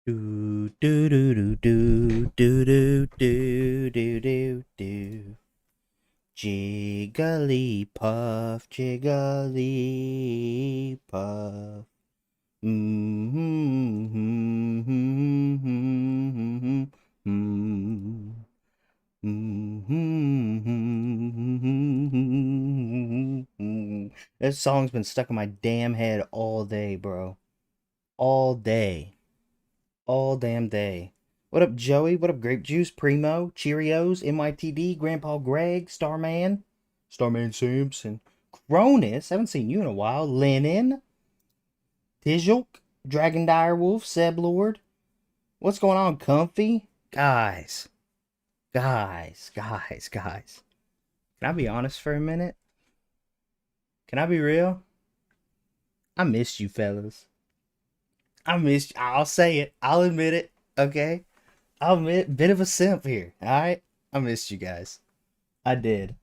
Do do do do do do do do do do do. Jigglypuff, Jigglypuff. Mm-hmm. This song's been stuck in my damn head all day, bro. All day. All damn day. What up, Joey? What up, Grape Juice, Primo, Cheerios, MITD, Grandpa Greg, Starman Simpson, Cronus, haven't seen you in a while, Lennon, Tijulk, Dragon Direwolf, Seb Lord. What's going on, Comfy? Guys. Can I be honest for a minute? Can I be real? I missed you, fellas. I missed you. I'll say it. I'll admit it. Okay? I'll admit, bit of a simp here. Alright? I missed you guys. I did.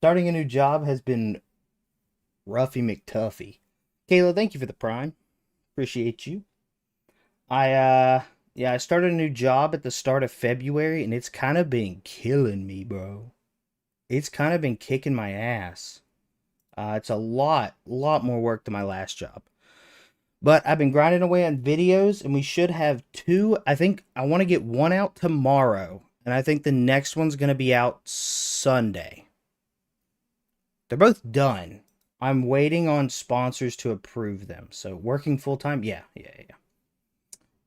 Starting a new job has been roughy McTuffy. Kayla, thank you for the prime. Appreciate you. I started a new job at the start of February and it's kind of been killing me, bro. It's kind of been kicking my ass. It's a lot more work than my last job. But I've been grinding away on videos and we should have two. I think I want to get one out tomorrow. And I think the next one's going to be out Sunday. They're both done. I'm waiting on sponsors to approve them. So working full time? Yeah.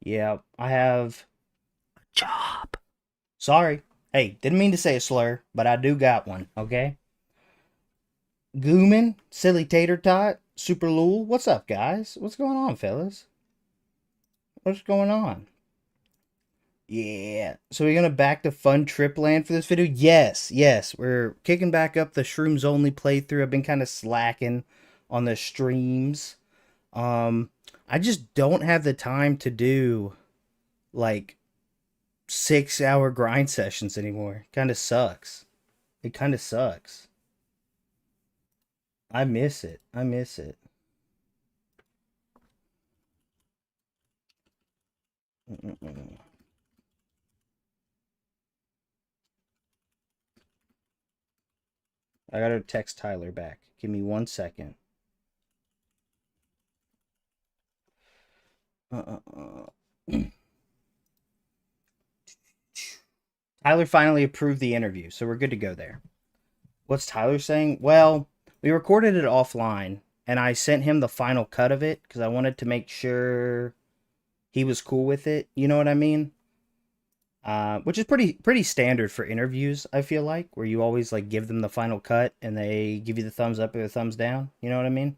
Yeah, I have a job. Sorry. Hey, didn't mean to say a slur, but I do got one, okay? Gooman, Silly Tater Tot, Super Lul. What's up, guys? What's going on, fellas? What's going on? Yeah. So we're gonna back to Fun Trip Land for this video? Yes. We're kicking back up the Shrooms only playthrough. I've been kind of slacking on the streams. Um, I just don't have the time to do like 6 hour grind sessions anymore. Kind of sucks. It kind of sucks. I miss it. I miss it. Mm-mm-mm. I gotta text Tyler back. Give me 1 second. Uh-uh-uh. Tyler finally approved the interview, so we're good to go there. What's Tyler saying? Well, we recorded it offline, and I sent him the final cut of it because I wanted to make sure he was cool with it. You know what I mean? Which is pretty standard for interviews. I feel like where you always like give them the final cut and they give you the thumbs up or the thumbs down. You know what I mean?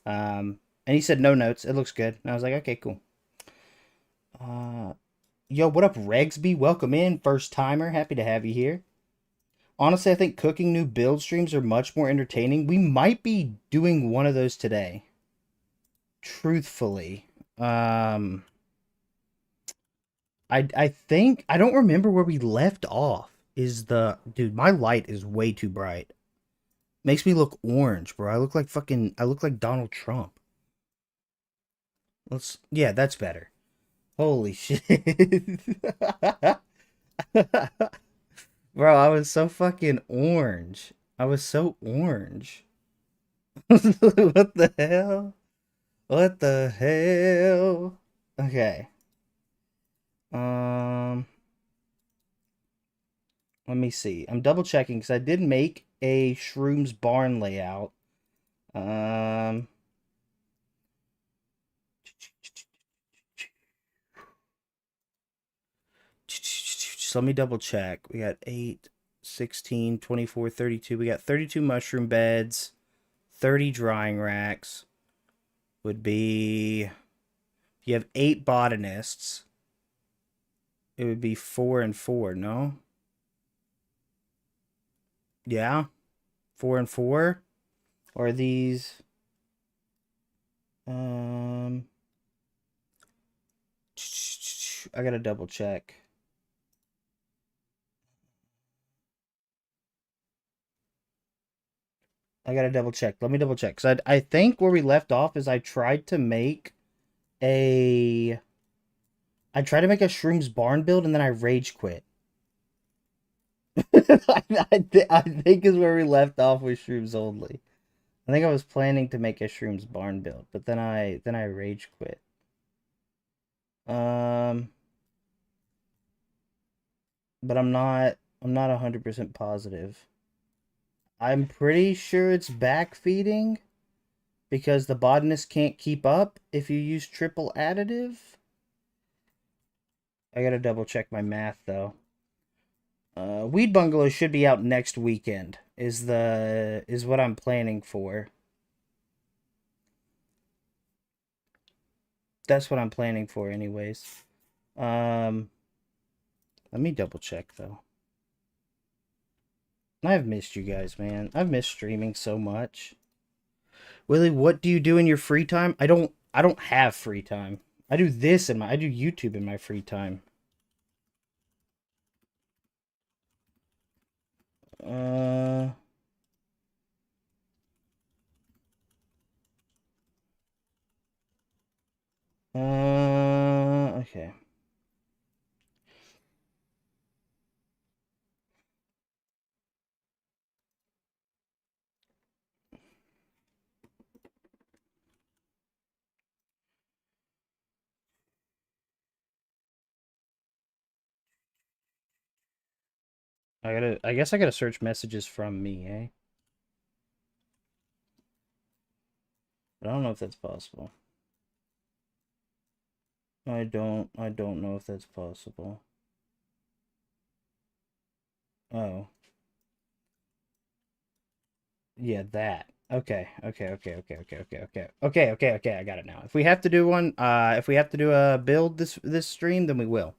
And he said no notes. It looks good. And I was like, okay, cool. Uh, Yo, what up, Regsby? Welcome in, first timer. Happy to have you here. Honestly, I think cooking new build streams are much more entertaining. We might be doing one of those today. Truthfully. I think I don't remember where we left off. Is the dude, my light is way too bright. Makes me look orange, bro. I look like Donald Trump. Yeah, that's better. Holy shit. Bro, I was so fucking orange. I was so orange. What the hell? What the hell? Okay. Um, Let me see. I'm double checking because I did make a Shrooms barn layout. Um, just let me double check. We got 8, 16, 24, 32. We got 32 mushroom beds, 30 drying racks. Would be, if you have 8 botanists, it would be 4 and 4, no? Yeah? 4 and 4? Or are these, um, I gotta double check. I gotta double check. Let me double check. Cause I think where we left off is I tried to make a I tried to make a Shrooms barn build and then I rage quit. I think is where we left off with Shrooms only. I think I was planning to make a Shrooms barn build, but then I rage quit. But I'm not 100% positive. I'm pretty sure it's backfeeding because the botanist can't keep up if you use triple additive. I gotta double check my math though. Weed Bungalow should be out next weekend. Is what I'm planning for. That's what I'm planning for, anyways. Let me double check though. I've missed you guys, man. I've missed streaming so much. Willie, what do you do in your free time? I don't have free time. I do this I do YouTube in my free time. Okay. I guess I gotta search messages from me, eh? But I don't know if that's possible. I don't know if that's possible. Oh. Yeah, that. Okay. I got it now. If we have to do one, if we have to do a build this stream, then we will.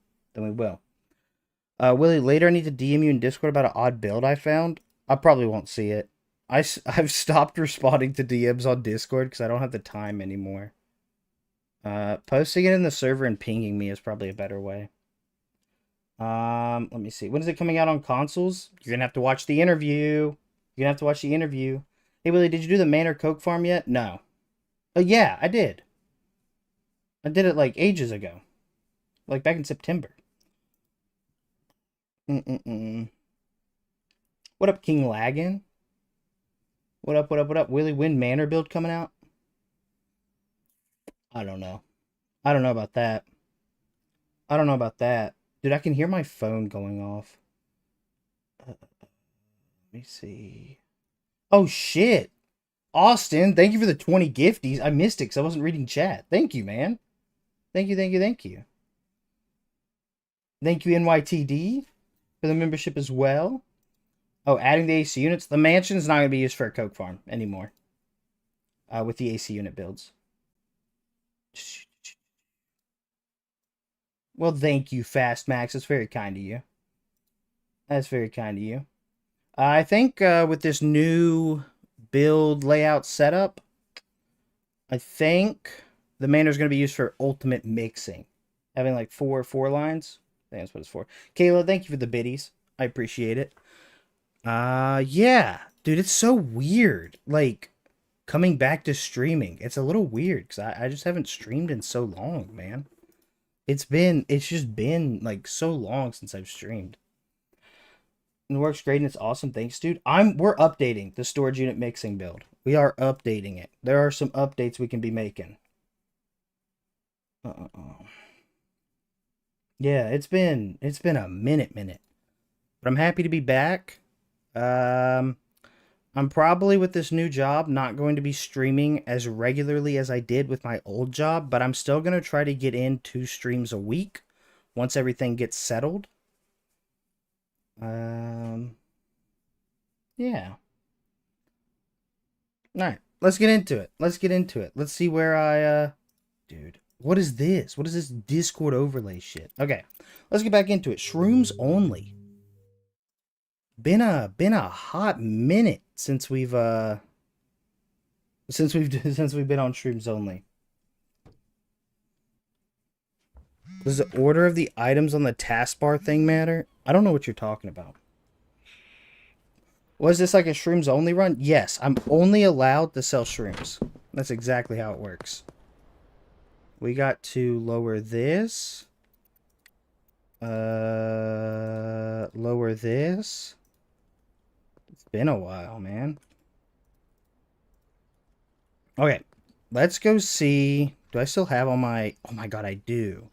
Willie, later I need to DM you in Discord about an odd build I found. I probably won't see it. I've stopped responding to DMs on Discord because I don't have the time anymore. Posting it in the server and pinging me is probably a better way. Let me see. When is it coming out on consoles? You're gonna have to watch the interview. Hey, Willie, did you do the Manor Coke Farm yet? No. Yeah, I did. I did it like ages ago. Like back in September. What up, King Laggin? What up? Willie, when Manor build coming out? I don't know. I don't know about that. Dude, I can hear my phone going off. Let me see. Oh, shit. Austin, thank you for the 20 gifties. I missed it because I wasn't reading chat. Thank you, man. Thank you. Thank you, NYTD, for the membership as well. Oh, adding the AC units. The mansion's not going to be used for a Coke farm anymore. With the AC unit builds. Well, thank you, Fast Max. That's very kind of you. I think with this new build layout setup, I think the manor's going to be used for ultimate mixing. Having like four lines. I think that's what it's for. Kayla, thank you for the biddies. I appreciate it. Yeah. Dude, it's so weird. Like, coming back to streaming. It's a little weird because I just haven't streamed in so long, man. It's just been like so long since I've streamed. And it works great and it's awesome. Thanks, dude. We're updating the storage unit mixing build. We are updating it. There are some updates we can be making. Yeah, it's been a minute. But I'm happy to be back. I'm probably with this new job not going to be streaming as regularly as I did with my old job, but I'm still going to try to get in 2 streams a week once everything gets settled. Yeah. Alright, let's get into it. Let's see where I, Dude, what is this? What is this Discord overlay shit? Okay, let's get back into it. Shrooms only. Been a hot minute since we've been on Shrooms only. Does the order of the items on the taskbar thing matter? I don't know what you're talking about. Was this like a Shrooms only run? Yes, I'm only allowed to sell shrooms. That's exactly how it works. We got to lower this. Lower this. It's been a while, man. Okay, let's go see. Do I still have all my... Oh my god, I do.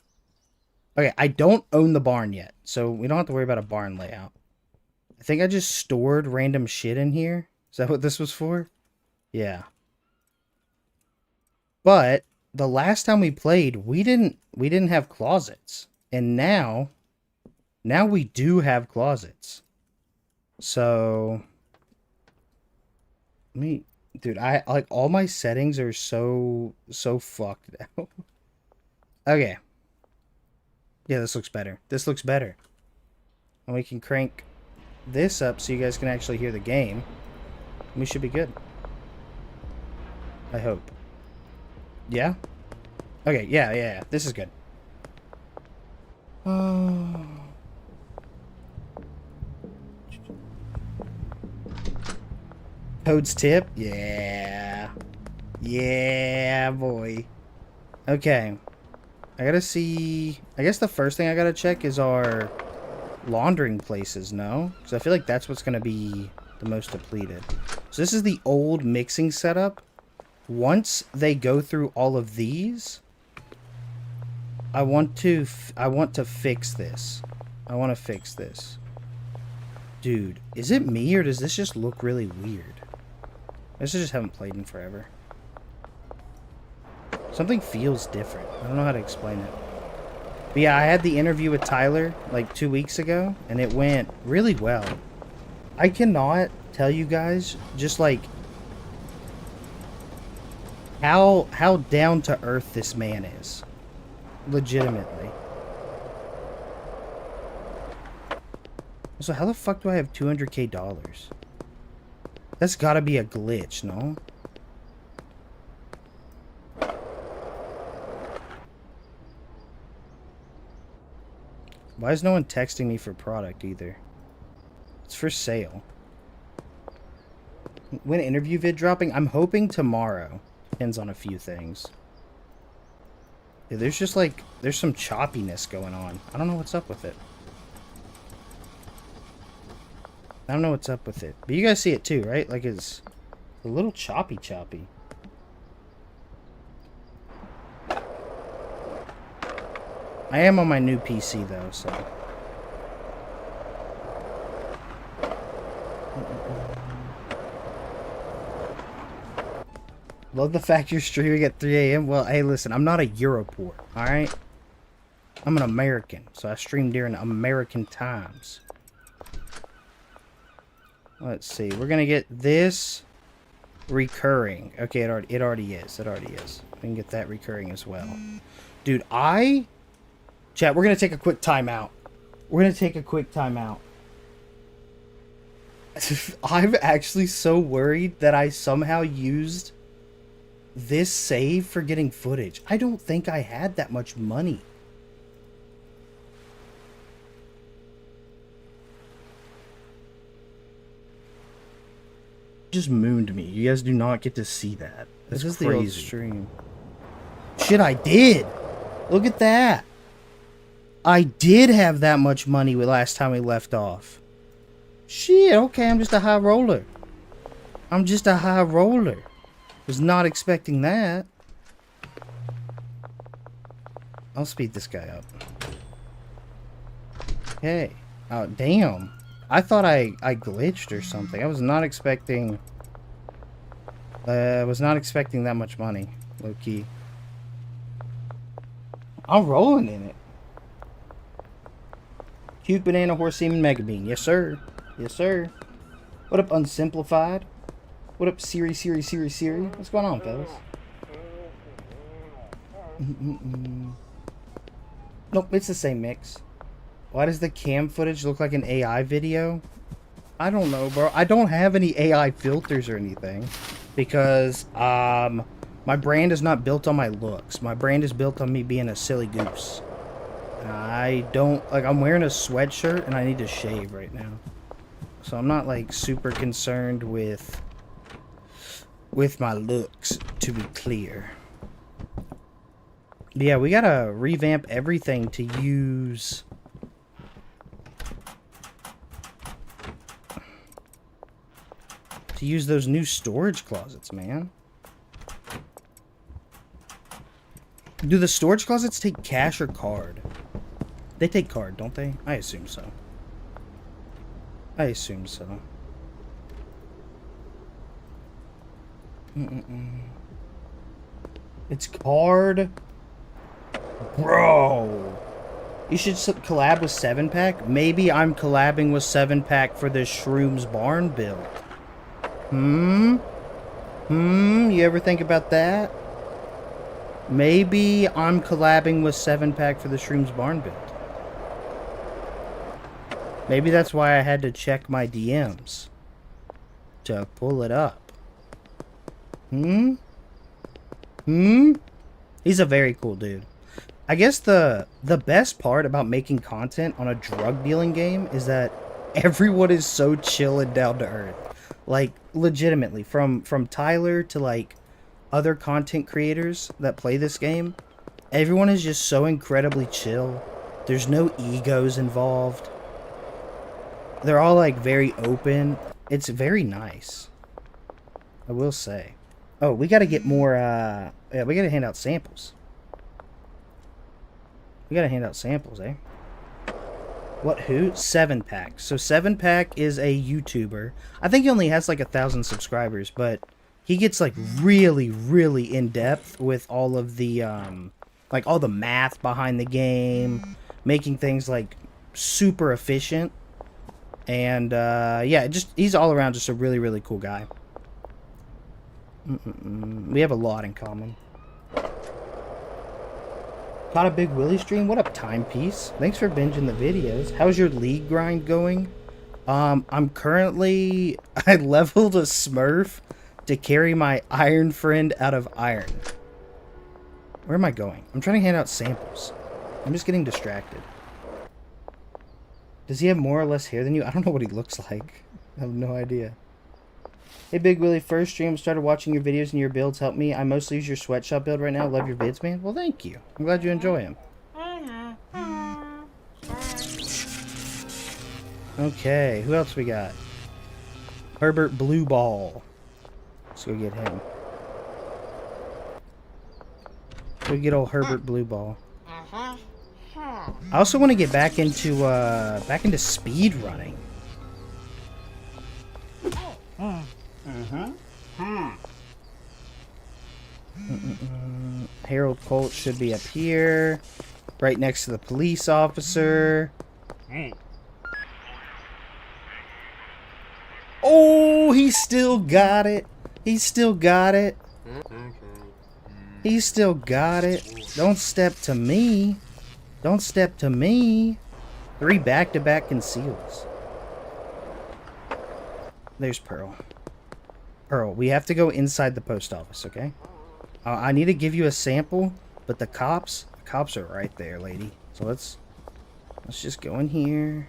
Okay, I don't own the barn yet, so we don't have to worry about a barn layout. I think I just stored random shit in here. Is that what this was for? Yeah. But the last time we played, we didn't have closets. And now we do have closets. So dude, I like all my settings are so fucked now. Okay. Yeah, this looks better. This looks better. And we can crank this up so you guys can actually hear the game. We should be good. I hope. Yeah? Okay, yeah. This is good. Toad's tip? Yeah. Yeah, boy. Okay. I gotta see... I guess the first thing I gotta check is our laundering places, no? Because I feel like that's what's gonna be the most depleted. So this is the old mixing setup. Once they go through all of these, I want to fix this. I want to fix this. Dude, is it me or does this just look really weird? I just haven't played in forever. Something feels different. I don't know how to explain it. But yeah, I had the interview with Tyler like 2 weeks ago, and it went really well. I cannot tell you guys just like how down to earth this man is. Legitimately. So how the fuck do I have $200K? That's gotta be a glitch, no? Why is no one texting me for product either? It's for sale. When interview vid dropping? I'm hoping tomorrow. Depends on a few things. Yeah, there's just like, there's some choppiness going on. I don't know what's up with it. I don't know what's up with it. But you guys see it too, right? Like it's a little choppy. I am on my new PC though, so. Love the fact you're streaming at 3 a.m. Well, hey, listen, I'm not a Europort, alright? I'm an American, so I stream during American times. Let's see, we're gonna get this recurring. Okay, it already is. We can get that recurring as well. Dude, Chat, we're gonna take a quick timeout. I'm actually so worried that I somehow used this save for getting footage. I don't think I had that much money. Just mooned me. You guys do not get to see that. This is crazy. The old stream. Shit, I did. Look at that. I did have that much money last time we left off. Shit, okay, I'm just a high roller. Was not expecting that. I'll speed this guy up. Okay. Oh, damn. I thought I glitched or something. I was not expecting... that much money. Low key. I'm rolling in it. Cute banana horse semen mega bean. Yes, sir. Yes, sir. What up, Unsimplified? What up, Siri? What's going on, fellas? Nope, it's the same mix. Why does the cam footage look like an AI video? I don't know, bro. I don't have any AI filters or anything. Because, my brand is not built on my looks. My brand is built on me being a silly goose. I don't... Like, I'm wearing a sweatshirt and I need to shave right now. So I'm not, like, super concerned with my looks, to be clear. But yeah, we gotta revamp everything to use to use those new storage closets, man. Do the storage closets take cash or card? They take card, don't they? I assume so. I assume so. It's card? Bro! You should collab with 7-Pack? Maybe I'm collabing with 7-Pack for the Shrooms barn build. You ever think about that? Maybe I'm collabing with 7-Pack for the Shrooms barn build. Maybe that's why I had to check my DMs to pull it up. He's a very cool dude. I guess the best part about making content on a drug dealing game is that everyone is so chill and down to earth. Like, legitimately, from Tyler to like other content creators that play this game, everyone is just so incredibly chill. There's no egos involved. They're all like very open. It's very nice, I will say. Oh, we gotta get more, yeah, we gotta hand out samples. We gotta hand out samples, eh? What, who? 7-Pack. So 7-Pack is a YouTuber. I think he only has like 1,000 subscribers, but he gets like really, really in-depth with all of the, like all the math behind the game, making things like super efficient. And, yeah, just, he's all around just a really, really cool guy. We have a lot in common. Caught a BigWilly stream? What up, Timepiece? Thanks for binging the videos. How's your league grind going? I'm currently... I leveled a Smurf to carry my iron friend out of iron. Where am I going? I'm trying to hand out samples. I'm just getting distracted. Does he have more or less hair than you? I don't know what he looks like. I have no idea. Hey, BigWilly, first stream, started watching your videos and your builds helped me. I mostly use your sweatshop build right now. Love your vids, man. Well, thank you. I'm glad you enjoy them. Okay, who else we got? Herbert Blue Ball. Let's go get him. We get old Herbert Blue Ball. I also want to get back into speed running. Harold Colt should be up here, right next to the police officer. Oh, he still got it. He still got it. He still got it. Don't step to me. Don't step to me. 3 back-to-back conceals. There's Pearl. Pearl, we have to go inside the post office, okay? I need to give you a sample, but the cops are right there, lady. So let's just go in here.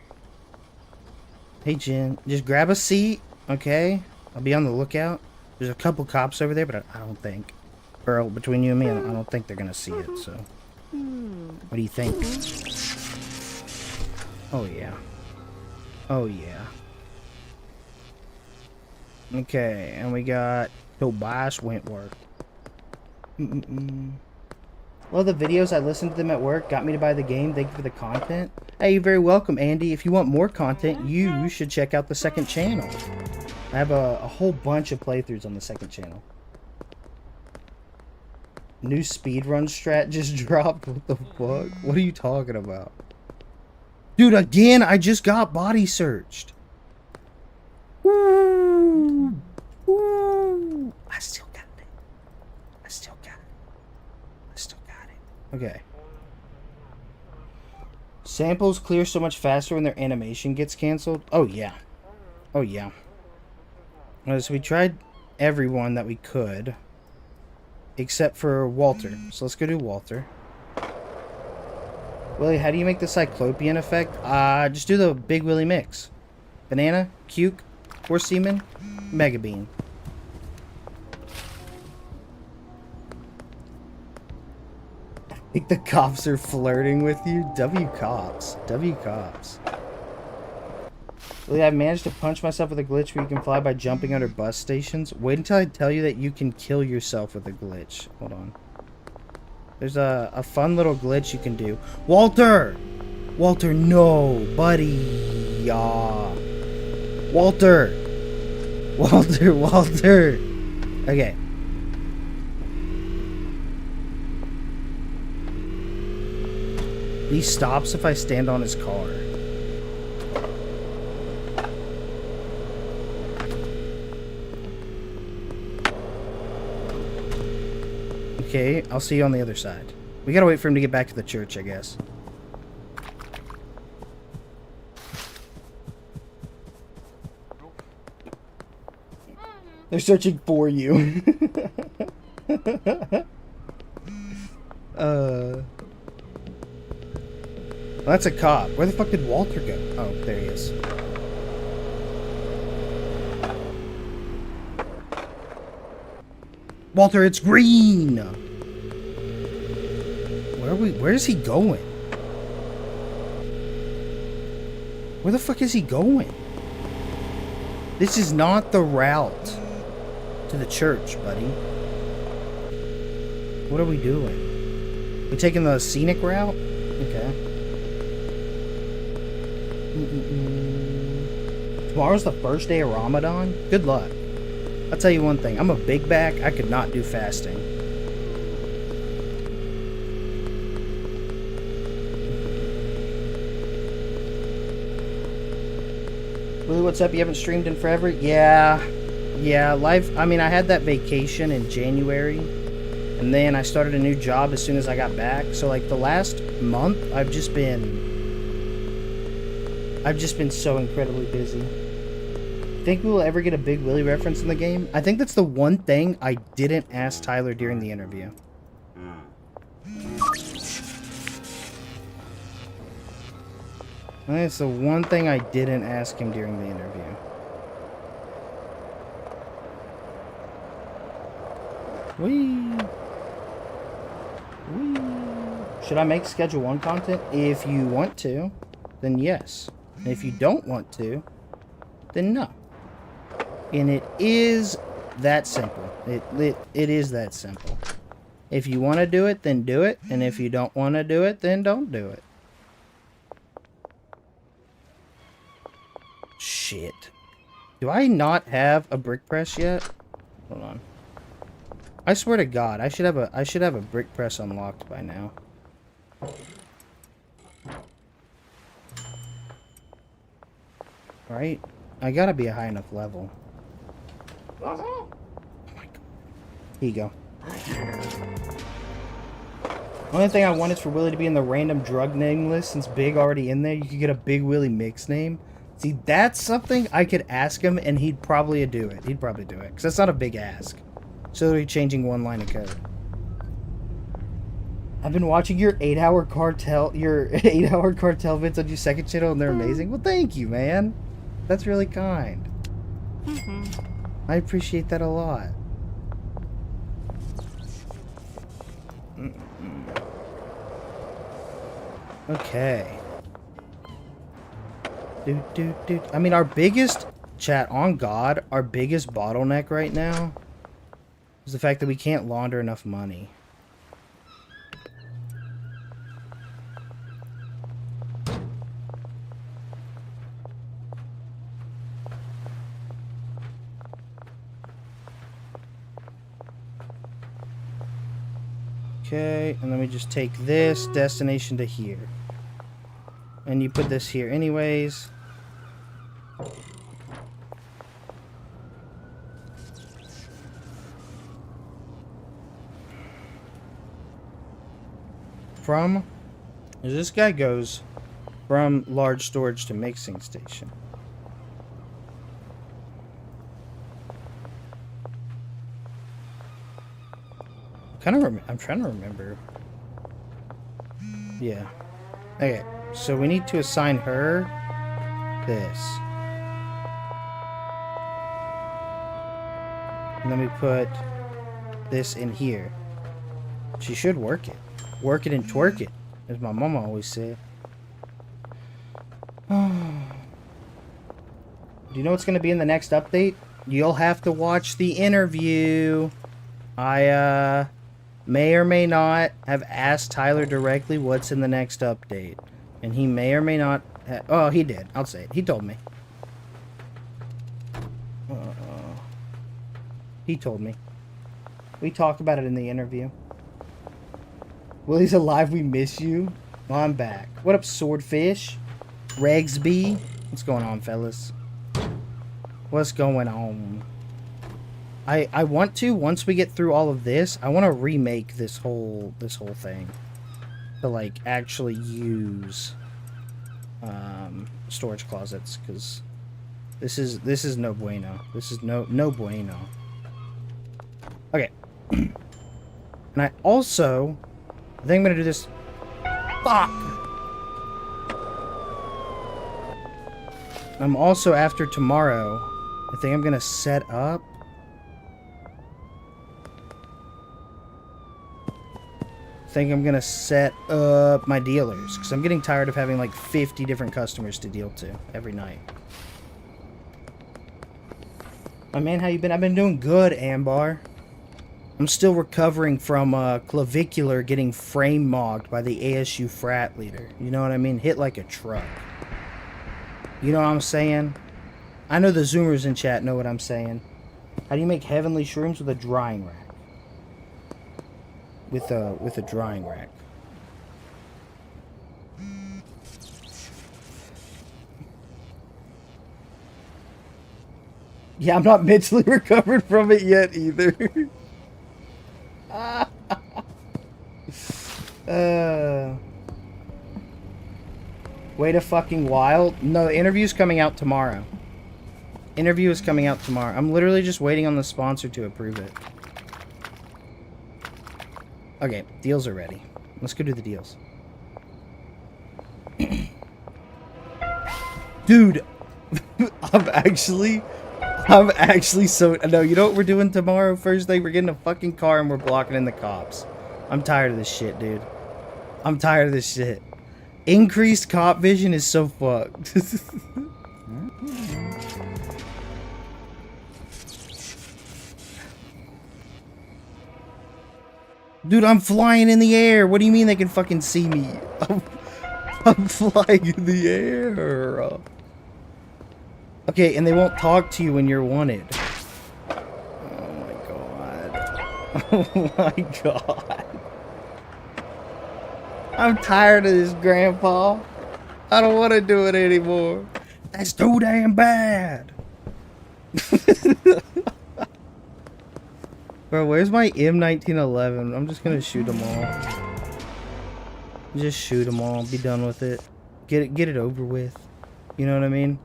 Hey, Jen, just grab a seat, okay? I'll be on the lookout. There's a couple cops over there, but I don't think. Pearl, between you and me, I don't think they're gonna see it, so. What do you think? Oh, yeah. Oh, yeah. Okay, and we got Tobias Wentworth. Well, the videos, I listened to them at work, got me to buy the game. Thank you for the content. Hey, you're very welcome, Andy. If you want more content, you should check out the second channel. I have a whole bunch of playthroughs on the second channel. New speedrun strat just dropped. What the fuck? What are you talking about? Dude, again, I just got body searched. Woo! Woo! I still got it. I still got it. I still got it. Okay. Samples clear so much faster when their animation gets canceled. Oh, yeah. Oh, yeah. So we tried everyone that we could. Except for Walter. So let's go do Walter. Willie, how do you make the Cyclopean effect? Just do the BigWilly mix. Banana, Cuke, Horse Semen, Mega Bean. I think the cops are flirting with you. W cops. W cops. I managed to punch myself with a glitch where you can fly by jumping under bus stations. Wait until I tell you that you can kill yourself with a glitch. Hold on. There's a fun little glitch you can do. Walter! Walter, no, buddy. Walter! Walter! Okay. He stops if I stand on his car. Okay, I'll see you on the other side. We gotta wait for him to get back to the church, I guess. They're searching for you. Well, that's a cop. Where the fuck did Walter go? Oh, there he is. Walter, it's green! Where is he going? Where the fuck is he going? This is not the route to the church, buddy. What are we doing? We taking the scenic route? Okay. Tomorrow's the first day of Ramadan? Good luck. I'll tell you one thing. I'm a big back. I could not do fasting. Really, what's up? You haven't streamed in forever? Yeah. Yeah, life. I mean, I had that vacation in January. And then I started a new job as soon as I got back. So, like, the last month, I've just been so incredibly busy. Think we will ever get a BigWilly reference in the game? I think that's the one thing I didn't ask Tyler during the interview. I think it's the one thing I didn't ask him during the interview. Whee! Whee! Should I make Schedule 1 content? If you want to, then yes. And if you don't want to, then no. And it is that simple. It is that simple. If you want to do it, then do it. And if you don't want to do it, then don't do it. Shit. Do I not have a brick press yet? Hold on. I swear to God, I should have a brick press unlocked by now. Right? I gotta be a high enough level. Oh my God. Here you go. Only thing I want is for Willie to be in the random drug name list. Since Big already in there, you could get a BigWilly mix name. See, that's something I could ask him, and he'd probably do it. He'd probably do it, because that's not a big ask. So he's changing one line of code. I've been watching your 8-hour cartel vids on your second channel, and they're amazing. Well, thank you, man. That's really kind. I appreciate that a lot. Okay. Dude. I mean, our biggest chat, on God, our biggest bottleneck right now is the fact that we can't launder enough money. Okay, and then we just take this destination to here. And you put this here anyways. This guy goes from large storage to mixing station. I'm trying to remember. Yeah. Okay. So we need to assign her this. And then we put this in here. She should work it. Work it and twerk it, as my mama always said. You know what's going to be in the next update? You'll have to watch the interview. I may or may not have asked Tyler directly what's in the next update. And he may or may not... Oh, he did. I'll say it. He told me. He told me. We talked about it in the interview. Willie's alive. We miss you. Well, I'm back. What up, Swordfish? Regsby? What's going on, fellas? What's going on? I want to, once we get through all of this, I want to remake this whole thing. To, like, actually use storage closets, because this is no bueno. This is no bueno. Okay. And I also think I'm gonna do this. Fuck! I'm also, after tomorrow, I think I'm gonna set up. I'm gonna set up my dealers, because I'm getting tired of having like 50 different customers to deal to every night. My man, how you been? I've been doing good, Ambar. I'm still recovering from clavicular getting frame mogged by the ASU frat leader. You know what I mean? Hit like a truck. You know what I'm saying? I know the Zoomers in chat know what I'm saying. How do you make heavenly shrooms with a drying rack? With a drying rack. Yeah, I'm not mentally recovered from it yet either. Wait a fucking while. No, the interview's coming out tomorrow. Interview is coming out tomorrow. I'm literally just waiting on the sponsor to approve it. Okay, deals are ready. Let's go do the deals. Dude, I'm actually so... No, you know what we're doing tomorrow? First thing, we're getting a fucking car and we're blocking in the cops. I'm tired of this shit, dude. I'm tired of this shit. Increased cop vision is so fucked. Dude, I'm flying in the air. What do you mean they can fucking see me? I'm flying in the air. Okay, and they won't talk to you when you're wanted. Oh my god. Oh my god. I'm tired of this, Grandpa. I don't want to do it anymore. That's too damn bad. Bro, where's my M1911? I'm just gonna shoot them all. Just shoot them all. Be done with it. Get it over with. You know what I mean?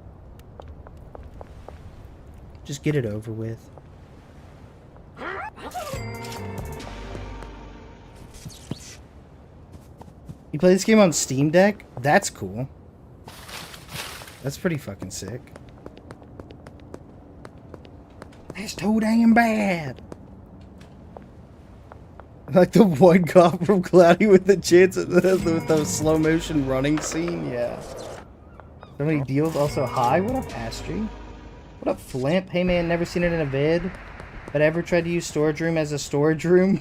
Just get it over with. You play this game on Steam Deck? That's cool. That's pretty fucking sick. That's too damn bad. Like the one cop from Cloudy with the chance with the slow motion running scene, yeah. So many deals. Also, hi, what up, Astri? What up, Flimp? Hey man, never seen it in a vid, but ever tried to use storage room as a storage room?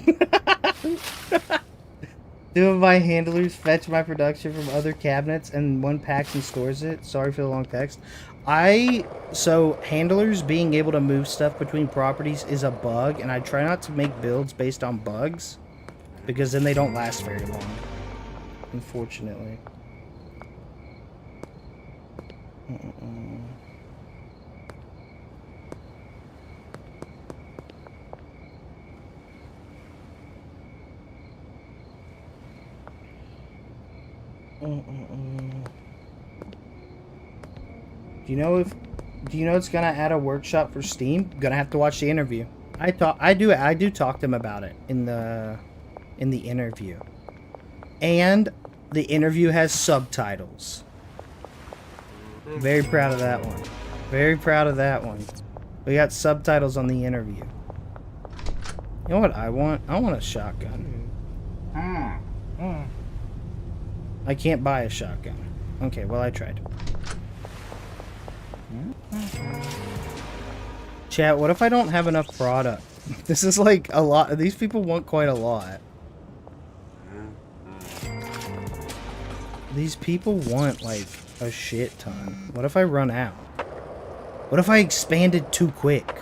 Two of my handlers fetch my production from other cabinets and one packs and stores it. Sorry for the long text. So handlers being able to move stuff between properties is a bug, and I try not to make builds based on bugs because then they don't last very long, unfortunately. Do you know it's gonna add a workshop for Steam? Gonna have to watch the interview. I do talk to him about it in the interview. And the interview has subtitles. Very proud of that one. Very proud of that one. We got subtitles on the interview. You know what I want? I want a shotgun. I can't buy a shotgun. Okay, well I tried. Chat, what if I don't have enough product? This is like a lot. These people want quite a lot. These people want like a shit ton. What if I run out? What if I expanded too quick?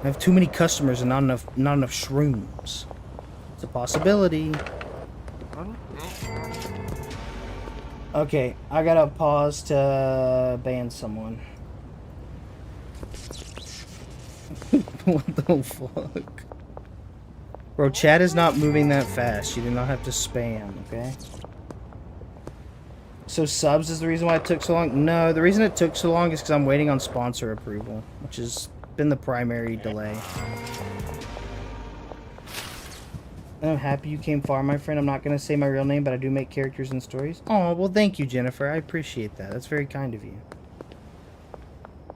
I have too many customers and not enough shrooms. It's a possibility. Okay, I gotta pause to ban someone. What the fuck? Bro, chat is not moving that fast. You do not have to spam, okay? So subs is the reason why it took so long? No, the reason it took so long is because I'm waiting on sponsor approval, which has been the primary delay. I'm happy you came far, my friend. I'm not going to say my real name, but I do make characters and stories. Oh, well, thank you, Jennifer. I appreciate that. That's very kind of you.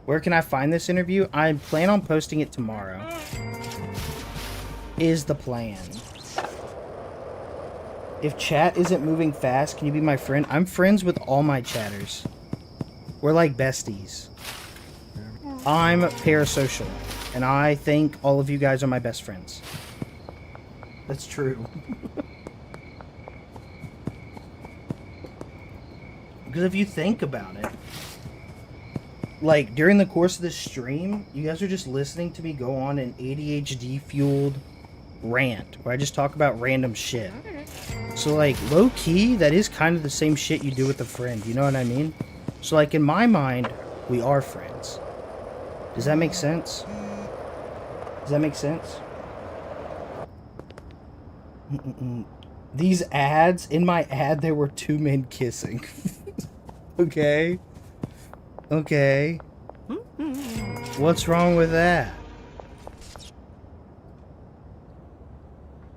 Where can I find this interview? I plan on posting it tomorrow. Is the plan. If chat isn't moving fast, can you be my friend? I'm friends with all my chatters. We're like besties. I'm parasocial, and I think all of you guys are my best friends. That's true. Because if you think about it, like, during the course of this stream, you guys are just listening to me go on an ADHD-fueled rant, where I just talk about random shit. So, like, low-key, that is kind of the same shit you do with a friend, you know what I mean? So, like, in my mind, we are friends. Does that make sense? Does that make sense? These ads, in my ad, there were two men kissing. Okay. Okay. What's wrong with that?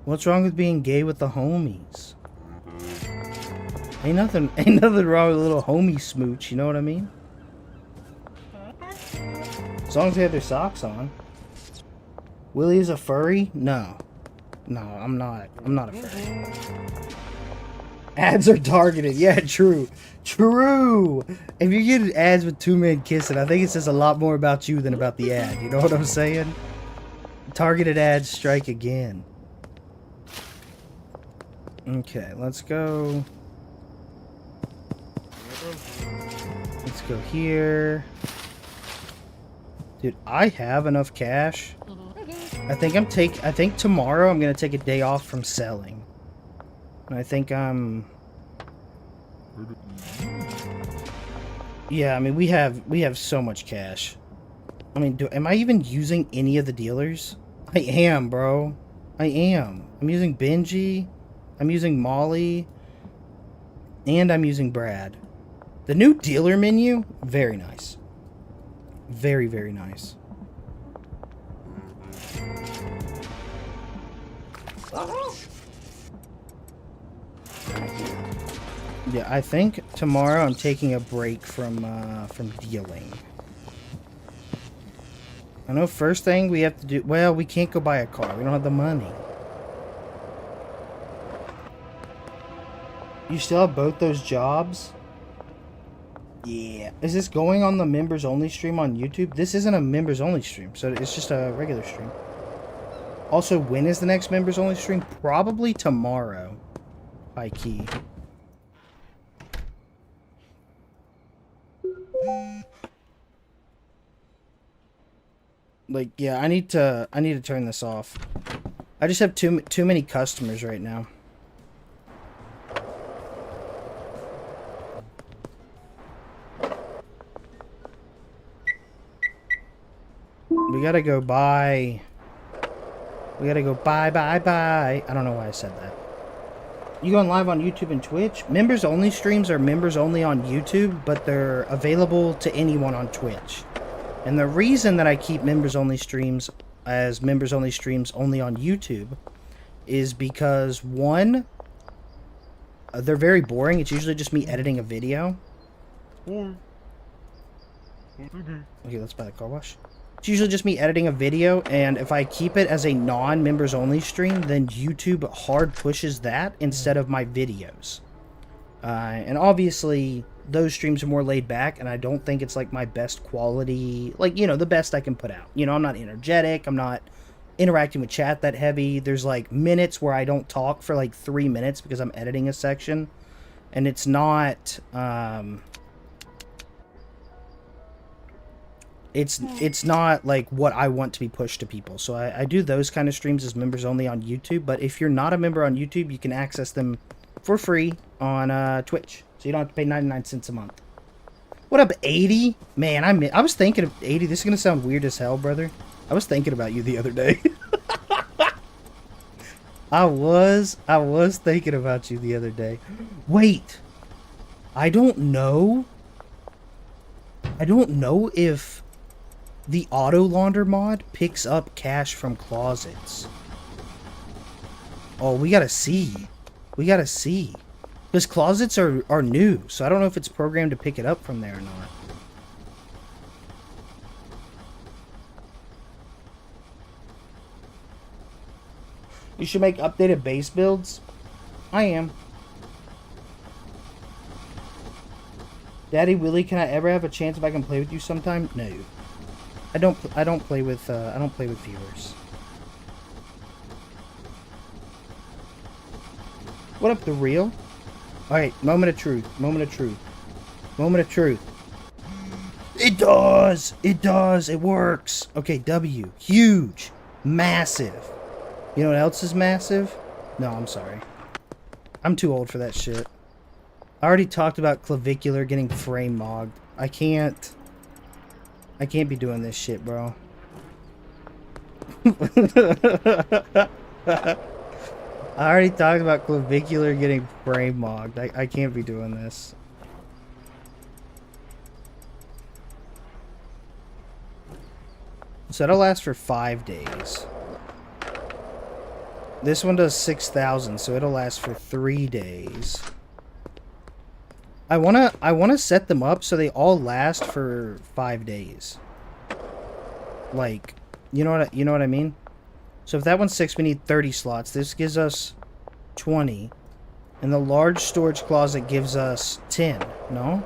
What's wrong with being gay with the homies? Ain't nothing wrong with a little homie smooch, you know what I mean? As long as they have their socks on. Willie is a furry? No. No, I'm not a furry. Ads are targeted. Yeah, true. True! If you get ads with two men kissing, I think it says a lot more about you than about the ad. You know what I'm saying? Targeted ads strike again. Okay, let's go. Let's go here. Dude, I have enough cash. I think tomorrow I'm gonna take a day off from selling. And I think yeah, I mean we have so much cash. I mean, am I even using any of the dealers? I am, bro. I am. I'm using Benji, I'm using Molly, and I'm using Brad. The new dealer menu, very nice. Very, very nice. Yeah, I think tomorrow I'm taking a break from dealing. I know first thing we have to do... Well, we can't go buy a car. We don't have the money. You still have both those jobs? Yeah. Is this going on the members only stream on YouTube? This isn't a members only stream, so it's just a regular stream. Also, when is the next members only stream? Probably tomorrow. High key. Like, yeah, I need to turn this off. I just have too many customers right now. We gotta go buy. We gotta go buy. I don't know why I said that. You going live on YouTube and Twitch? Members only streams are members only on YouTube, but they're available to anyone on Twitch. And the reason that I keep members only streams as members only streams only on YouTube is because, one, they're very boring. It's usually just me editing a video. Okay, let's buy the car wash. It's usually just me editing a video, and if I keep it as a non-members only stream, then YouTube hard pushes that instead of my videos. And obviously, those streams are more laid back, and I don't think it's like my best quality, like, you know, the best I can put out. You know, I'm not energetic, I'm not interacting with chat that heavy. There's like minutes where I don't talk for like 3 minutes because I'm editing a section, and it's not it's not like what I want to be pushed to people. So I do those kind of streams as members only on YouTube. But if you're not a member on YouTube, you can access them for free on Twitch. So you don't have to pay 99 cents a month. What up, 80? Man, I was thinking of 80. This is going to sound weird as hell, brother. I was thinking about you the other day. I was thinking about you the other day. Wait. I don't know if the auto launder mod picks up cash from closets. Oh, we gotta see. We gotta see. Because closets are new, so I don't know if it's programmed to pick it up from there or not. You should make updated base builds. I am. Daddy Willie, can I ever have a chance if I can play with you sometime? No. I don't play with viewers. What up, the real? Alright, moment of truth. Moment of truth. Moment of truth. It does! It does! It works! Okay, W. Huge. Massive. You know what else is massive? No, I'm sorry. I'm too old for that shit. I already talked about clavicular getting frame mogged. I can't be doing this shit, bro. I already talked about clavicular getting frame mogged. I can't be doing this. So that'll last for 5 days. This one does 6,000, so it'll last for 3 days. I wanna set them up so they all last for 5 days. Like, you know what I mean? So if that one's 6, we need 30 slots. This gives us 20. And the large storage closet gives us 10, no?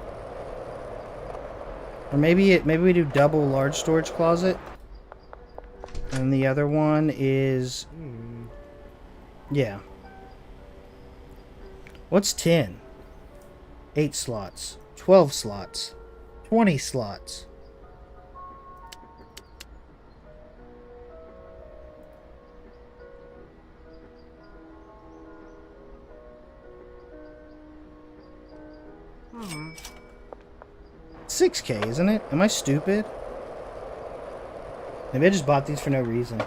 Or maybe we do double large storage closet. And the other one is... yeah. What's 10? 8 slots. 12 slots. 20 slots. Hmm. 6K, isn't it? Am I stupid? Maybe I just bought these for no reason.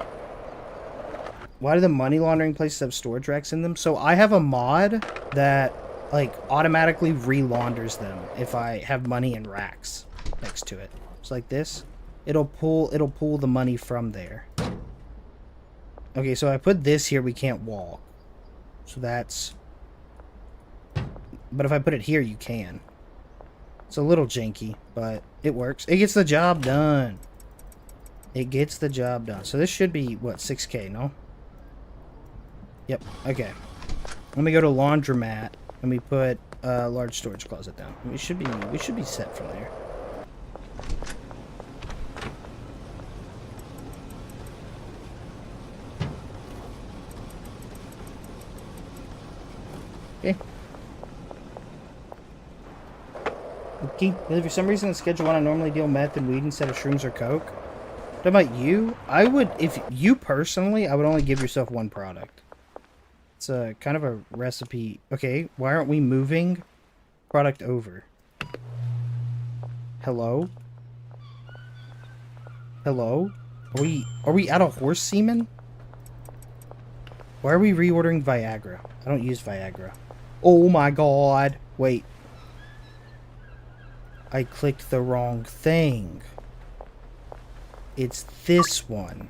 Why do the money laundering places have storage racks in them? So I have a mod that like automatically re-launders them if I have money in racks next to it. It's like this. It'll pull the money from there. Okay, so I put this here, we can't walk. So that's... but if I put it here, you can. It's a little janky, but it works. It gets the job done. It gets the job done. So this should be, what, 6K, no? Yep, okay. Let me go to laundromat, and we put a large storage closet down. We should be set from there. Okay. Okay. If for some reason in Schedule 1 I normally deal meth and weed instead of shrooms or coke. What about you? I would, if you personally, I would only give yourself one product. It's a kind of a recipe. Okay, why aren't we moving product over? Hello? Hello? Are we out of horse semen? Why are we reordering Viagra? I don't use Viagra. Oh my god. Wait. I clicked the wrong thing. It's this one.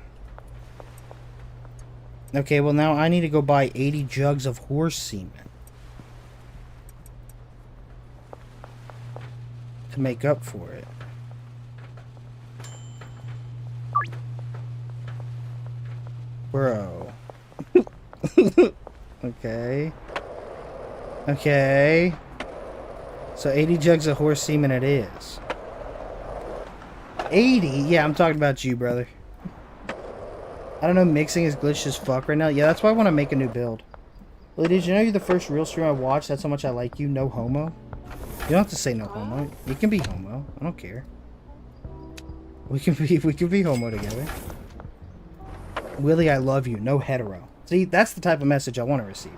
Okay, well now I need to go buy 80 jugs of horse semen to make up for it. Bro. Okay. Okay. So 80 jugs of horse semen it is. 80? Yeah, I'm talking about you, brother. I don't know, mixing is glitched as fuck right now. Yeah, that's why I want to make a new build. Well, did you know you're the first real stream I watched? That's how much I like you. No homo. You don't have to say no homo. You can be homo. I don't care. We can be homo together. Willie, I love you. No hetero. See, that's the type of message I want to receive.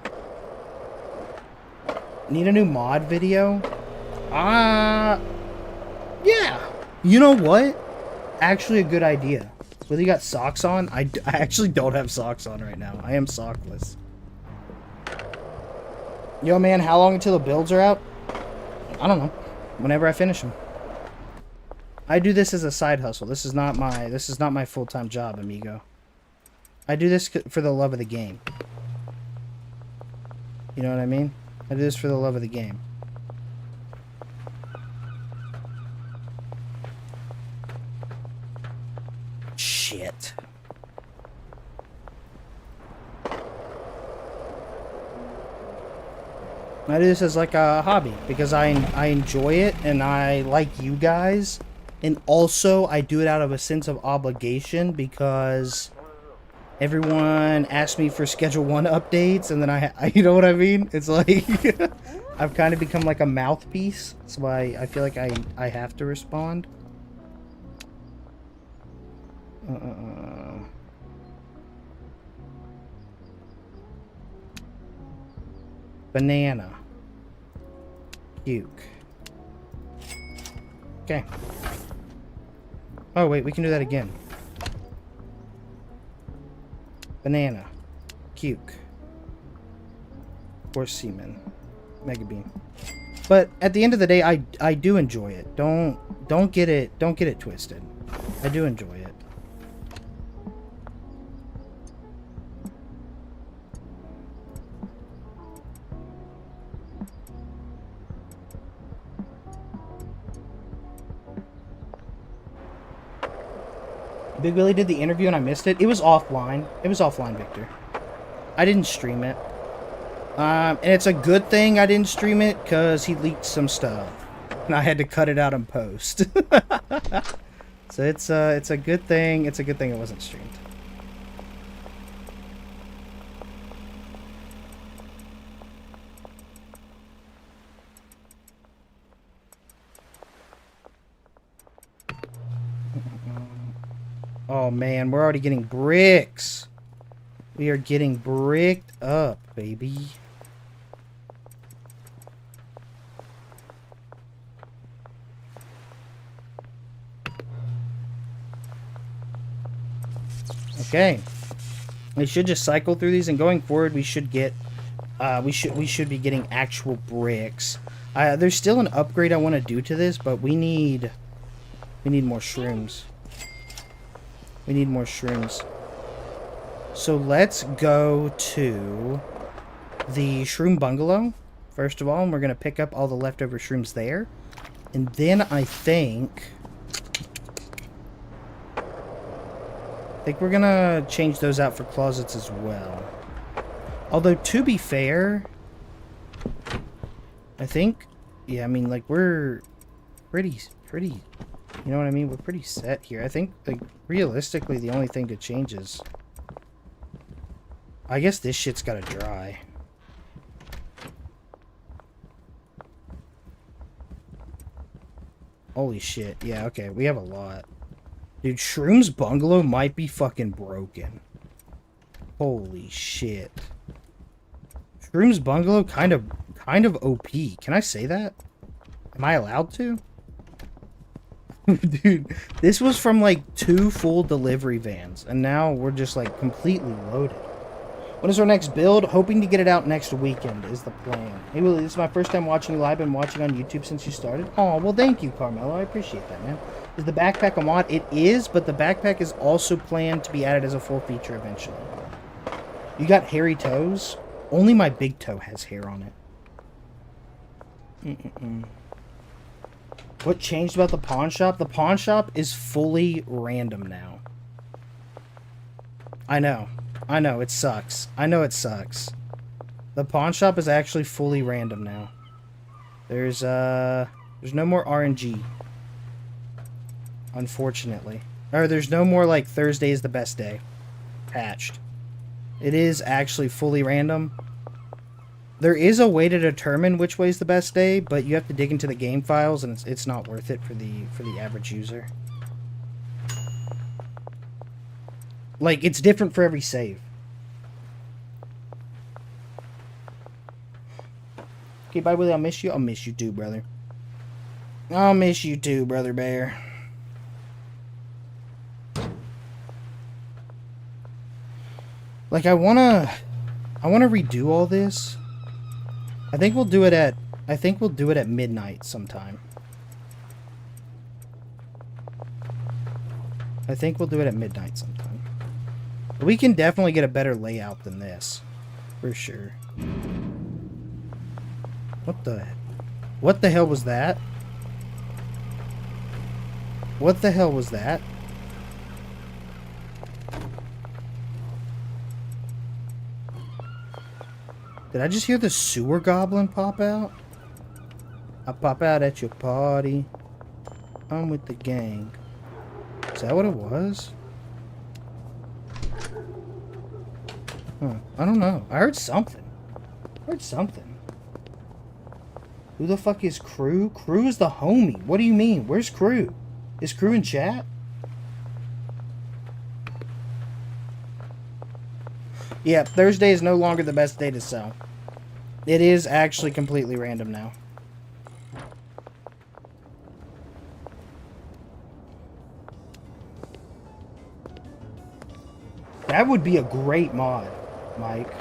Need a new mod video? Yeah. You know what? Actually a good idea. Willie got socks on? I actually don't have socks on right now. I am sockless. Yo, man, how long until the builds are out? I don't know. Whenever I finish them. I do this as a side hustle. This is not my full-time job, amigo. I do this for the love of the game. You know what I mean? I do this for the love of the game. Shit. I do this as like a hobby because I enjoy it and I like you guys, and also I do it out of a sense of obligation because everyone asks me for Schedule 1 updates, and then I you know what I mean? It's like I've kind of become like a mouthpiece, so I feel like I have to respond. Banana. Puke. Okay. Oh, wait, we can do that again. Banana. Puke. Horse semen. Mega bean. But at the end of the day, I do enjoy it. Don't get it twisted. I do enjoy it. BigWilly did the interview and I missed it. It was offline. It was offline, Victor. I didn't stream it. And it's a good thing I didn't stream it because he leaked some stuff. And I had to cut it out in post. So it's a good thing. It's a good thing it wasn't streamed. Oh man, we're already getting bricks. We are getting bricked up, baby. Okay. We should just cycle through these, and going forward we should get we should be getting actual bricks. There's still an upgrade I want to do to this, but we need more shrooms. We need more shrooms. So let's go to the shroom bungalow, first of all, and we're going to pick up all the leftover shrooms there. And then I think we're going to change those out for closets as well. Although, to be fair, I think, yeah, I mean, like, we're pretty, you know what I mean? We're pretty set here. I think, like, realistically, the only thing to change is, I guess this shit's gotta dry. Holy shit. Yeah, okay. We have a lot. Dude, Shroom's bungalow might be fucking broken. Holy shit. Shroom's bungalow kind of OP. Can I say that? Am I allowed to? Dude, this was from like 2 full delivery vans, and now we're just like completely loaded. When is our next build? Hoping to get it out next weekend is the plan. Hey Willie, this is my first time watching you live. Been watching on YouTube since you started. Oh, well thank you, Carmelo. I appreciate that, man. Is the backpack a mod? It is, but the backpack is also planned to be added as a full feature eventually. You got hairy toes? Only my big toe has hair on it. What changed about the pawn shop? The pawn shop is fully random now. I know, it sucks. I know it sucks. The pawn shop is actually fully random now. There's no more RNG. Unfortunately. Or there's no more, like, Thursday is the best day. Patched. It is actually fully random. There is a way to determine which way is the best day, but you have to dig into the game files, and it's not worth it for the average user. Like, it's different for every save. Okay, bye, Willie. I'll miss you. I'll miss you too, brother. I'll miss you too, brother bear. Like, I wanna redo all this. I think we'll do it at midnight sometime. I think we'll do it at midnight sometime. But we can definitely get a better layout than this. For sure. What the hell was that? What the hell was that? Did I just hear the sewer goblin pop out? I pop out at your party. I'm with the gang. Is that what it was? Huh. I don't know. I heard something. Who the fuck is Crew? Crew is the homie. What do you mean? Where's Crew? Is Crew in chat? Yeah, Thursday is no longer the best day to sell. It is actually completely random now. That would be a great mod, Mike.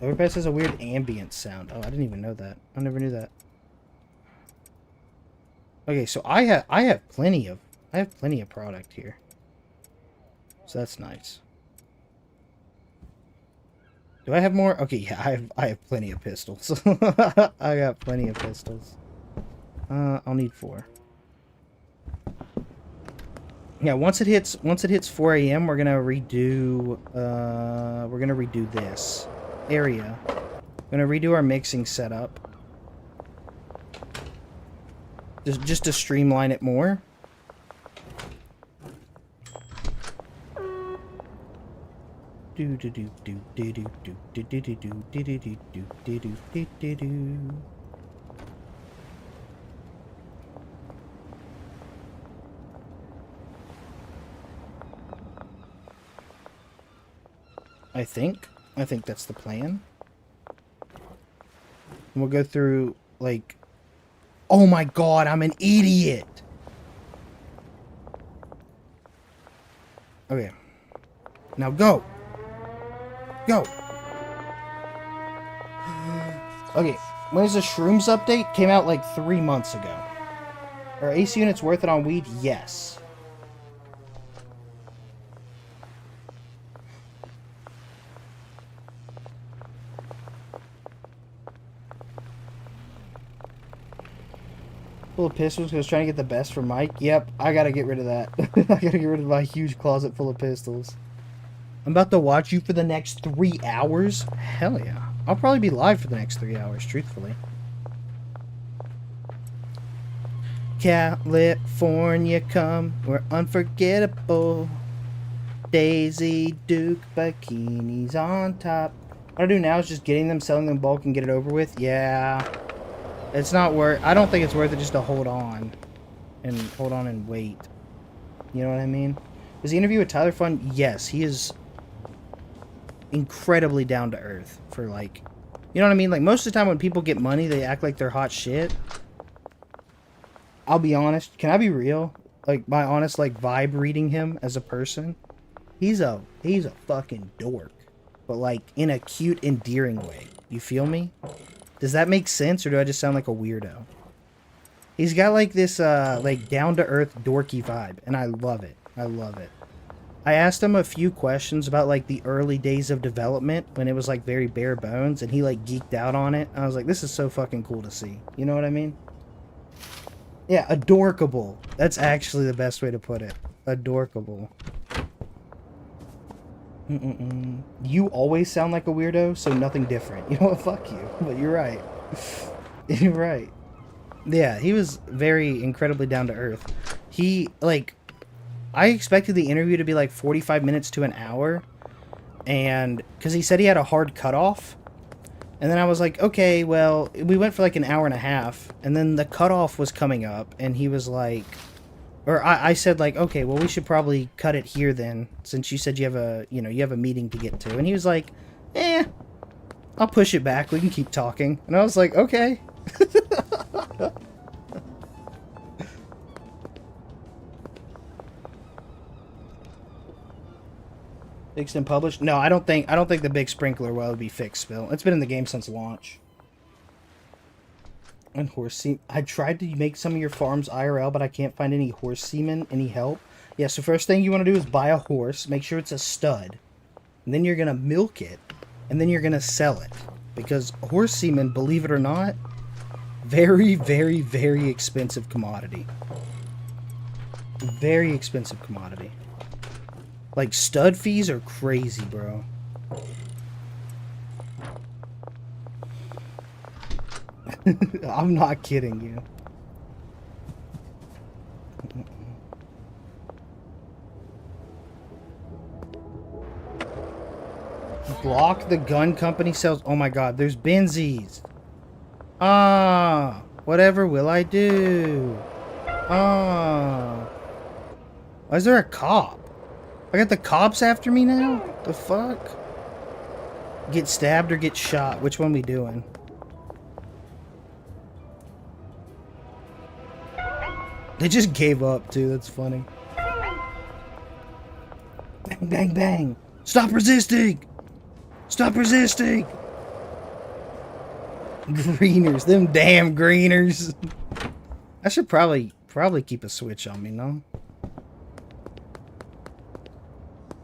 Overpass has a weird ambient sound. Oh, I didn't even know that. I never knew that. Okay, so I have plenty of product here. So that's nice. Do I have more? Okay, yeah, I have plenty of pistols. I got plenty of pistols. I'll need 4. Yeah, once it hits 4 a.m., we're gonna redo this area. We're gonna redo our mixing setup. Just to streamline it more. I think that's the plan. And we'll go through, like... Oh my god, I'm an idiot! Okay. Now go! Go! Okay, when is the Shrooms update? Came out like 3 months ago. Are AC units worth it on weed? Yes. Full of pistols because I was trying to get the best for Mike. Yep, I gotta get rid of that. I gotta get rid of my huge closet full of pistols. I'm about to watch you for the next 3 hours? Hell yeah. I'll probably be live for the next 3 hours, truthfully. California come, we're unforgettable. Daisy Duke bikinis on top. What I do now is just getting them, selling them in bulk, and get it over with. Yeah. It's not worth... I don't think it's worth it just to hold on and wait. You know what I mean? Was the interview with Tyler fun? Yes, he is incredibly down to earth for, like... You know what I mean? Like, most of the time when people get money, they act like they're hot shit. I'll be honest. Can I be real? Like, my honest, like, vibe reading him as a person. He's a fucking dork. But, like, in a cute, endearing way. You feel me? Does that make sense, or do I just sound like a weirdo? He's got, like, this, like, down-to-earth, dorky vibe, and I love it. I love it. I asked him a few questions about, like, the early days of development, when it was, like, very bare bones, and he, like, geeked out on it. I was like, this is so fucking cool to see. You know what I mean? Yeah, adorkable. That's actually the best way to put it. Adorkable. You always sound like a weirdo, so nothing different. You know what? Fuck you. But you're right. Right. Yeah, he was very incredibly down to earth. He, like, I expected the interview to be like 45 minutes to an hour, and because he said he had a hard cutoff. And then I was like, okay, well, we went for like an hour and a half, and then the cutoff was coming up, and he was like, or I said like, okay, well, we should probably cut it here then, since you said you have a, you have a meeting to get to. And he was like, I'll push it back. We can keep talking. And I was like, okay. Fixed and published? No, I don't think the big sprinkler well would be fixed, Bill. It's been in the game since launch. And horse semen. I tried to make some of your farms IRL, but I can't find any horse semen. Any help? Yeah, so first thing you want to do is buy a horse. Make sure it's a stud. And then you're going to milk it. And then you're going to sell it. Because horse semen, believe it or not, very, very, very expensive commodity. Very expensive commodity. Like, stud fees are crazy, bro. I'm not kidding you. Block the gun company sells. Oh my god, there's Benzies. Ah, whatever will I do? Ah. Why is there a cop? I got the cops after me now? The fuck? Get stabbed or get shot? Which one we doing? They just gave up too, that's funny. Bang, bang, bang. Stop resisting! Stop resisting! Greeners, them damn greeners. I should probably keep a switch on me, no?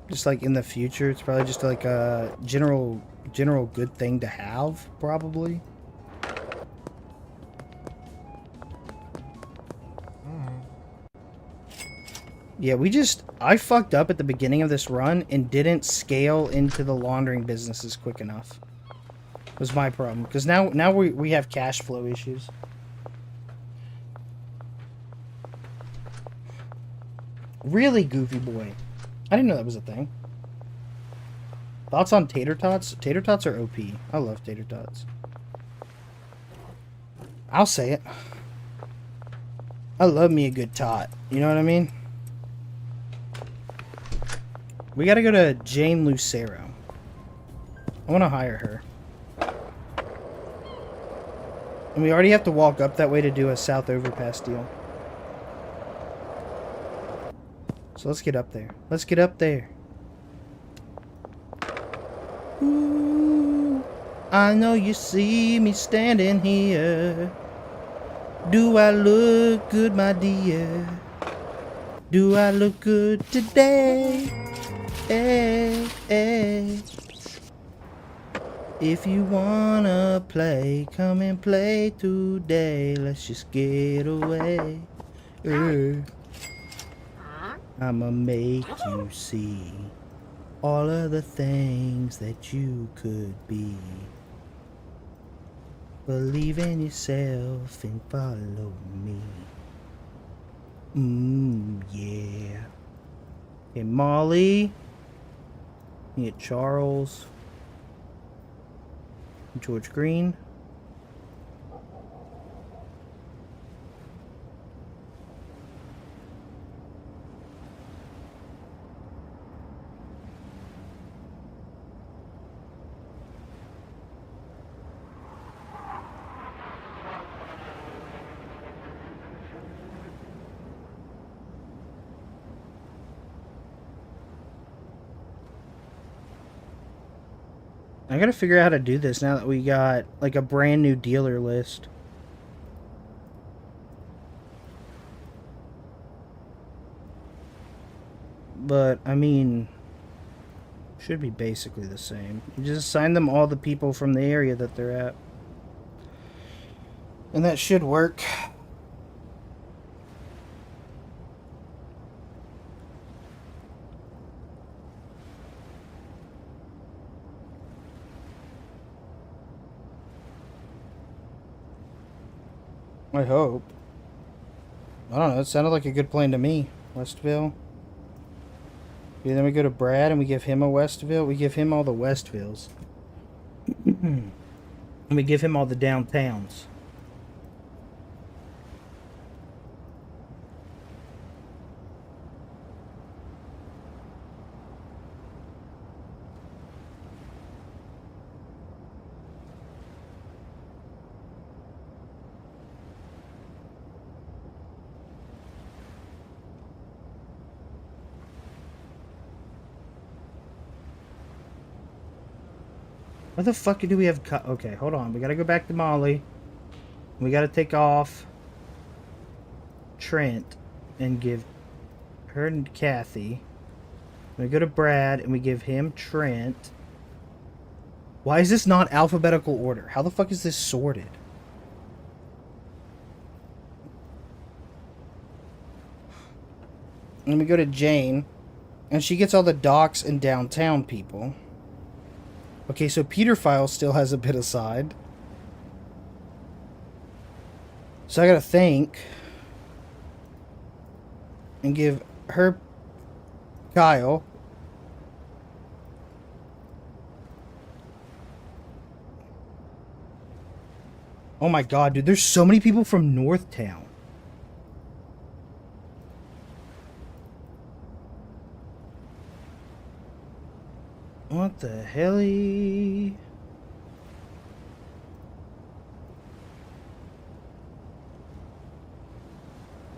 Just like in the future, it's probably just like a general good thing to have, probably. Yeah, I fucked up at the beginning of this run and didn't scale into the laundering businesses quick enough. Was my problem. Because now we have cash flow issues. Really, Goofy Boy? I didn't know that was a thing. Thoughts on tater tots? Tater tots are OP. I love tater tots. I'll say it. I love me a good tot. You know what I mean? We gotta go to Jane Lucero. I want to hire her. And we already have to walk up that way to do a South Overpass deal. So let's get up there. Let's get up there. Ooh, I know you see me standing here. Do I look good, my dear? Do I look good today? Hey, hey. If you wanna play, come and play today. Let's just get away. I'ma make you see all of the things that you could be. Believe in yourself and follow me. Yeah. Hey, Molly. You get Charles. George Green. I gotta figure out how to do this now that we got like a brand new dealer list. But I mean, should be basically the same. You just assign them all the people from the area that they're at. And that should work. I hope. I don't know. It sounded like a good plan to me. Westville. Yeah, then we go to Brad and we give him a Westville. We give him all the Westvilles. And we give him all the downtowns. What the fuck do we have cut? Okay, hold on. We gotta go back to Molly. We gotta take off Trent and give her and Kathy. We go to Brad and we give him Trent. Why is this not alphabetical order? How the fuck is this sorted? And we go to Jane, and she gets all the docks and downtown people. Okay, so Peter File still has a bit aside. So I gotta think and give her Kyle. Oh my god, dude, there's so many people from Northtown. What the hell?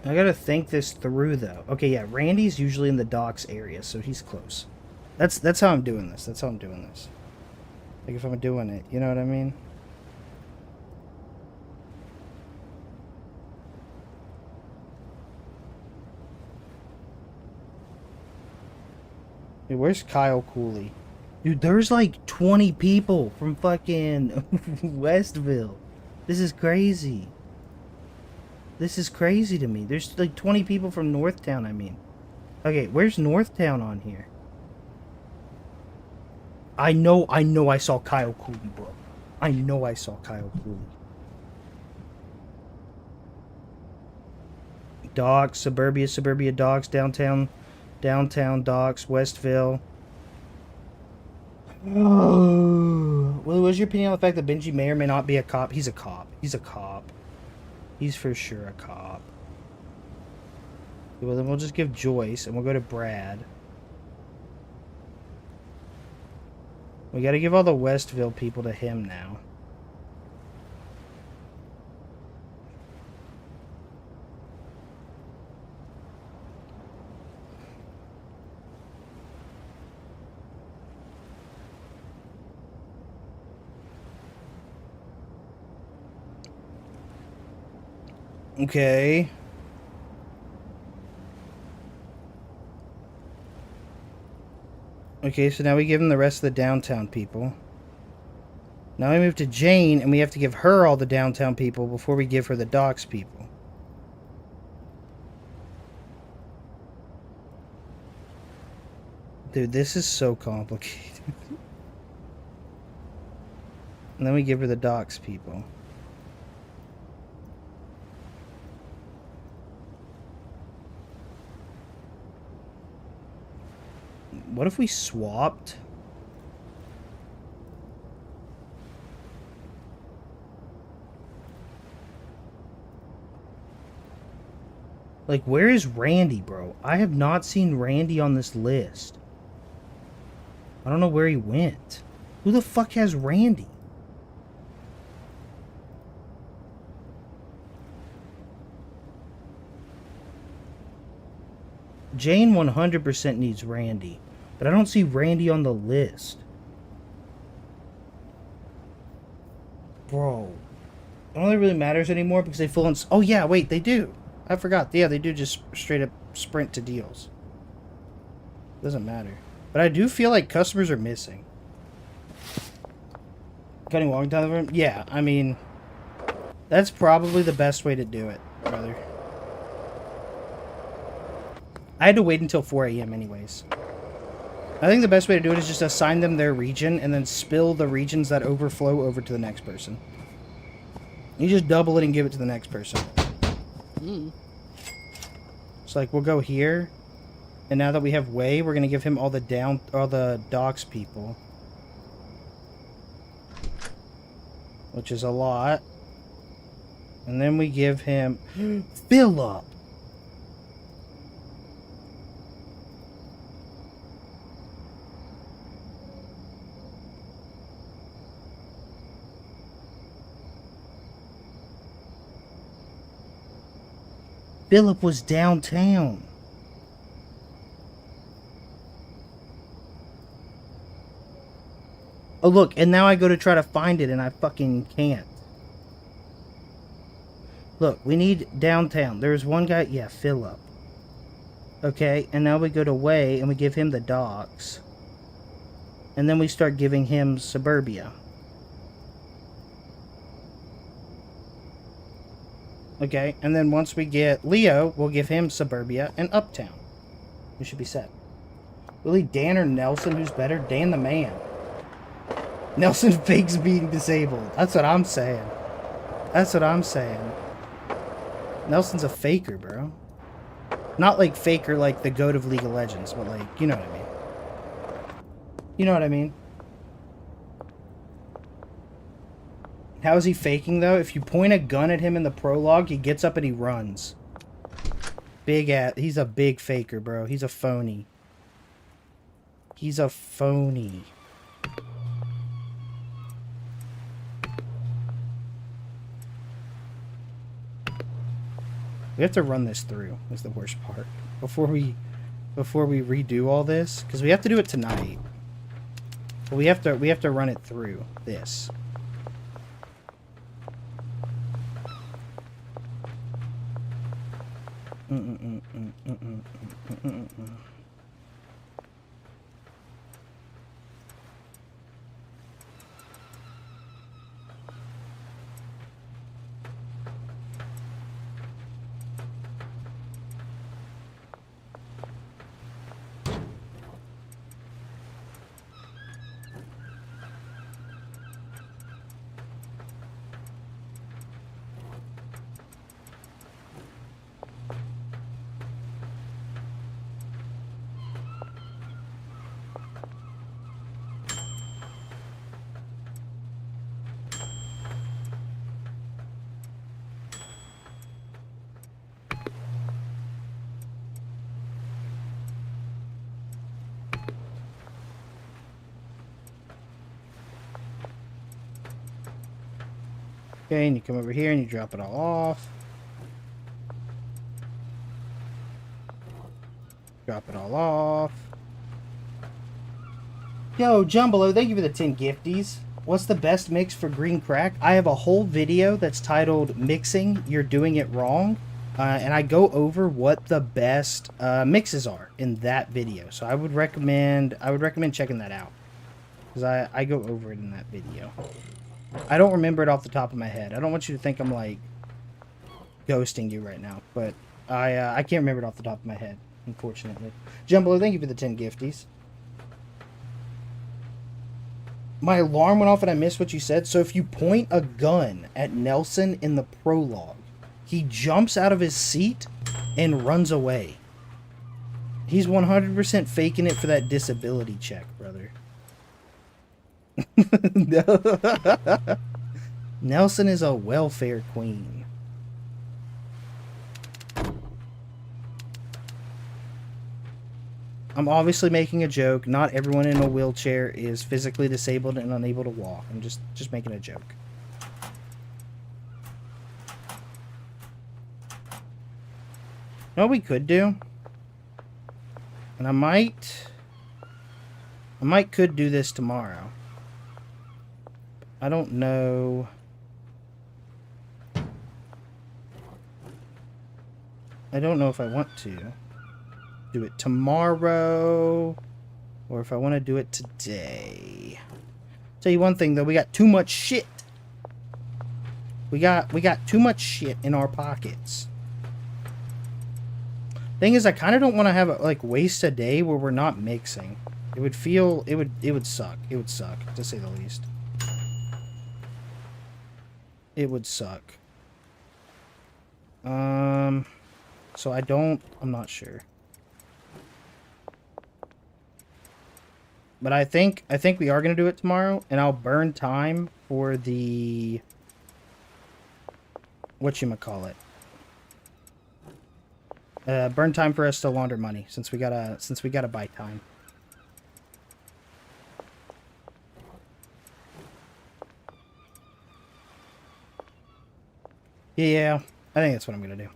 I gotta think this through though. Okay, yeah, Randy's usually in the docks area, so he's close. That's how I'm doing this. That's how I'm doing this. Like if I'm doing it, you know what I mean? Hey, where's Kyle Cooley? Dude, there's like 20 people from fucking Westville. This is crazy. This is crazy to me. There's like 20 people from Northtown, I mean. Okay, where's Northtown on here? I know I saw Kyle Cooley, bro. I know I saw Kyle Cooley. Docks, Suburbia Docks, Downtown Docks, Westville. Oh. Well, what's your opinion on the fact that Benji may or may not be a cop? He's a cop. He's a cop. He's for sure a cop. Well, then we'll just give Joyce, and we'll go to Brad. We gotta give all the Westville people to him now. Okay. Okay, so now we give him the rest of the downtown people. Now we move to Jane, and we have to give her all the downtown people before we give her the docks people. Dude, this is so complicated. And then we give her the docks people. What if we swapped? Like, where is Randy, bro? I have not seen Randy on this list. I don't know where he went. Who the fuck has Randy? Jane 100% needs Randy. But I don't see Randy on the list. Bro. I don't think it really matters anymore because they full on... Oh, yeah, wait, they do. I forgot. Yeah, they do just straight up sprint to deals. Doesn't matter. But I do feel like customers are missing. Cutting walking down the room? Yeah, I mean... That's probably the best way to do it, brother. I had to wait until 4 a.m. anyways. I think the best way to do it is just assign them their region and then spill the regions that overflow over to the next person. You just double it and give it to the next person. Mm. It's like, we'll go here. And now that we have Way, we're going to give him all the docks people. Which is a lot. And then we give him Philip. Philip was downtown. Oh, look, and now I go to try to find it and I fucking can't. Look, we need downtown. There's one guy, yeah, Philip. Okay, and now we go to Way and we give him the docks. And then we start giving him suburbia. Okay, and then once we get Leo, we'll give him suburbia and uptown. We should be set. Really, Dan or Nelson, who's better? Dan the man. Nelson fakes being disabled. That's what I'm saying. That's what I'm saying. Nelson's a faker, bro. Not like faker like the GOAT of League of Legends, but like, you know what I mean. You know what I mean. How is he faking, though? If you point a gun at him in the prologue, he gets up and he runs. He's a big faker, bro. He's a phony. He's a phony. We have to run this through, is the worst part. Before we redo all this. Because we have to do it tonight. But we have to run it through this. Okay, and you come over here and you drop it all off. Drop it all off. Yo, Jumbalo, thank you for the 10 gifties. What's the best mix for green crack? I have a whole video that's titled Mixing, You're Doing It Wrong. And I go over what the best mixes are in that video. So I would recommend checking that out. Because I go over it in that video. I don't remember it off the top of my head. I don't want you to think I'm, like, ghosting you right now. But I can't remember it off the top of my head, unfortunately. Jumbo, thank you for the 10 gifties. My alarm went off and I missed what you said. So if you point a gun at Nelson in the prologue, he jumps out of his seat and runs away. He's 100% faking it for that disability check, brother. Nelson is a welfare queen. I'm obviously making a joke. Not everyone in a wheelchair is physically disabled and unable to walk. I'm just making a joke. You know what we could do? And I might could do this tomorrow. I don't know. I don't know if I want to do it tomorrow or if I want to do it today. Tell you one thing though, we got too much shit. We got too much shit in our pockets. Thing is, I kind of don't want to have like waste a day where we're not mixing. It would suck. It would suck, to say the least. it would suck. So I'm not sure. But I think we are going to do it tomorrow, and I'll burn time for the whatchamacallit. Burn time for us to launder money since we gotta buy time. Yeah, I think that's what I'm gonna do.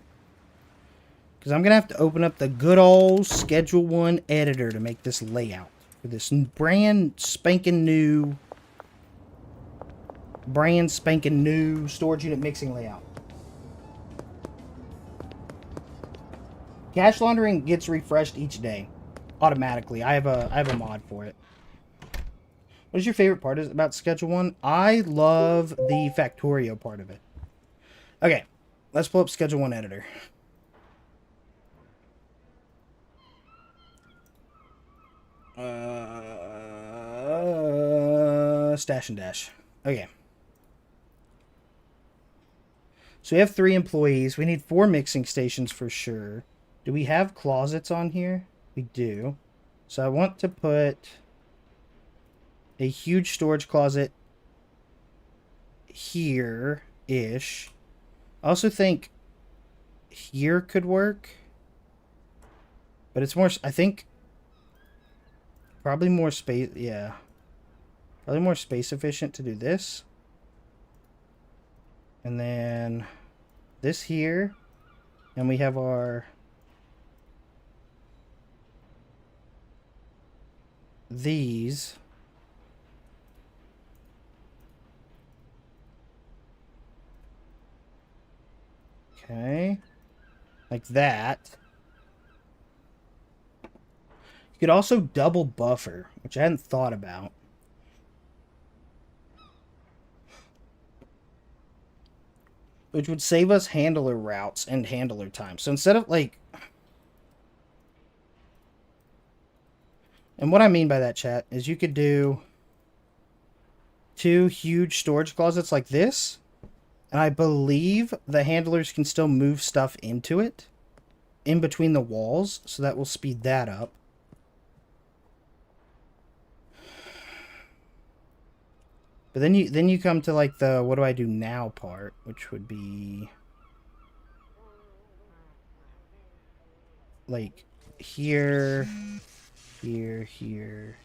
Because I'm gonna have to open up the good old Schedule 1 editor to make this layout for this brand spanking new storage unit mixing layout. Cache laundering gets refreshed each day, automatically. I have a mod for it. What is your favorite part about Schedule 1? I love the Factorio part of it. Okay, let's pull up Schedule 1 editor. Stash and dash. Okay. So we have 3 employees. We need 4 mixing stations for sure. Do we have closets on here? We do. So I want to put a huge storage closet here-ish. I also think here could work. But it's more, I think, probably more space, yeah. Probably more space efficient to do this. And then this here. And we have our these. Okay. Like that. You could also double buffer, which I hadn't thought about. Which would save us handler routes and handler time. So instead of like... And what I mean by that, chat, is you could do 2 huge storage closets like this. And I believe the handlers can still move stuff into it. In between the walls. So that will speed that up. But then you come to like the what do I do now part, which would be like here, here, here,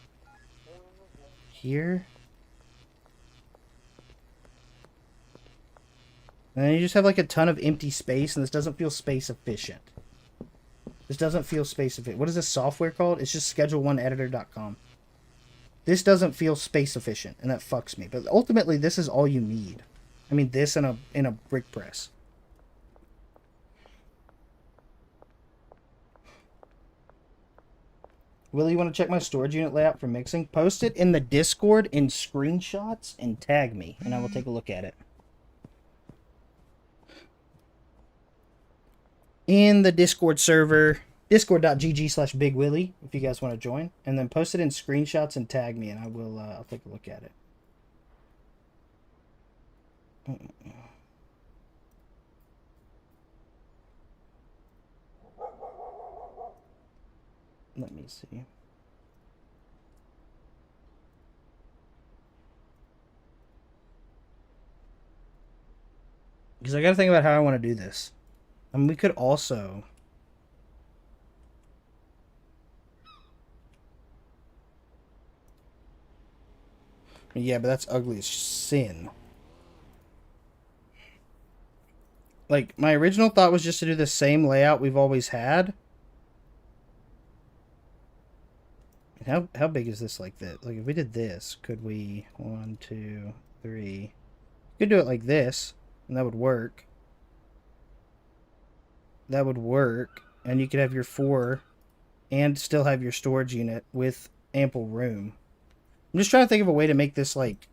here. And then you just have like a ton of empty space, and this doesn't feel space efficient. This doesn't feel space efficient. What is this software called? It's just schedule1editor.com. This doesn't feel space efficient, and that fucks me. But ultimately, this is all you need. I mean, this in a brick press. Willie, you want to check my storage unit layout for mixing? Post it in the Discord in screenshots and tag me, and I will take a look at it. In the Discord server, discord.gg/BigWilly, if you guys want to join. And then post it in screenshots and tag me, and I will I'll take a look at it. Let me see. Because I got to think about how I want to do this. I mean, we could also... Yeah, but that's ugly as sin. Like, my original thought was just to do the same layout we've always had. How big is this like that? Like, if we did this, could we... 1, 2, 3... Could do it like this, and that would work. That would work. And you could have your 4 and still have your storage unit with ample room. I'm just trying to think of a way to make this, like,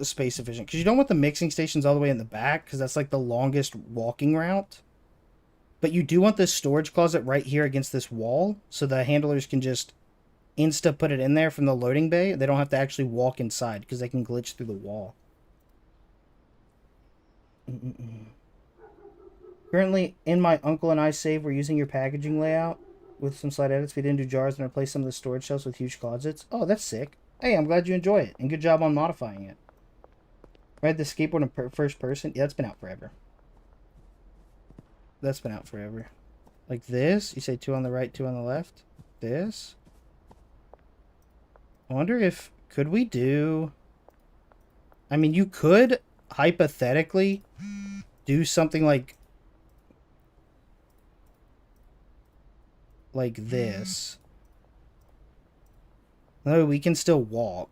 space efficient. Because you don't want the mixing stations all the way in the back, because that's, like, the longest walking route. But you do want this storage closet right here against this wall, so the handlers can just insta put it in there from the loading bay. They don't have to actually walk inside, because they can glitch through the wall. Currently, in my uncle and I save, we're using your packaging layout with some slight edits. We didn't do jars and replace some of the storage shelves with huge closets. Oh, that's sick. Hey, I'm glad you enjoy it, and good job on modifying it. Ride the skateboard in first person? Yeah, that's been out forever. That's been out forever. Like this? You say 2 on the right, 2 on the left? This? I wonder if... Could we do... I mean, you could, hypothetically, do something like this. No, we can still walk.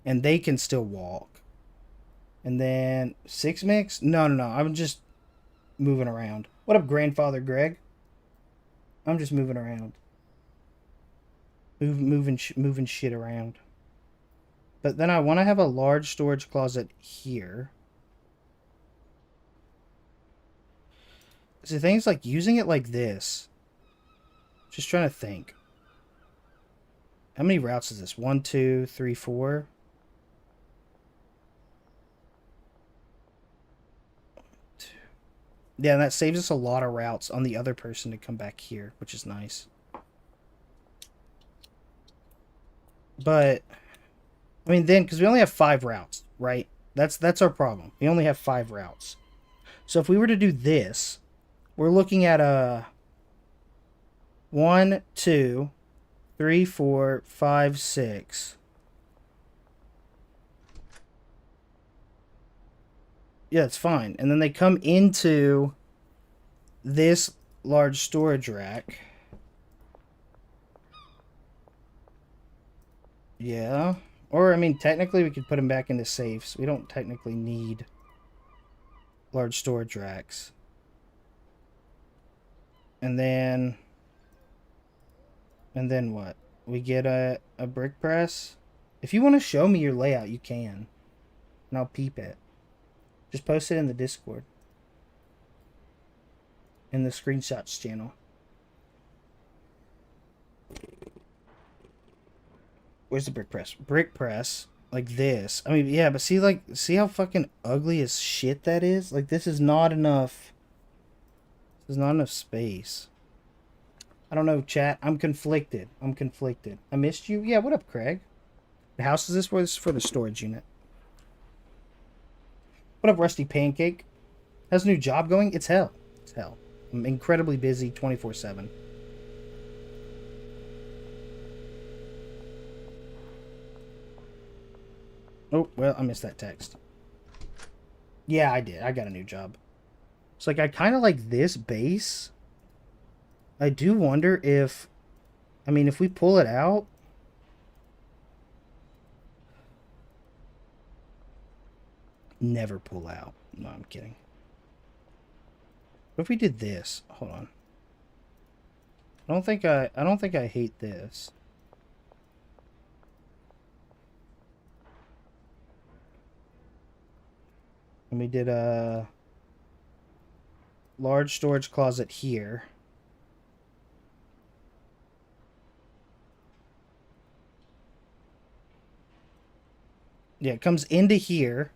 And they can still walk. And then 6 mix? No. I'm just moving around. What up, grandfather Greg? I'm just moving around. Moving shit around. But then I want to have a large storage closet here. So things like using it like this. Just trying to think. How many routes is this? 1, 2, 3, 4. Yeah, and that saves us a lot of routes on the other person to come back here, which is nice. But, I mean, then, because we only have 5 routes, right? That's our problem. We only have 5 routes. So if we were to do this, we're looking at a 1, 2, 3, 4, 5, 6. Yeah, it's fine. And then they come into this large storage rack. Yeah. Or, I mean, technically we could put them back into safes. We don't technically need large storage racks. And then what? We get a brick press. If you want to show me your layout, you can. And I'll peep it. Just post it in the Discord. In the screenshots channel. Where's the brick press? Brick press. Like this. I mean, yeah, but see how fucking ugly as shit that is? Like, this is not enough. There's not enough space. I don't know, chat. I'm conflicted. I missed you? Yeah, what up, Craig? The house is this for? This is for the storage unit. What up, Rusty Pancake? How's a new job going? It's hell. It's hell. I'm incredibly busy 24/7. Oh, well, I missed that text. Yeah, I did. I got a new job. It's like, I kind of like this base. I do wonder if... I mean, if we pull it out... Never pull out. No, I'm kidding. What if we did this? Hold on. I don't think I hate this. And we did a large storage closet here. Yeah, it comes into here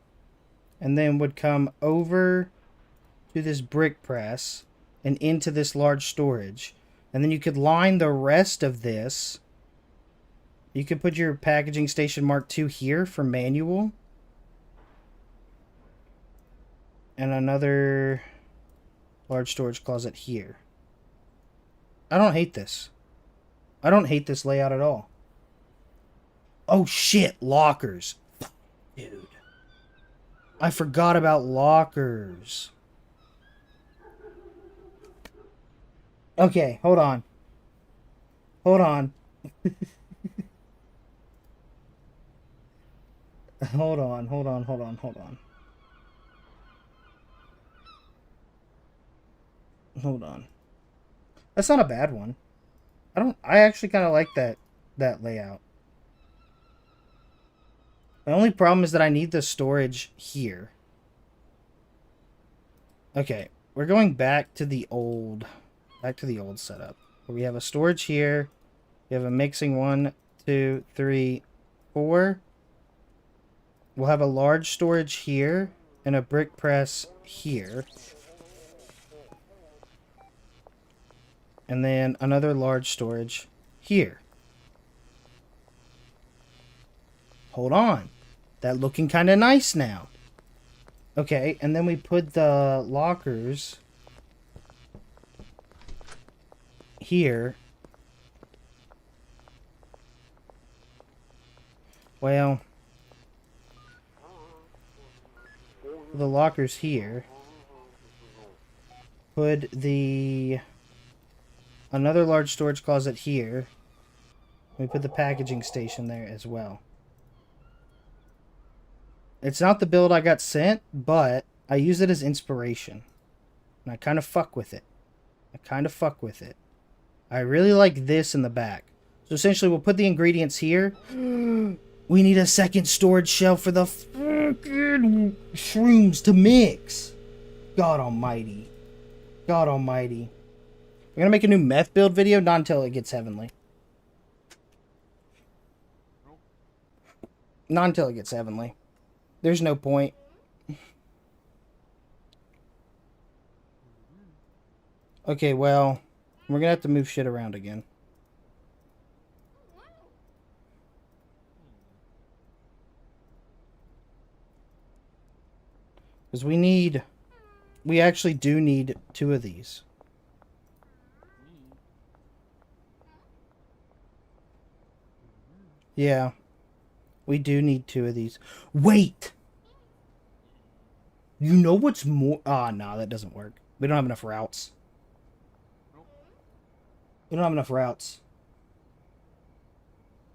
and then would come over to this brick press and into this large storage. And then you could line the rest of this. You could put your packaging station Mark II here for manual. And another large storage closet here. I don't hate this. I don't hate this layout at all. Oh shit, lockers. Dude. I forgot about lockers. Okay, hold on. Hold on. Hold on. Hold on. That's not a bad one. I actually kind of like that layout. The only problem is that I need the storage here. Okay, we're going back to the old setup. Where we have a storage here. We have a mixing 1, 2, 3, 4. We'll have a large storage here and a brick press here. And then another large storage here. Hold on. That looking kind of nice now. Okay, and then we put the lockers here. Well, the lockers here. Put another large storage closet here. We put the packaging station there as well. It's not the build I got sent, but I use it as inspiration. And I kind of fuck with it. I really like this in the back. So essentially we'll put the ingredients here. We need a second storage shelf for the fucking shrooms to mix. God almighty. God almighty. We're gonna make a new meth build video, not until it gets heavenly. Not until it gets heavenly. There's no point. Okay, well, we're gonna have to move shit around again. Because we actually do need 2 of these. Yeah. We do need 2 of these. Wait! You know what's more... Ah, no, that doesn't work. We don't have enough routes. We don't have enough routes.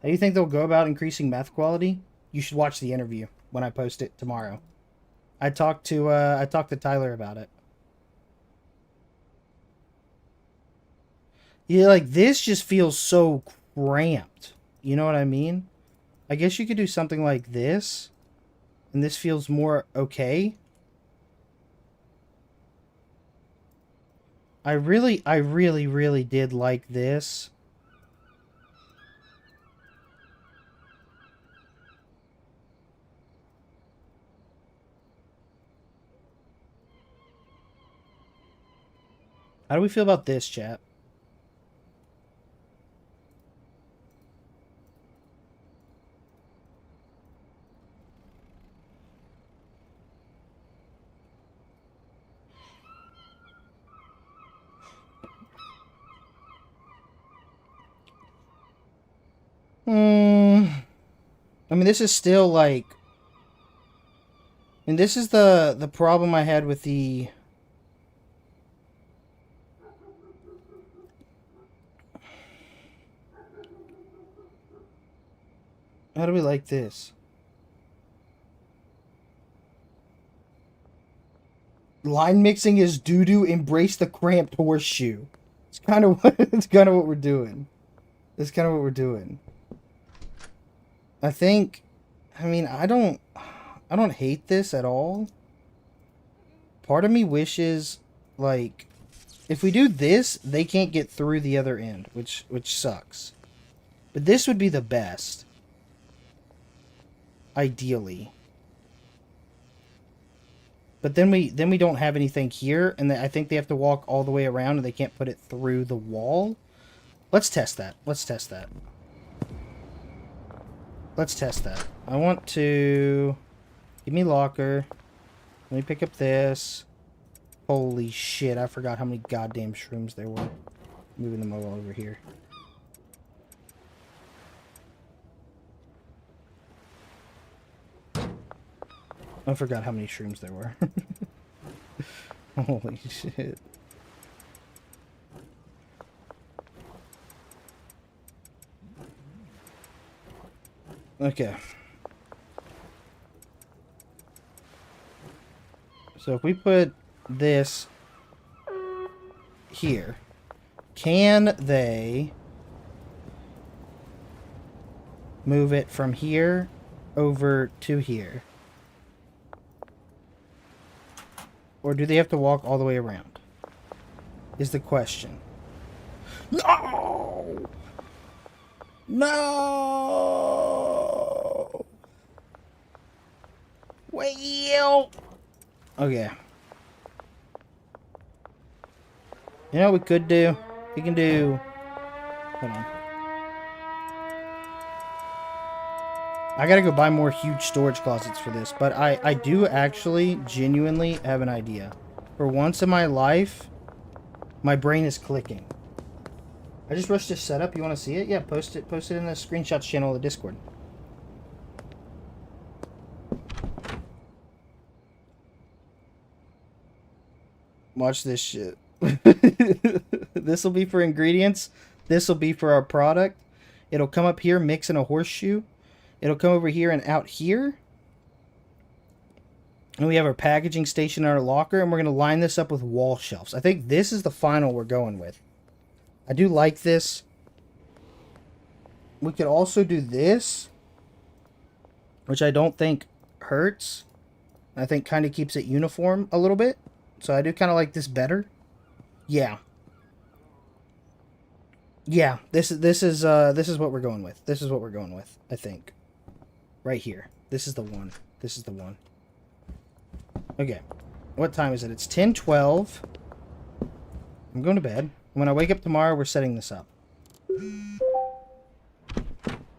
How do you think they'll go about increasing meth quality? You should watch the interview when I post it tomorrow. I talked to Tyler about it. Yeah, like, this just feels so cramped. You know what I mean? I guess you could do something like this. And this feels more okay. I really did like this. How do we feel about this, chat? I mean, this is still like... And this is the problem I had with the... How do we like this? Line mixing is doo-doo, embrace the cramped horseshoe. It's kind of what we're doing. It's kind of what we're doing. I think, I mean, I don't hate this at all. Part of me wishes, like, if we do this, they can't get through the other end, which sucks. But this would be the best. Ideally. But then we don't have anything here, and I think they have to walk all the way around, and they can't put it through the wall. Let's test that. Let's test that. Let's test that. I want to... Give me locker. Let me pick up this. Holy shit, I forgot how many goddamn shrooms there were. Moving them all over here. I forgot how many shrooms there were. Holy shit. Okay. So if we put this here, can they move it from here over to here? Or do they have to walk all the way around? Is the question. No! No! Well. Okay. You know what we could do? We can do... Hold on. I gotta go buy more huge storage closets for this, but I do actually genuinely have an idea. For once in my life, my brain is clicking. I just rushed this setup. You want to see it? Yeah, post it in the screenshots channel of the Discord. Watch this shit. This will be for ingredients. This will be for our product. It'll come up here, mix in a horseshoe. It'll come over here and out here. And we have our packaging station in our locker, and we're going to line this up with wall shelves. I think this is the final we're going with. I do like this. We could also do this, which I don't think hurts. I think kind of keeps it uniform a little bit. So I do kind of like this better. Yeah. Yeah, this is what we're going with. This is what we're going with, I think. Right here. This is the one. This is the one. Okay. What time is it? It's 10:12. I'm going to bed. When I wake up tomorrow, we're setting this up.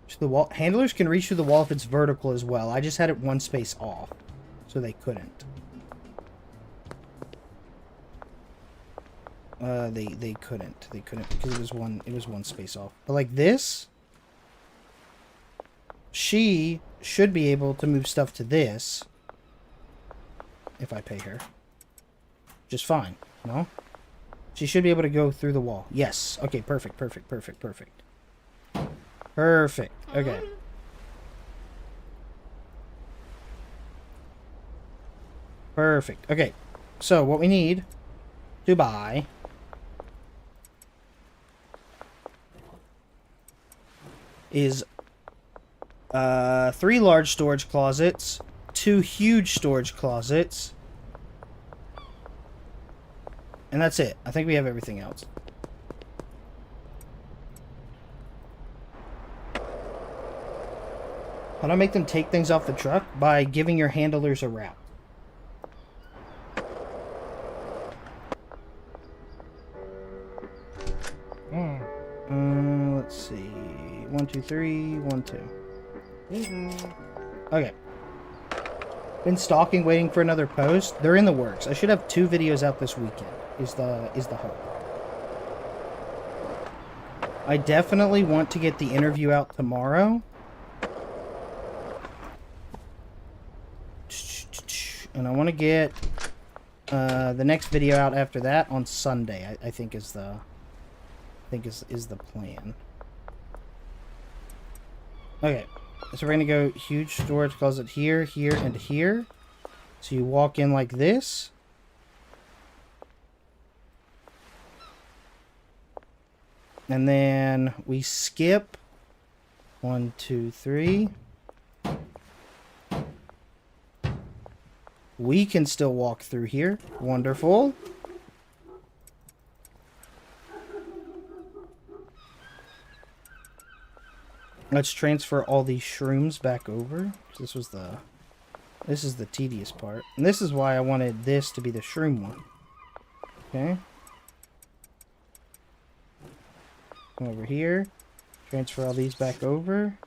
So the wall handlers can reach through the wall if it's vertical as well. I just had it one space off, so they couldn't. They couldn't because it was one space off. But like this, she should be able to move stuff to this if I pay her. Just fine, no? She should be able to go through the wall. Yes. Okay, perfect. Perfect. Okay. Perfect. Okay. So what we need to buy is 3 large storage closets, 2 huge storage closets, and that's it. I think we have everything else. How do I make them take things off the truck? By giving your handlers a route. Let's see. 1, 2, 3, 1, 2. Okay. Been stalking, waiting for another post. They're in the works. I should have 2 videos out this weekend. Is the hope. I definitely want to get the interview out tomorrow. And I want to get the next video out after that on Sunday. I think is the plan. Okay, so we're gonna go huge storage closet here, here, and here. So you walk in like this. And then we skip 1, 2, 3. We can still walk through here. Wonderful. Let's transfer all these shrooms back over. This is the tedious part. And this is why I wanted this to be the shroom one. Okay. Come over here. Transfer all these back over.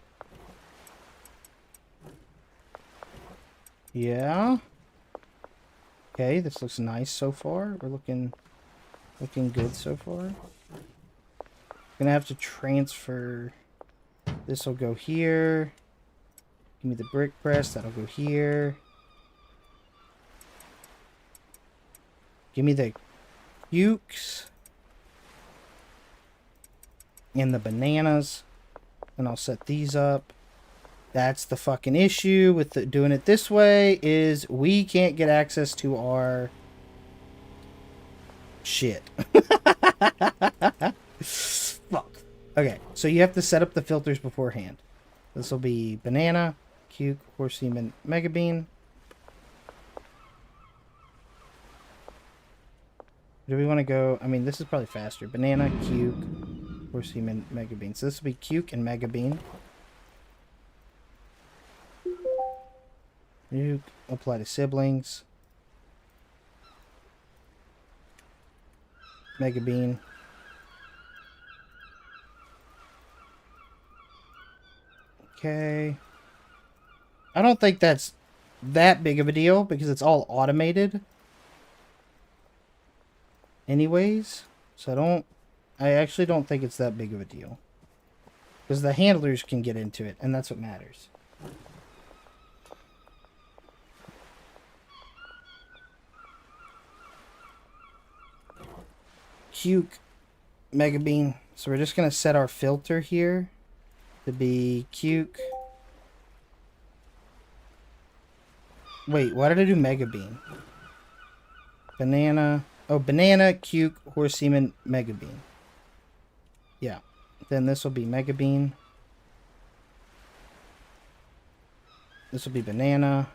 Yeah. Okay, this looks nice so far. We're looking good so far. Gonna have to transfer. This will go here. Give me the brick press. That'll go here. Give me the cukes. And the bananas. And I'll set these up. That's the fucking issue with doing it this way, is we can't get access to our shit. Fuck. Okay, so you have to set up the filters beforehand. This will be banana, cuke, horse semen, mega bean. Do we want to go? I mean, this is probably faster. Banana, cuke, horse semen, mega bean. So this will be cuke and mega bean. Nuke. Apply to siblings. Mega Bean. Okay. I don't think that's that big of a deal because it's all automated. Anyways. So I actually don't think it's that big of a deal. Because the handlers can get into it, and that's what matters. Cuke. Mega Bean. So we're just going to set our filter here to be Cuke. Wait, why did I do Mega Bean? Banana. Oh, Banana, Cuke, Horse Semen, Mega Bean. Yeah. Then this will be Mega Bean. This will be Banana.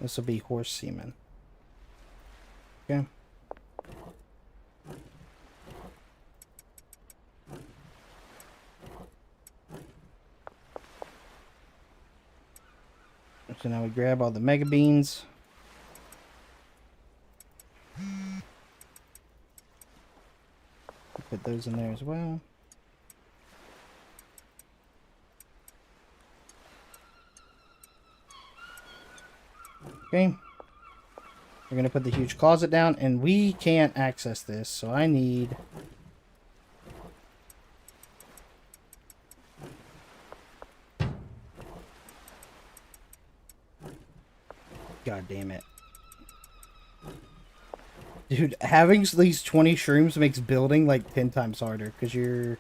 This will be Horse Semen. Okay. So now we grab all the Mega Beans. Put those in there as well. Okay. We're going to put the huge closet down, and we can't access this, so I need... God damn it. Dude, having these 20 shrooms makes building like 10 times harder, because you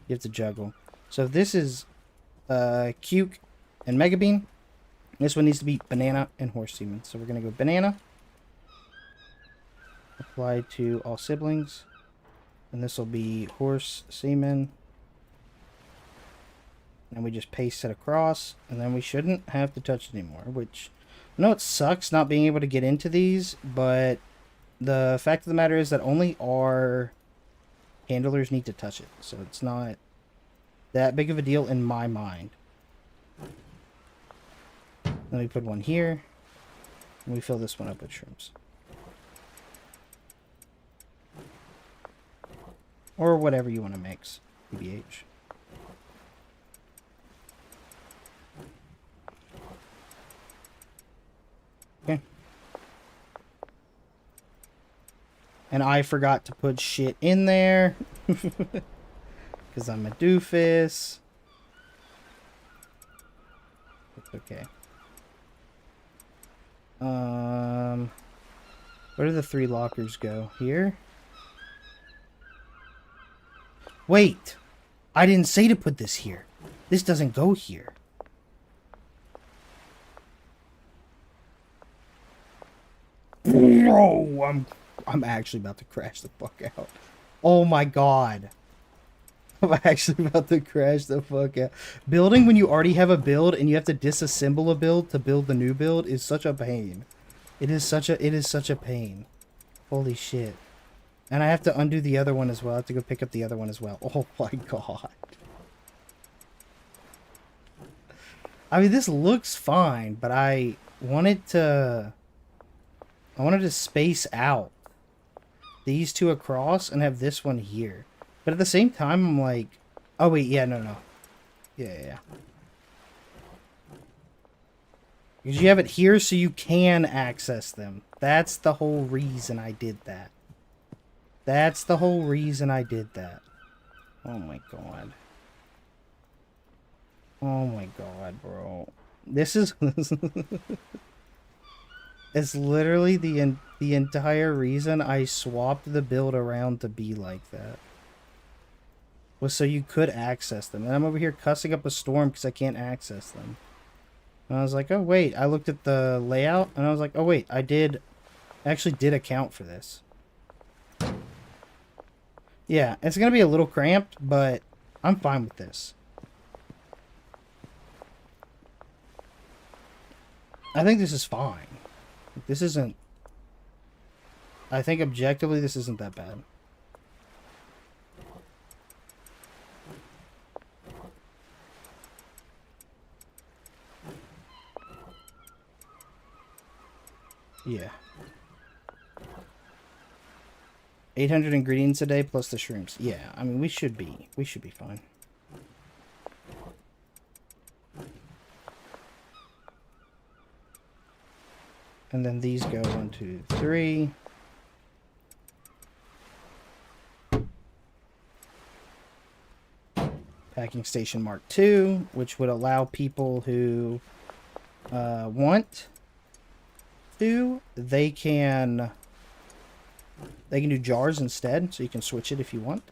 have to juggle. So this is Cuke and Mega Bean. This one needs to be Banana and Horse Semen. So we're going to go Banana. Apply to all siblings. And this will be Horse Semen. And we just paste it across. And then we shouldn't have to touch it anymore. Which, I know it sucks not being able to get into these. But the fact of the matter is that only our handlers need to touch it. So it's not that big of a deal in my mind. Then we put one here. And we fill this one up with shrooms. Or whatever you want to mix. PBH. Okay. And I forgot to put shit in there. Because I'm a doofus. It's okay. Where do the 3 lockers go? Here? Wait! I didn't say to put this here. This doesn't go here. Bro, I'm actually about to crash the fuck out. Oh my god. I'm actually about to crash the fuck out. Building when you already have a build and you have to disassemble a build to build the new build is such a pain. It is such a pain. Holy shit. And I have to undo the other one as well. I have to go pick up the other one as well. Oh my god. I mean, this looks fine, but I wanted to space out these 2 across and have this one here. But at the same time, I'm like, oh wait, yeah, no. Yeah. Because you have it here so you can access them. That's the whole reason I did that. That's the whole reason I did that. Oh my god. Oh my god, bro. This is... It's literally the entire reason I swapped the build around to be like that. Was so you could access them. And I'm over here cussing up a storm because I can't access them. And I was like, oh wait, I looked at the layout and I was like, oh wait, I actually did account for this. Yeah, it's going to be a little cramped, but I'm fine with this. I think this is fine. This isn't... I think objectively this isn't that bad. 800 ingredients a day plus the shrooms. Yeah, I mean, we should be fine. And then these go 1, 2, 3. Packing station Mark II, which would allow people who want to, they can do jars instead, so you can switch it if you want.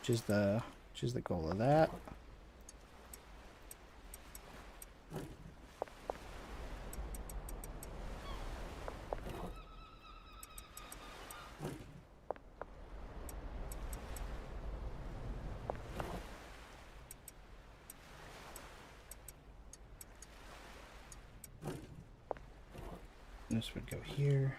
Which is the goal of that. This would go here.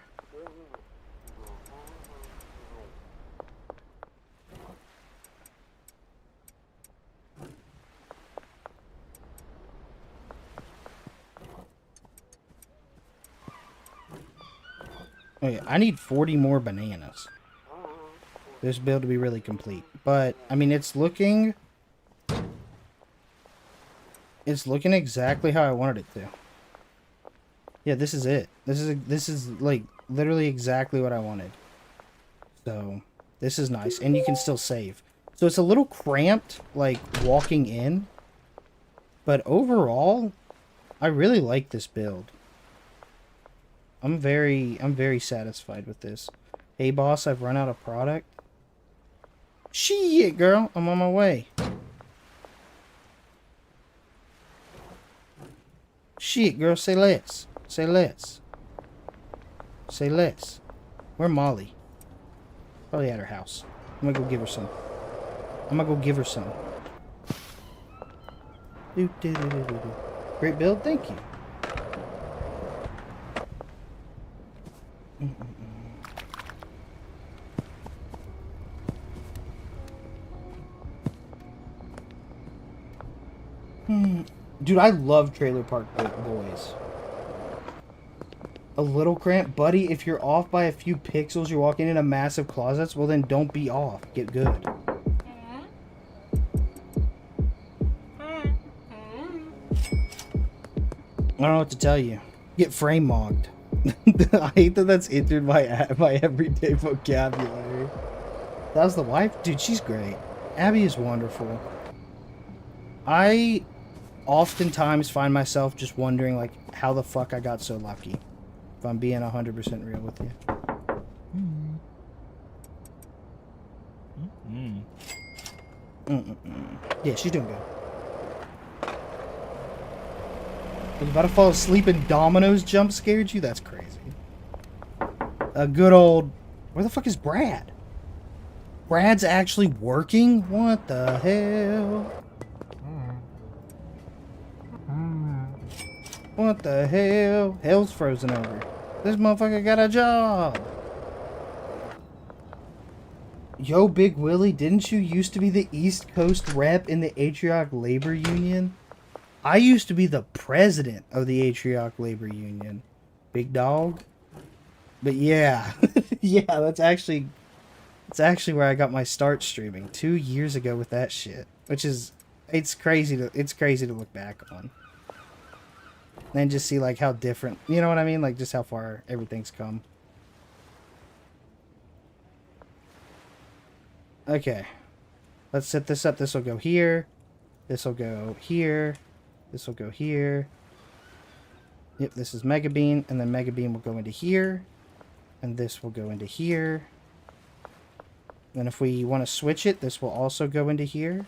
Oh yeah, I need 40 more bananas. This build to be really complete. But, I mean, it's looking exactly how I wanted it to. Yeah, this is it. This is like literally exactly what I wanted. So, this is nice, and you can still save. So it's a little cramped, like walking in, but overall, I really like this build. I'm very satisfied with this. Hey boss, I've run out of product. Shit, girl, I'm on my way. Shit, girl, say less. Say less. Say less. Where Molly? Probably at her house. I'm gonna go give her some. Great build, thank you. Dude, I love Trailer Park Boys. A little cramped? Buddy, if you're off by a few pixels, you're walking into massive closets, well then don't be off. Get good. I don't know what to tell you. Get frame mogged. I hate that that's entered my everyday vocabulary. That was the wife? Dude, she's great. Abby is wonderful. I oftentimes find myself just wondering, like, how the fuck I got so lucky. If I'm being 100% real with you. Yeah, she's doing good. I was about to fall asleep and Domino's jump scared you? That's crazy. A good old... Where the fuck is Brad? Brad's actually working? What the hell? What the hell? Hell's frozen over. This motherfucker got a job. Yo, Big Willie, didn't you used to be the East Coast rep in the Atrioc Labor Union? I used to be the president of the Atrioc Labor Union. Big dog. But yeah. Yeah, that's actually where I got my start streaming 2 years ago with that shit. Which is it's crazy to look back on. And just see like how different, you know what I mean? Like just how far everything's come. Okay. Let's set this up. This will go here. This will go here. This will go here. Yep, this is Mega Bean, and then Mega Bean will go into here. And this will go into here. And if we want to switch it, this will also go into here.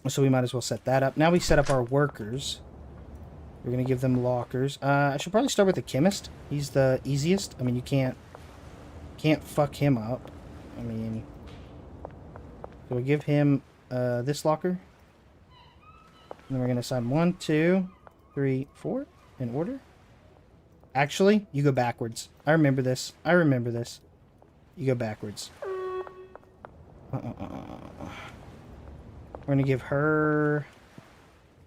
So we might as well set that up. Now we set up our workers. We're going to give them lockers. I should probably start with the chemist. He's the easiest. I mean, you can't fuck him up. I mean, so we give him this locker. And then we're going to assign 1, 2, 3, 4 in order. Actually, you go backwards. I remember this. You go backwards. We're going to give her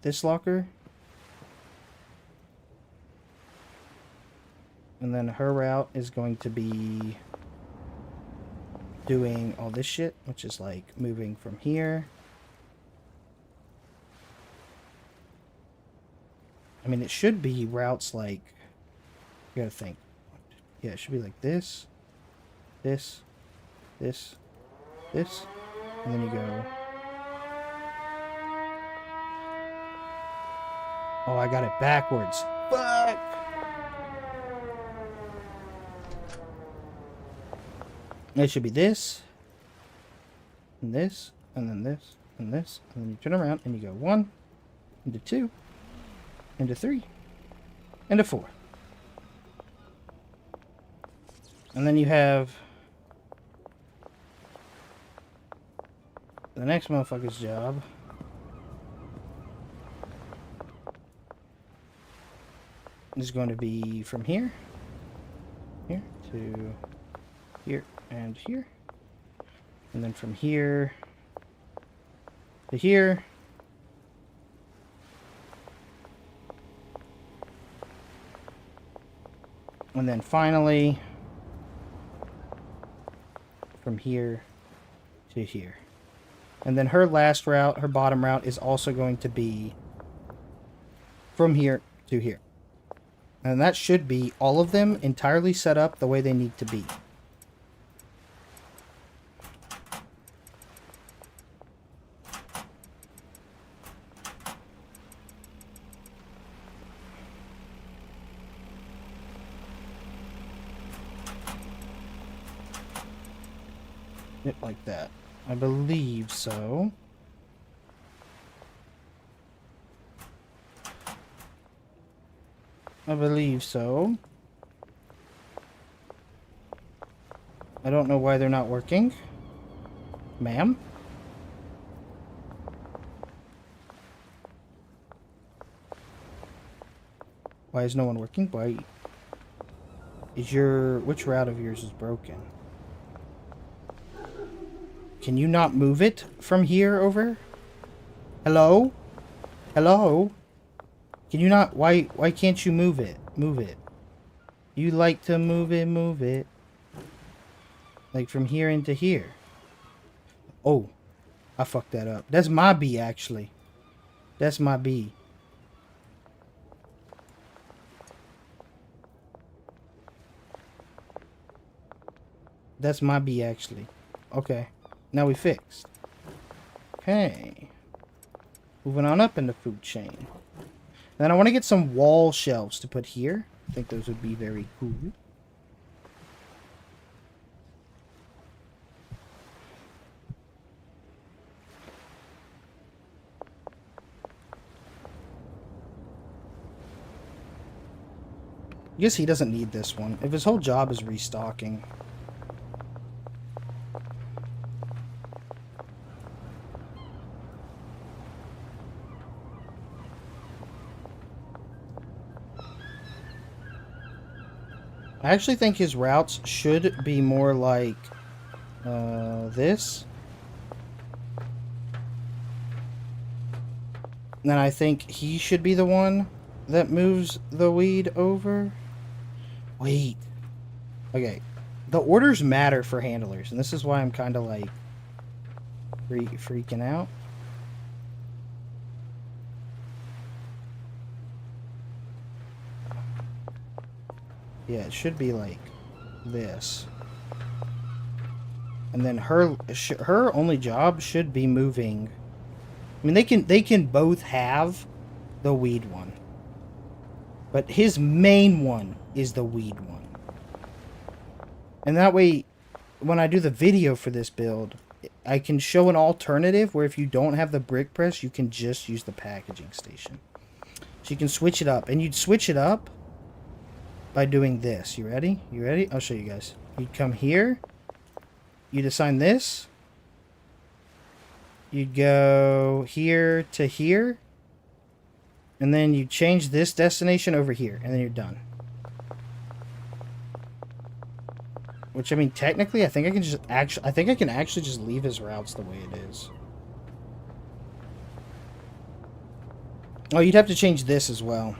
this locker. And then her route is going to be doing all this shit, which is like moving from here. I mean, it should be routes like, you gotta think. Yeah, it should be like this, this, this, this, and then you go. Oh, I got it backwards. Fuck! It should be this, and this, and then this, and this, and then you turn around and you go 1, into 2, into 3, into 4. And then you have the next motherfucker's job. Is going to be from here to here and here. And then from here to here. And then finally from here to here. And then her last route, her bottom route, is also going to be from here to here. And that should be all of them entirely set up the way they need to be. It like that. I believe so. I believe so. I don't know why they're not working. Ma'am? Why is no one working? Why is which route of yours is broken? Can you not move it from here over? Hello? Hello? Can you not? Why can't you move it? Move it. You like to move it. Like from here into here. Oh, I fucked that up. That's my B, actually. That's my B. That's my B, actually. Okay. Now we fixed. Okay. Moving on up in the food chain. Then I want to get some wall shelves to put here. I think those would be very cool. I guess he doesn't need this one. If his whole job is restocking. I actually think his routes should be more like this. And then I think he should be the one that moves the weed over. Wait. Okay. The orders matter for handlers, and this is why I'm kind of like freaking out. Yeah, it should be like this. And then her only job should be moving. I mean, they can both have the weed one. But his main one is the weed one. And that way, when I do the video for this build, I can show an alternative where if you don't have the brick press, you can just use the packaging station. So you can switch it up. And you'd switch it up by doing this. You ready? You ready? I'll show you guys. You'd come here. You'd assign this. You'd go here to here. And then you change this destination over here. And then you're done. Which, I mean, technically, I think I can just actually... I think I can actually just leave his routes the way it is. Oh, you'd have to change this as well.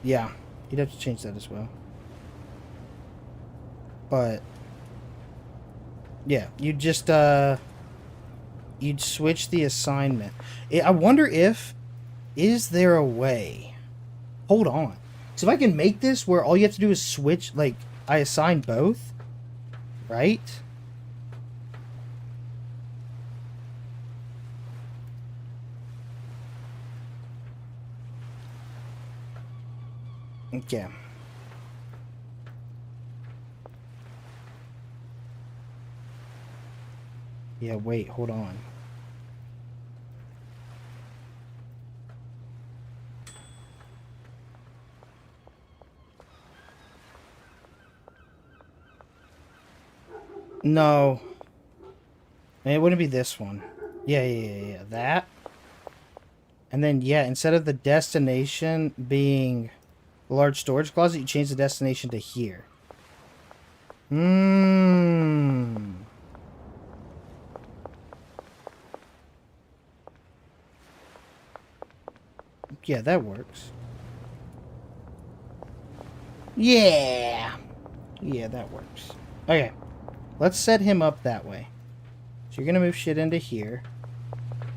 Yeah. You'd have to change that as well. But Yeah, you just, you'd switch the assignment. I wonder if, is there a way? Hold on. So if I can make this where all you have to do is switch, like, I assign both, right? Okay. Yeah, wait, hold on. No. It wouldn't be this one. Yeah. That. And then, yeah, instead of the destination being the large storage closet, you change the destination to here. Yeah, that works. Yeah. Yeah, that works. Okay. Let's set him up that way. So you're going to move shit into here.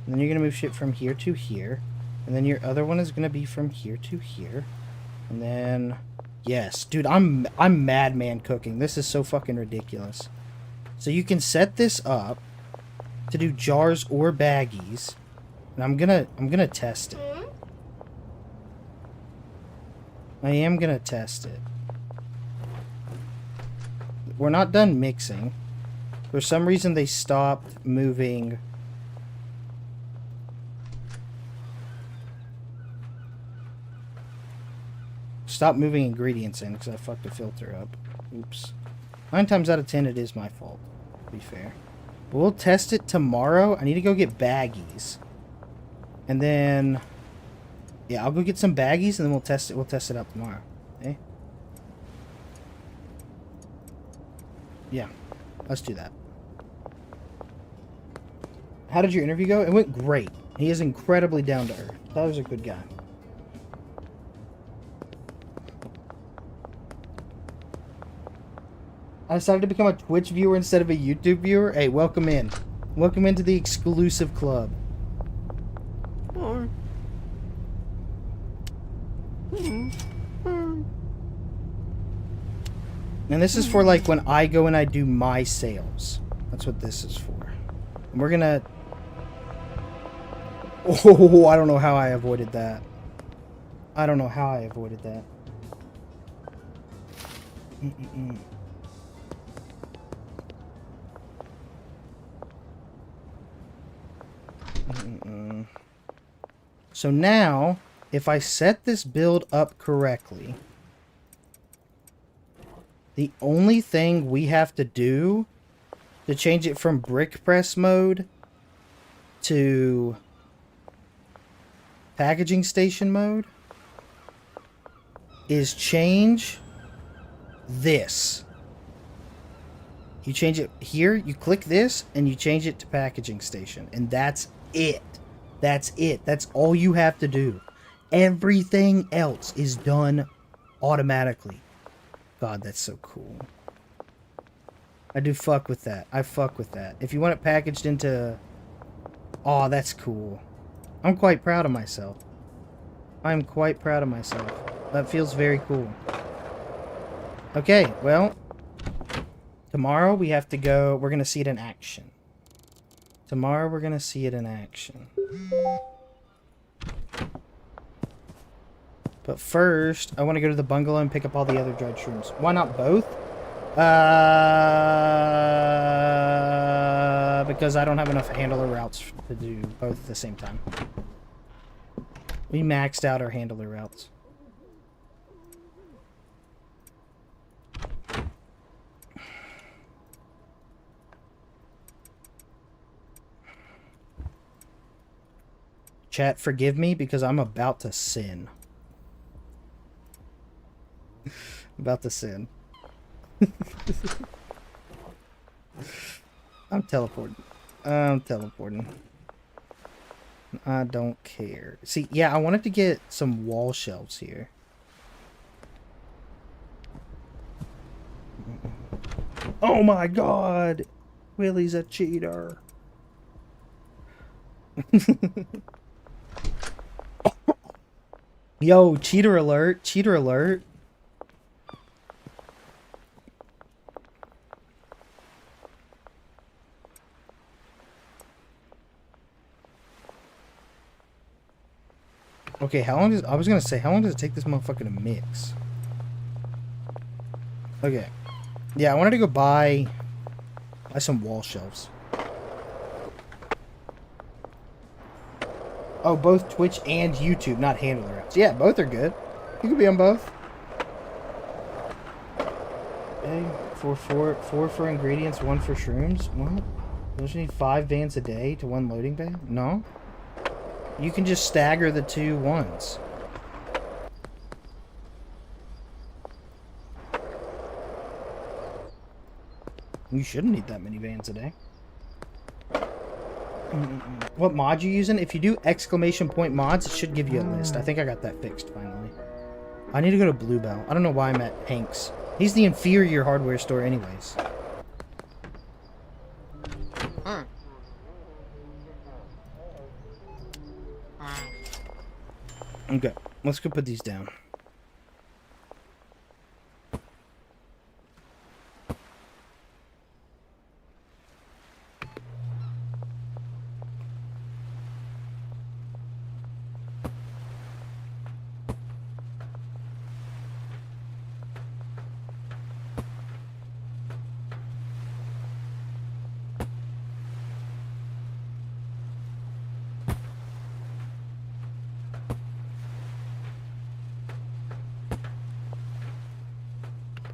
And then you're going to move shit from here to here. And then your other one is going to be from here to here. And then... Yes. Dude, I'm madman cooking. This is so fucking ridiculous. So you can set this up to do jars or baggies. And I'm gonna test it. I am gonna test it. We're not done mixing. For some reason they stopped moving. Stop moving ingredients in because I fucked the filter up. Oops. 9 times out of 10 it is my fault, to be fair. But we'll test it tomorrow. I need to go get baggies. And then... Yeah, I'll go get some baggies and then we'll test it. We'll test it out tomorrow. Okay? Yeah. Let's do that. How did your interview go? It went great. He is incredibly down to earth. That was a good guy. I decided to become a Twitch viewer instead of a YouTube viewer. Hey, welcome in. Welcome into the exclusive club. And this is for like when I go and I do my sales. That's what this is for. And we're gonna... Oh, I don't know how I avoided that. I don't know how I avoided that. So now, if I set this build up correctly, the only thing we have to do to change it from brick press mode to packaging station mode is change this. You change it here, you click this, and you change it to packaging station. And that's it. That's it. That's all you have to do. Everything else is done automatically. God, that's so cool. I do fuck with that. I fuck with that. If you want it packaged into... Oh, that's cool. I'm quite proud of myself. I'm quite proud of myself. That feels very cool. Okay, well... Tomorrow we have to go... We're going to see it in action. Tomorrow we're going to see it in action. But first, I want to go to the bungalow and pick up all the other dried shrooms. Why not both? Because I don't have enough handler routes to do both at the same time. We maxed out our handler routes. Chat, forgive me because I'm about to sin. About to sin. I'm teleporting. I'm teleporting. I don't care. See, yeah, I wanted to get some wall shelves here. Oh my god! BigWilly's a cheater. Yo, cheater alert, cheater alert. Okay, how long does... I was gonna say, how long does it take this motherfucker to mix? Okay. Yeah, I wanted to go buy some wall shelves. Oh, both Twitch and YouTube, not handler apps. Yeah, both are good. You can be on both. Okay, four for ingredients, 1 for shrooms. What? Don't you need 5 vans a day to 1 loading bay? No. You can just stagger the 2 ones. You shouldn't need that many vans a day. What mod you using? If you do ! mods, it should give you a list. I think I got that fixed finally. I need to go to Bluebell. I don't know why I'm at Hank's. He's the inferior hardware store anyways. Okay, let's go put these down.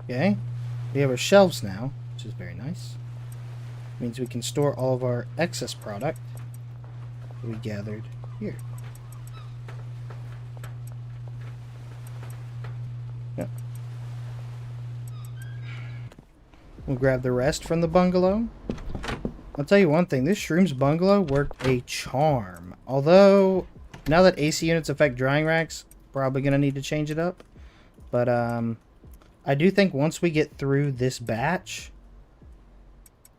Okay, we have our shelves now, which is very nice. Means we can store all of our excess product that we gathered here. Yep. We'll grab the rest from the bungalow. I'll tell you one thing, this Shrooms bungalow worked a charm. Although, now that AC units affect drying racks, probably going to need to change it up. But, I do think once we get through this batch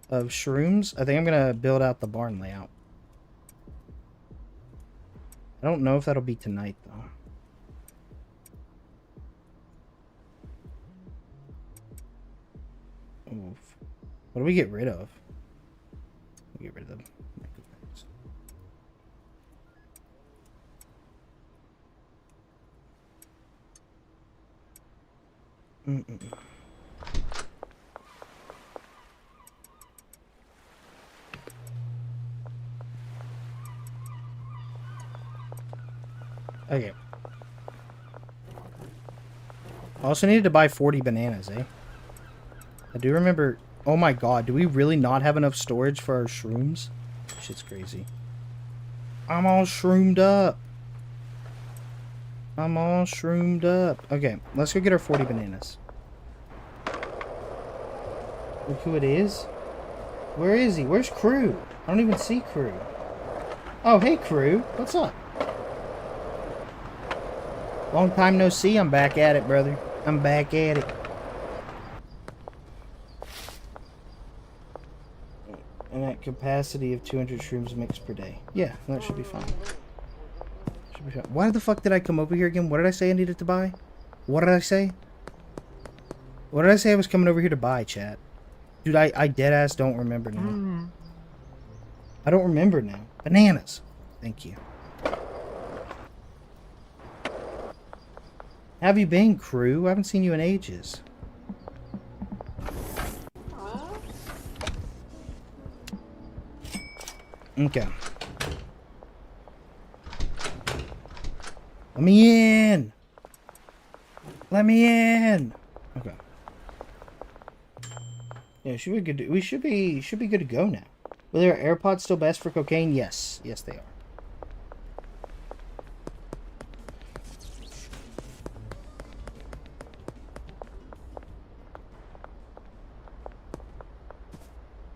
of Shrooms, I think I'm going to build out the barn layout. I don't know if that'll be tonight, though. Oof. What do we get rid of? We get rid of them. Okay. I also needed to buy 40 bananas, eh? I do remember... Oh my god, do we really not have enough storage for our shrooms? Shit's crazy. I'm all shroomed up. I'm all shroomed up. Okay, let's go get our 40 bananas. Look who it is. Where is he? Where's Crew? I don't even see Crew. Oh, hey Crew. What's up? Long time no see. I'm back at it, brother. I'm back at it. And at capacity of 200 shrooms mixed per day. Yeah, that should be fine. Why the fuck did I come over here again? What did I say I needed to buy? What did I say? What did I say I was coming over here to buy, chat? Dude, I deadass don't remember now. I don't remember now. Bananas. Thank you. How have you been, Crew? I haven't seen you in ages. Okay. Let me in. Let me in. Okay. Yeah, should be good. We should be good to go now. Were their AirPods still best for cocaine? Yes. Yes, they are.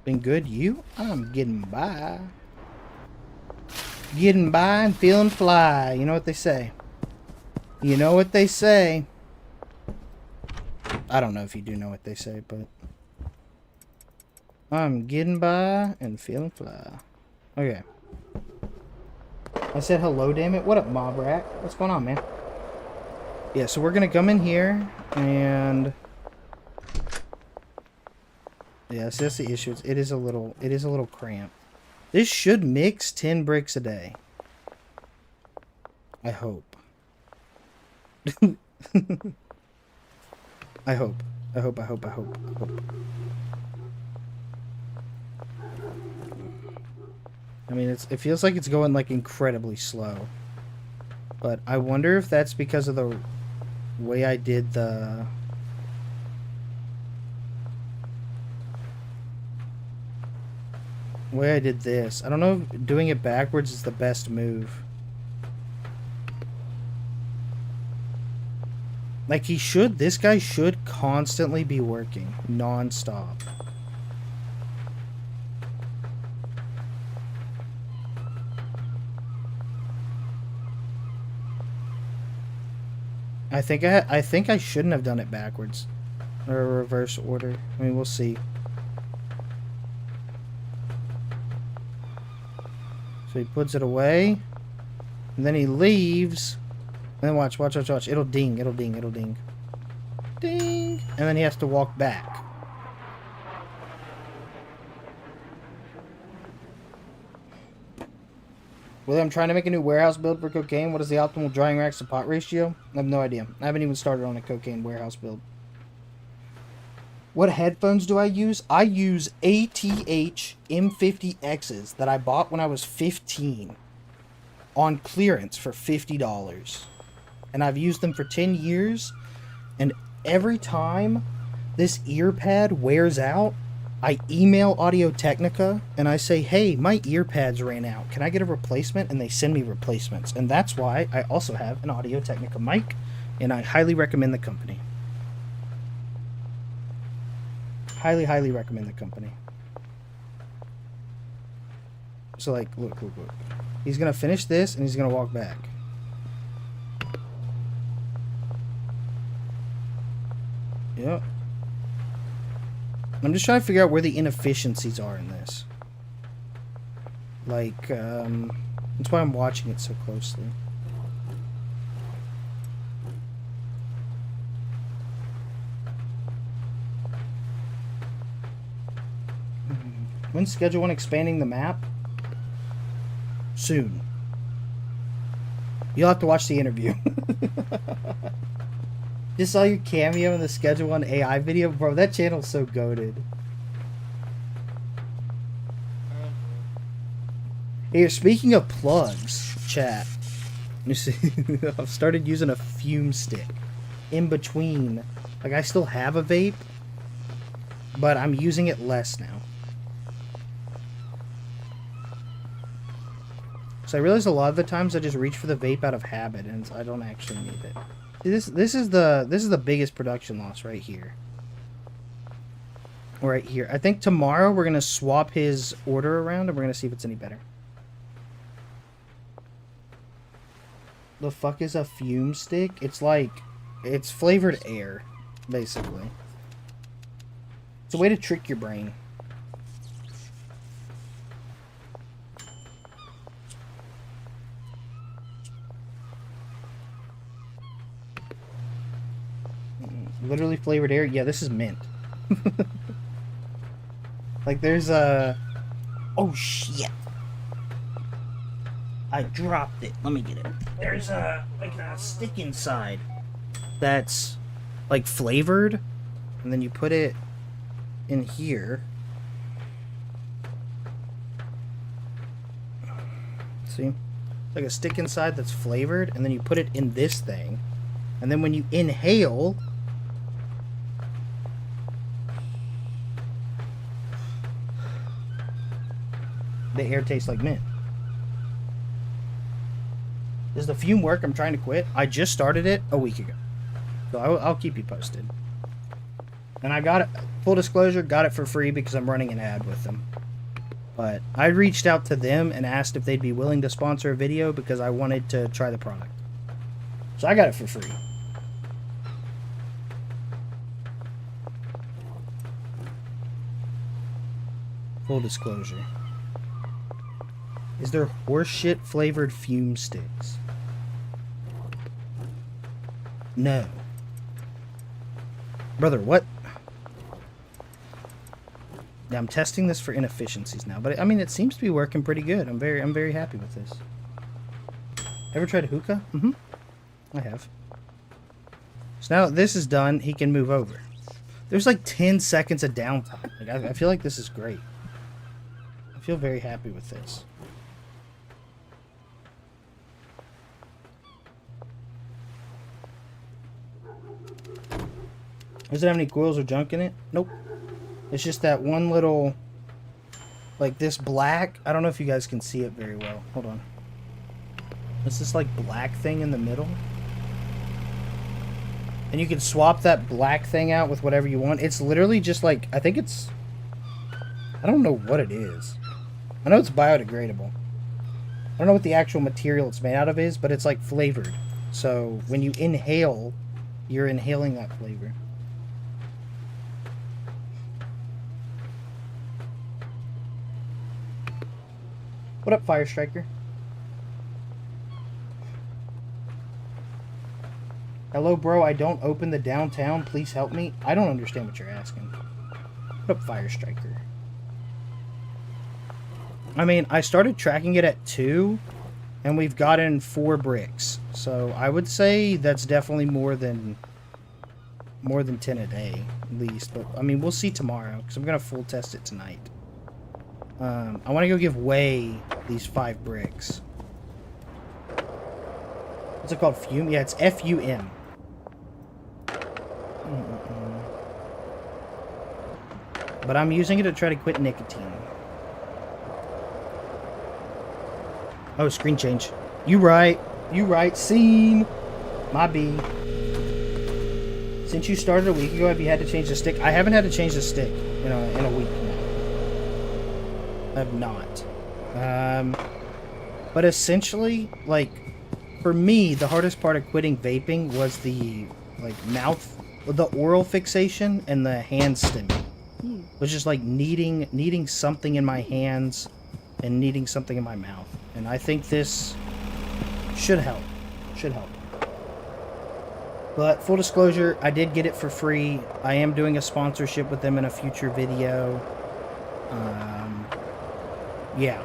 Been good, you? I'm getting by. Getting by and feeling fly. You know what they say. You know what they say. I don't know if you do know what they say, but... I'm getting by and feeling fly. Okay. I said hello, damn it. What up, Mob Rat? What's going on, man? Yeah, so we're gonna come in here and yeah, so that's the issue. It is a little cramped. This should mix 10 bricks a day. I hope. I hope. I hope. I mean, it feels like it's going like incredibly slow. But I wonder if that's because of the way I did the... way I did this. I don't know if doing it backwards is the best move. Like this guy should constantly be working non-stop. I think I shouldn't have done it backwards or reverse order. I mean, we'll see. So he puts it away, and then he leaves. And then watch. It'll ding. Ding. And then he has to walk back. Well, I'm trying to make a new warehouse build for cocaine. What is the optimal drying racks to pot ratio? I have no idea. I haven't even started on a cocaine warehouse build. What headphones do I use? I use ATH M50Xs that I bought when I was 15 on clearance for $50. And I've used them for 10 years. And every time this ear pad wears out, I email Audio-Technica and I say, hey, my ear pads ran out. Can I get a replacement? And they send me replacements. And that's why I also have an Audio-Technica mic. And I highly recommend the company. Highly recommend the company. So, like, look. He's going to finish this and he's going to walk back. Yep. I'm just trying to figure out where the inefficiencies are in this. Like, that's why I'm watching it so closely. When's Schedule 1 expanding the map? Soon. You'll have to watch the interview. Just saw your cameo in the Schedule 1 AI video. Bro, that channel's so goated. Here, speaking of plugs, chat. You see, I've started using a fume stick in between. Like, I still have a vape, but I'm using it less now. So I realize a lot of the times I just reach for the vape out of habit, and I don't actually need it. This is the biggest production loss right here. Right here. I think tomorrow we're gonna swap his order around and we're gonna see if it's any better. The fuck is a fume stick? It's like, it's flavored air, basically. It's a way to trick your brain. Literally flavored air. Yeah, this is mint. Like, there's a... Oh, shit. I dropped it. Let me get it. There's a, like, a stick inside that's, like, flavored. And then you put it in here. See? Like a stick inside that's flavored. And then you put it in this thing. And then when you inhale... the air tastes like mint. Does the fume work? I'm trying to quit. I just started it a week ago. So I'll keep you posted. And I got it, full disclosure, got it for free because I'm running an ad with them. But I reached out to them and asked if they'd be willing to sponsor a video because I wanted to try the product. So I got it for free. Full disclosure. Is there horseshit flavored fume sticks? No. Brother, what? Yeah, I'm testing this for inefficiencies now, but I mean, it seems to be working pretty good. I'm very happy with this. Ever tried hookah? Mm-hmm. I have. So now that this is done, he can move over. There's like 10 seconds of downtime. Like, I feel like this is great. I feel very happy with this. Does it have any coils or junk in it? Nope. It's just that one little, like this black. I don't know if you guys can see it very well. Hold on. It's this like black thing in the middle. And you can swap that black thing out with whatever you want. It's literally just like, I think it's, I don't know what it is. I know it's biodegradable. I don't know what the actual material it's made out of is, but it's like flavored. So when you inhale, you're inhaling that flavor. What up, Fire Striker? Hello, bro. I don't open the downtown. Please help me. I don't understand what you're asking. What up, Fire Striker? I mean, I started tracking it at 2, and we've gotten 4 bricks. So I would say that's definitely more than 10 a day, at least. But I mean, we'll see tomorrow because I'm gonna full test it tonight. I want to go give Way these 5 bricks. What's it called? Fume? Yeah, it's F-U-M. But I'm using it to try to quit nicotine. Oh, screen change. You right. You right. Scene. My B. Since you started a week ago, have you had to change the stick? I haven't had to change the stick in a week now. I have not. But essentially, like, for me, the hardest part of quitting vaping was the, like, the oral fixation and the hand stimming. It was just, like, needing something in my hands and needing something in my mouth. And I think this should help. Should help. But, full disclosure, I did get it for free. I am doing a sponsorship with them in a future video. Yeah.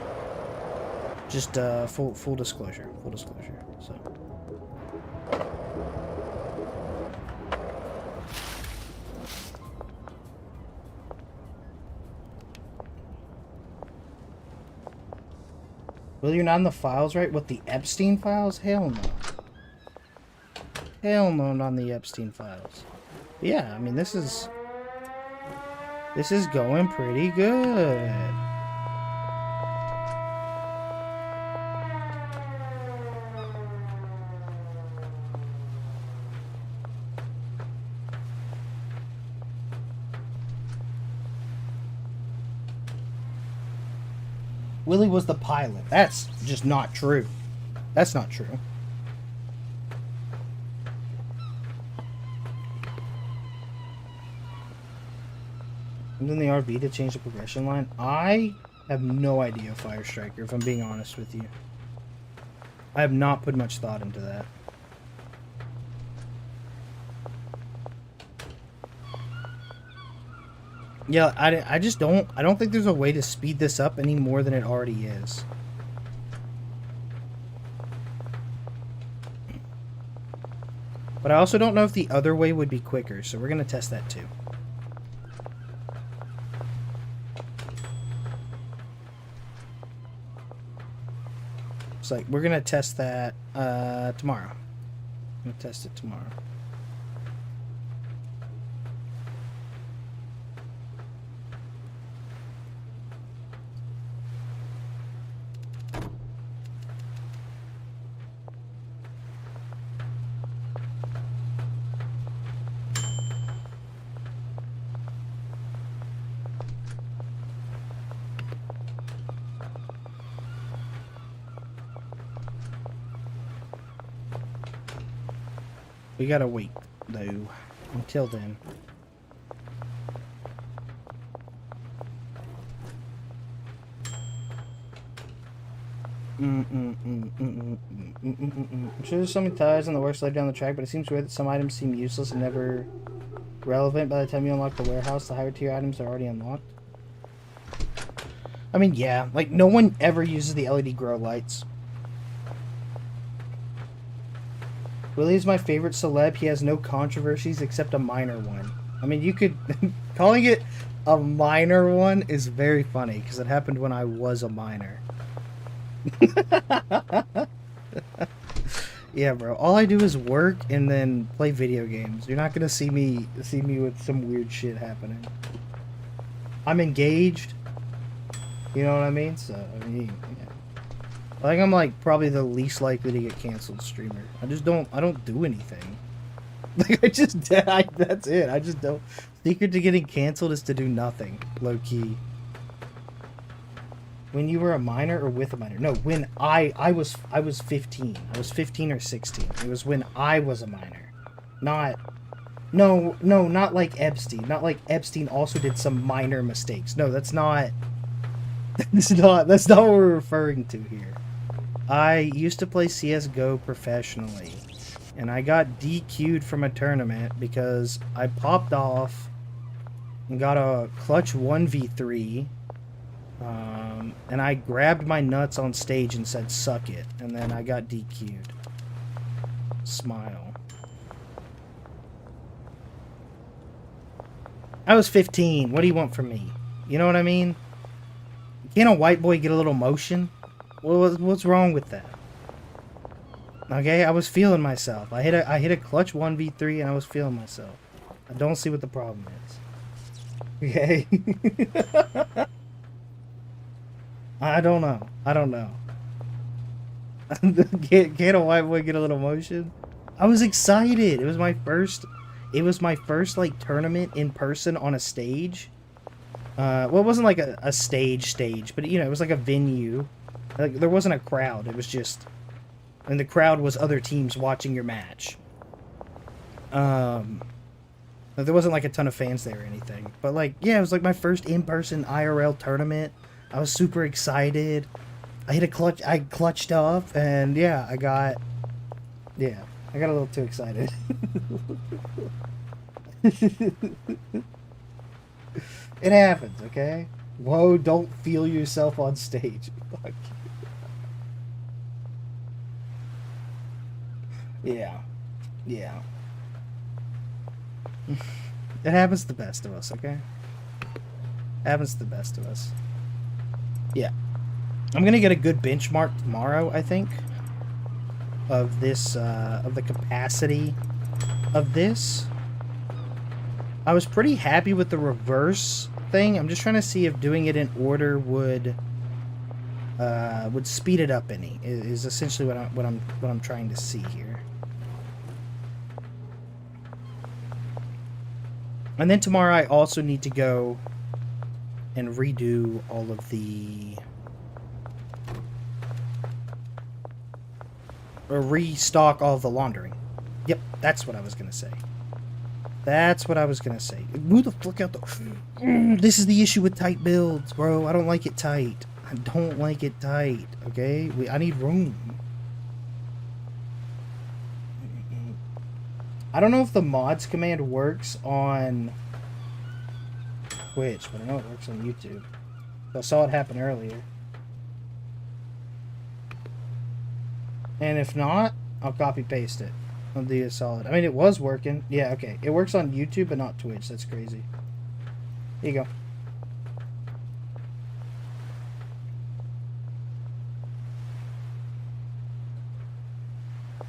Just full disclosure. Full disclosure. So. Well, you're not in the files, right? What, the Epstein files? Hell no. Hell no, not on the Epstein files. Yeah, I mean, this is going pretty good. Willie was the pilot. That's just not true. That's not true. And then the RV to change the progression line. I have no idea, Fire Striker, if I'm being honest with you. I have not put much thought into that. Yeah, I just don't... I don't think there's a way to speed this up any more than it already is. But I also don't know if the other way would be quicker, so we're going to test that too. It's like, we're going to test that tomorrow. I'm going to test it tomorrow. We gotta wait, though, until then. I'm sure there's some ties on the works later down the track, but it seems weird that some items seem useless and never relevant. By the time you unlock the warehouse, the higher tier items are already unlocked. I mean, yeah, like, no one ever uses the LED grow lights. Willie is my favorite celeb. He has no controversies except a minor one. I mean, you could... calling it a minor one is very funny, because it happened when I was a minor. Yeah, bro. All I do is work and then play video games. You're not gonna see me with some weird shit happening. I'm engaged. You know what I mean? So, I mean, yeah. I think I'm, like, probably the least likely to get canceled streamer. I don't do anything. Like, that's it. I just don't. Secret to getting canceled is to do nothing, low key. When you were a minor or with a minor? No, when I was 15. I was 15 or 16. It was when I was a minor. Not not like Epstein. Not like Epstein also did some minor mistakes. No, that's not what we're referring to here. I used to play CS:GO professionally, and I got DQ'd from a tournament because I popped off and got a clutch 1v3, and I grabbed my nuts on stage and said, "Suck it," and then I got DQ'd. Smile. I was 15. What do you want from me? You know what I mean? Can't a white boy get a little motion? What's wrong with that? Okay, I was feeling myself. I hit a clutch 1v3 and I was feeling myself. I don't see what the problem is. Okay. I don't know. Can't a white boy get a little motion? I was excited. It was my first like tournament in person on a stage. Well, it wasn't like a stage, but you know, it was like a venue. Like, there wasn't a crowd. It was just, and the crowd was other teams watching your match. There wasn't like a ton of fans there or anything. But like, yeah, it was like my first in-person IRL tournament. I was super excited. I clutched up, and yeah, I got a little too excited. It happens, okay? Whoa, don't feel yourself on stage. Fuck. Yeah. It happens to the best of us, okay? Happens to the best of us. Yeah. I'm gonna get a good benchmark tomorrow, I think, of this, of the capacity of this. I was pretty happy with the reverse thing. I'm just trying to see if doing it in order would speed it up any. Is essentially what I'm trying to see here. And then tomorrow I also need to go and redo all of the... or restock all of the laundering. Yep, that's what I was going to say. Move the fuck out the... This is the issue with tight builds, bro. I don't like it tight. Okay? I need room. I don't know if the mods command works on Twitch, but I know it works on YouTube. I saw it happen earlier. And if not, I'll copy paste it. I'll do a solid. I mean, it was working. Yeah, okay. It works on YouTube, but not Twitch. That's crazy. Here you go.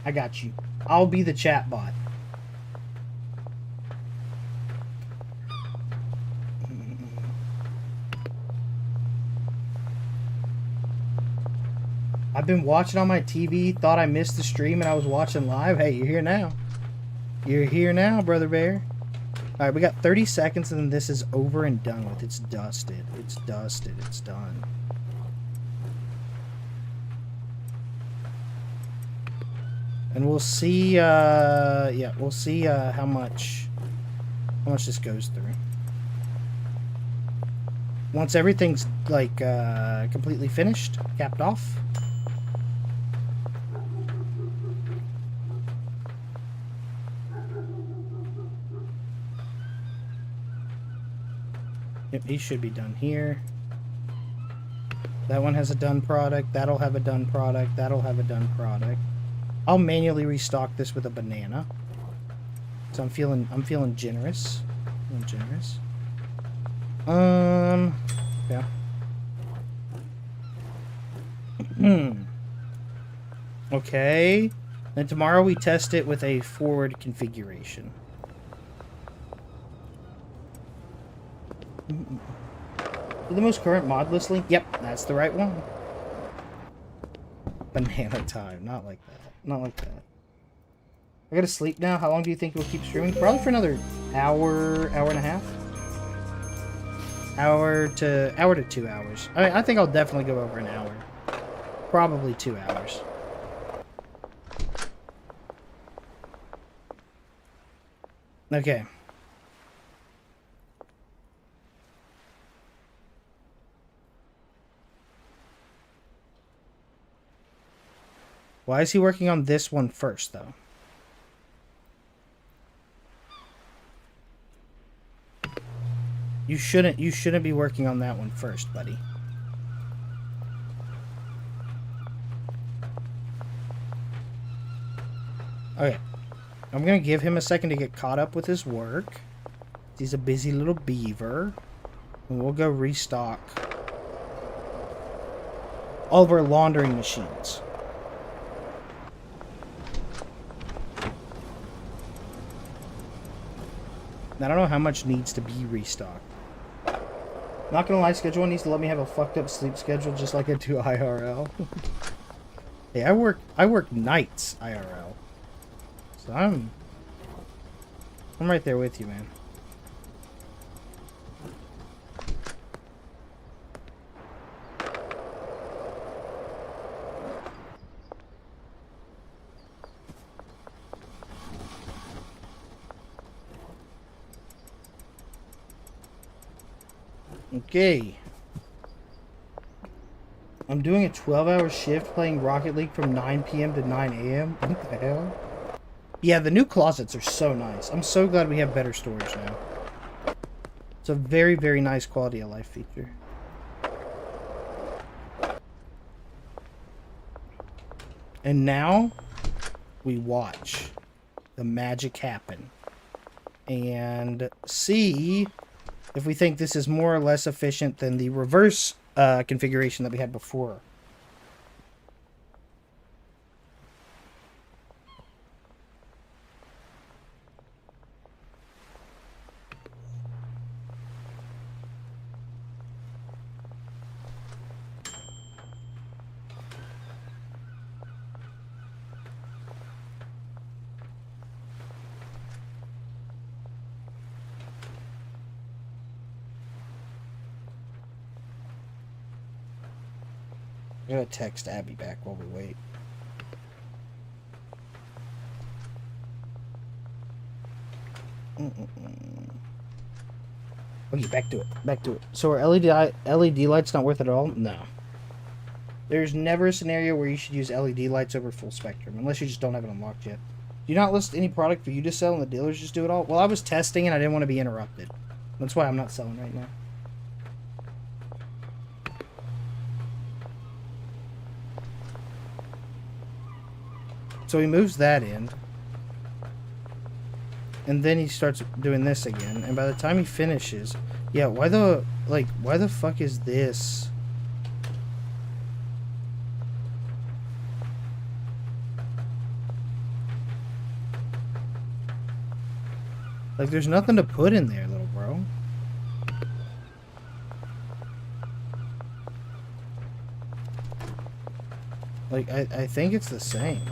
I got you. I'll be the chat bot. I've been watching on my TV, thought I missed the stream and I was watching live. Hey, you're here now. You're here now, Brother Bear. Alright, we got 30 seconds and then this is over and done with. It's dusted. It's done. And we'll see, yeah, we'll see how much this goes through. Once everything's, like, completely finished, capped off, Yep, he should be done here. That one has a done product. That'll have a done product. That'll have a done product. I'll manually restock this with a banana. So I'm feeling generous. I'm generous. Yeah. Okay. Then tomorrow we test it with a forward configuration. The most current mod list link? Yep, that's the right one. Banana time. Not like that. Not like that. I gotta sleep now. How long do you think we'll keep streaming? Probably for another hour, hour and a half. Hour to 2 hours. I mean, I think I'll definitely go over an hour. Probably 2 hours. Okay. Why is he working on this one first, though? You shouldn't be working on that one first, buddy. Okay. I'm gonna give him a second to get caught up with his work. He's a busy little beaver. And we'll go restock all of our laundering machines. I don't know how much needs to be restocked. Not gonna lie, schedule needs to let me have a fucked up sleep schedule just like I do IRL. Hey, I work nights IRL. So I'm right there with you, man. Okay. I'm doing a 12-hour shift playing Rocket League from 9 p.m. to 9 a.m. What the hell? Yeah, the new closets are so nice. I'm so glad we have better storage now. It's a very, very nice quality of life feature. And now, we watch the magic happen. And see if we think this is more or less efficient than the reverse configuration that we had before. I'm gonna text Abby back while we wait. Okay, back to it. Back to it. So are LED lights not worth it at all? No. There's never a scenario where you should use LED lights over full spectrum, unless you just don't have it unlocked yet. Do you not list any product for you to sell and the dealers just do it all? Well, I was testing and I didn't want to be interrupted. That's why I'm not selling right now. So he moves that in. And then he starts doing this again. And by the time he finishes... Yeah, why the fuck is this? Like, there's nothing to put in there, little bro. Like, I think it's the same.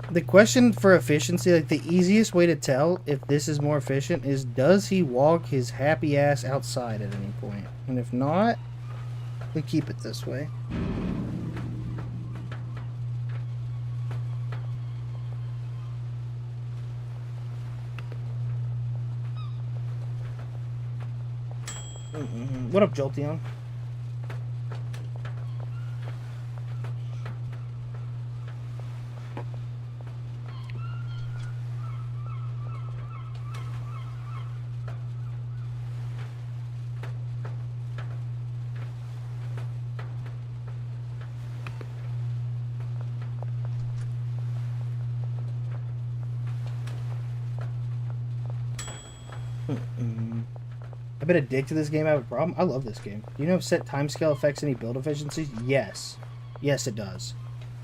The question for efficiency, like the easiest way to tell if this is more efficient is, does he walk his happy ass outside at any point? And if not, we keep it this way. What up, Jolteon? I've been addicted to this game. I have a problem. I love this game. Do you know if set timescale affects any build efficiencies? Yes. Yes, it does.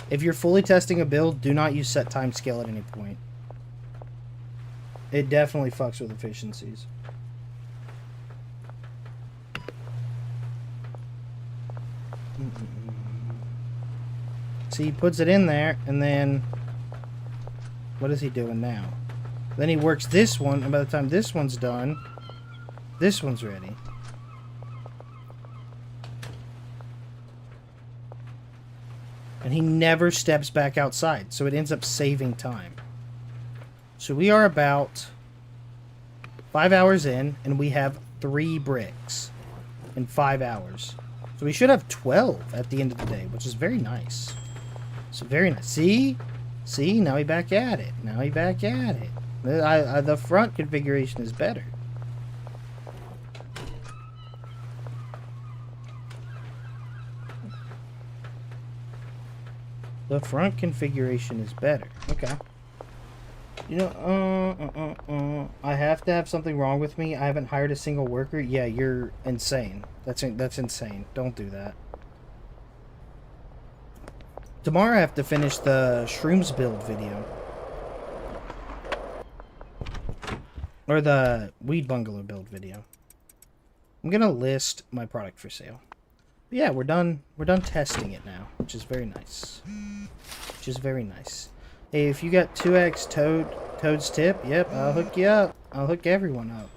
If you're fully testing a build, do not use set timescale at any point. It definitely fucks with efficiencies. See, he puts it in there, and then... What is he doing now? Then he works this one, and by the time this one's done, this one's ready. And he never steps back outside, so it ends up saving time. So we are about 5 hours in, and we have 3 bricks in 5 hours. So we should have 12 at the end of the day, which is very nice. So very nice. See? See? Now he back at it. Now he back at it. The front configuration is better. The front configuration is better. Okay. You know, I have to have something wrong with me. I haven't hired a single worker. Yeah, you're insane. That's insane. Don't do that. Tomorrow I have to finish the Shrooms build video. Or the Weed Bungalow build video. I'm gonna list my product for sale. But yeah, we're done testing it now, which is very nice. Which is very nice. Hey, if you got 2x Toad's tip, yep, I'll hook you up. I'll hook everyone up.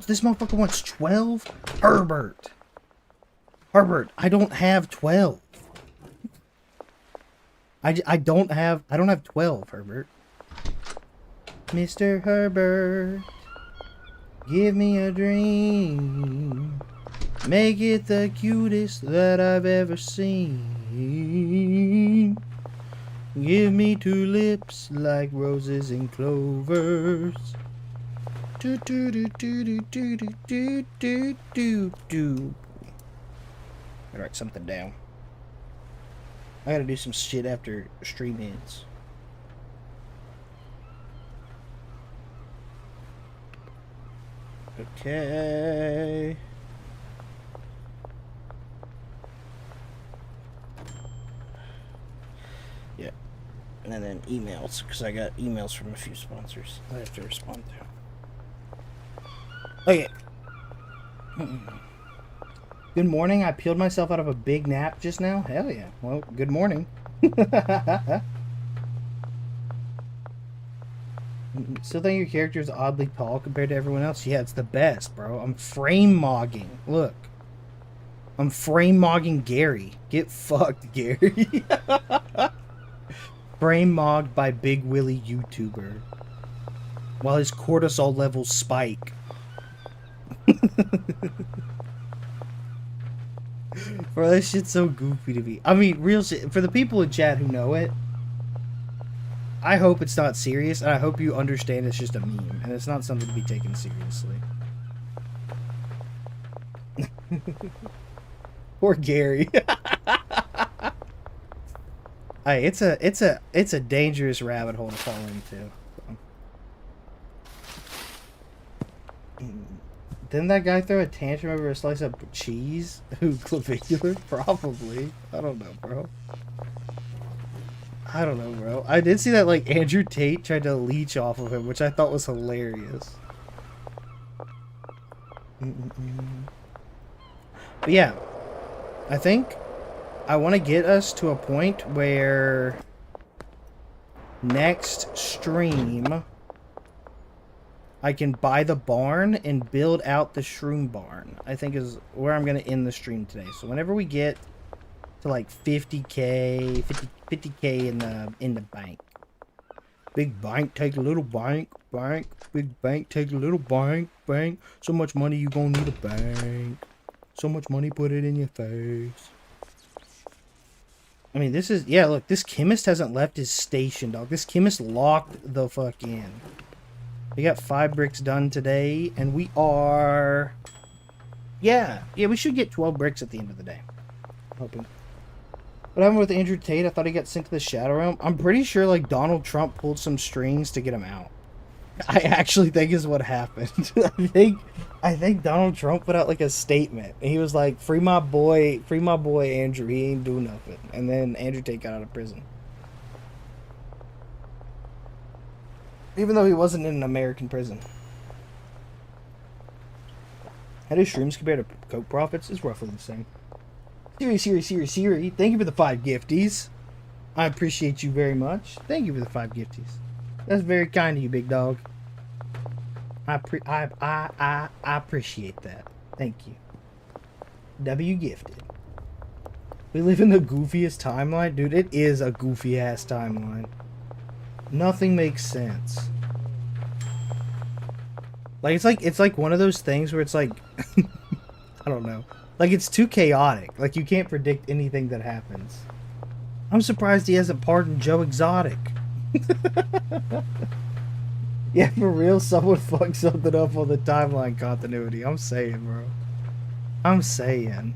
This motherfucker wants 12? Herbert, I don't have 12. I don't have 12, Herbert. Mr. Herbert, give me a dream. Make it the cutest that I've ever seen. Give me 2 lips like roses and clovers. Do do do do do do do do do do. Gotta write something down. I gotta do some shit after stream ends. Okay. Yeah. And then emails, because I got emails from a few sponsors I have to respond to. Okay. Good morning. I peeled myself out of a big nap just now. Hell yeah. Well, good morning. Still think your character is oddly tall compared to everyone else? Yeah, it's the best, bro. I'm frame mogging. Look. I'm frame mogging Gary. Get fucked, Gary. Frame mogged by BigWilly YouTuber. While his cortisol levels spike. Bro, that shit's so goofy to me. I mean, real shit. For the people in chat who know it, I hope it's not serious, and I hope you understand it's just a meme, and it's not something to be taken seriously. Poor Gary. Hey, it's a dangerous rabbit hole to fall into. Didn't that guy throw a tantrum over a slice of cheese? Who, clavicular? Probably. I don't know, bro. I don't know, bro. I did see that, like, Andrew Tate tried to leech off of him, which I thought was hilarious. But yeah, I think I want to get us to a point where next stream I can buy the barn and build out the shroom barn. I think is where I'm going to end the stream today. So whenever we get to like 50k in the bank. Big bank take a little bank. Big bank take a little bank. So much money you gonna need a bank. So much money, put it in your face. I mean, this is, yeah, look, this chemist hasn't left his station, dog. This chemist locked the fuck in. We got 5 bricks done today, and we are... Yeah, we should get 12 bricks at the end of the day. Hoping. What happened with Andrew Tate? I thought he got sent to the Shadow Realm. I'm pretty sure, like, Donald Trump pulled some strings to get him out. I actually think is what happened. I think Donald Trump put out like a statement. He was like, free my boy Andrew. He ain't do nothing. And then Andrew Tate got out of prison. Even though he wasn't in an American prison. How do shrooms compare to coke profits? It's roughly the same. Siri. Thank you for the 5 gifties. I appreciate you very much. Thank you for the 5 gifties. That's very kind of you, big dog. I appreciate that. Thank you. W gifted. We live in the goofiest timeline, dude. It is a goofy ass timeline. Nothing makes sense. Like it's like one of those things where it's like I don't know. Like it's too chaotic. Like you can't predict anything that happens. I'm surprised he hasn't pardoned Joe Exotic. Yeah, for real, someone fucked something up on the timeline continuity. I'm saying, bro. I'm saying.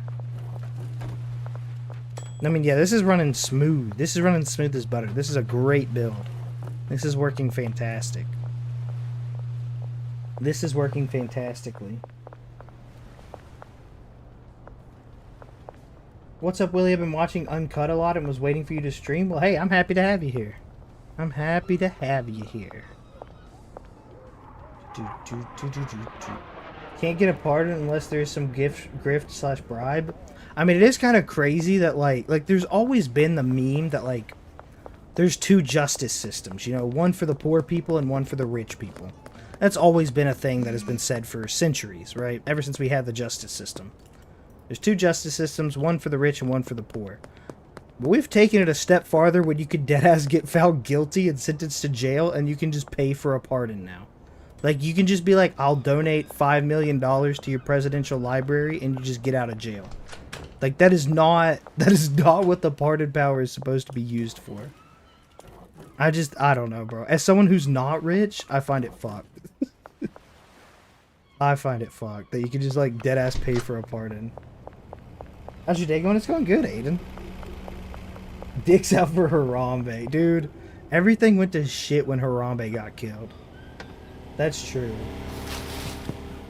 I mean, yeah, this is running smooth. This is running smooth as butter. This is a great build. This is working fantastic. This is working fantastically. What's up, Willie? I've been watching Uncut a lot and was waiting for you to stream. Well, hey, I'm happy to have you here. I'm happy to have you here. Can't get a pardon unless there's some grift / bribe. I mean, it is kind of crazy that like there's always been the meme that like there's 2 justice systems, you know, one for the poor people and one for the rich people. That's always been a thing that has been said for centuries, right? Ever since we had the justice system. There's 2 justice systems, one for the rich and one for the poor. But we've taken it a step farther when you could deadass get found guilty and sentenced to jail and you can just pay for a pardon now. Like, you can just be like, I'll donate $5 million to your presidential library, and you just get out of jail. Like, that is not what the pardon power is supposed to be used for. I don't know, bro. As someone who's not rich, I find it fucked. I find it fucked that you can just, like, deadass pay for a pardon. How's your day going? It's going good, Aiden. Dick's out for Harambe. Dude, everything went to shit when Harambe got killed. That's true.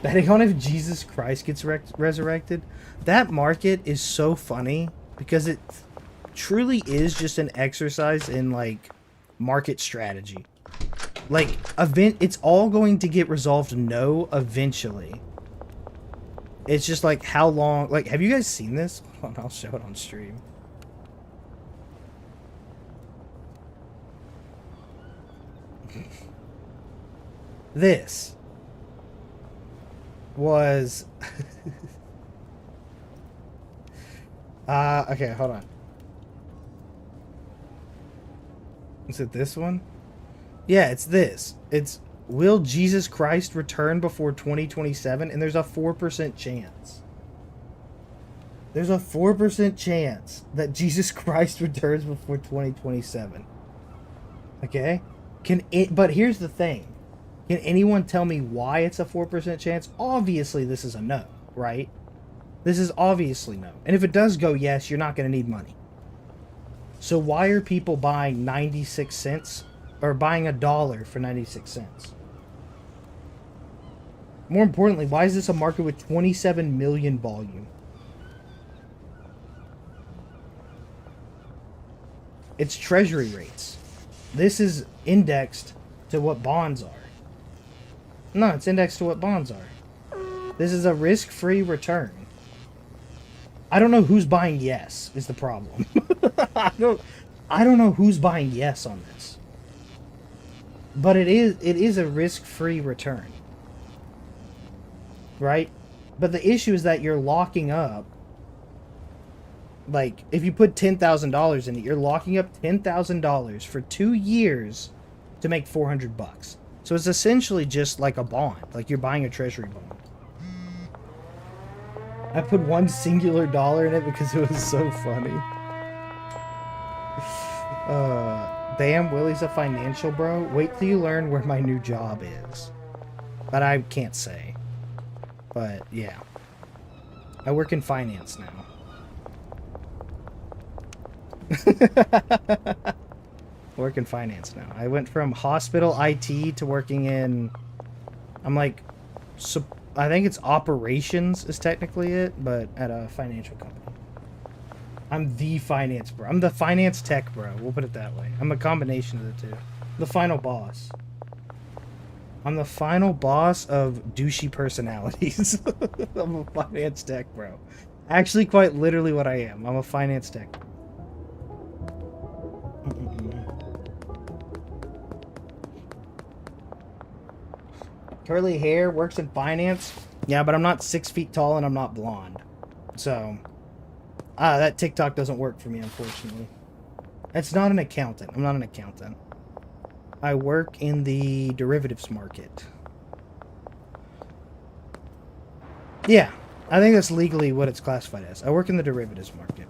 Betting on if Jesus Christ gets resurrected. That market is so funny because it truly is just an exercise in like market strategy. Like it's all going to get resolved eventually. It's just like how long, like have you guys seen this? Hold on, I'll show it on stream. This was okay, hold on. Is it this one? Yeah, it's this. It's will Jesus Christ return before 2027? And there's a 4% chance. There's a 4% chance that Jesus Christ returns before 2027. Okay? But here's the thing. Can anyone tell me why it's a 4% chance? Obviously, this is a no, right? This is obviously no. And if it does go yes, you're not going to need money. So why are people buying 96 cents or buying $1 for 96 cents? More importantly, why is this a market with 27 million volume? It's treasury rates. This is indexed to what bonds are. No, it's indexed to what bonds are. This is a risk-free return. I don't know who's buying yes is the problem. I don't know who's buying yes on this. But it is a risk-free return. Right? But the issue is that you're locking up, like if you put $10,000 in it, you're locking up $10,000 for 2 years to make $400. So it's essentially just like a bond, like you're buying a treasury bond. I put one singular dollar in it because it was so funny. Damn, Willie's a financial bro. Wait till you learn where my new job is. But I can't say. But yeah, I work in finance now. I work in finance now. I went from hospital IT to working in... I'm like... I think it's operations is technically it, but at a financial company. I'm the finance bro. I'm the finance tech bro. We'll put it that way. I'm a combination of the two. The final boss. I'm the final boss of douchey personalities. I'm a finance tech bro. Actually, quite literally what I am. I'm a finance tech. Curly hair, works in finance. Yeah, but I'm not 6 feet tall and I'm not blonde. So, that TikTok doesn't work for me, unfortunately. It's not an accountant. I'm not an accountant. I work in the derivatives market. Yeah, I think that's legally what it's classified as. I work in the derivatives market.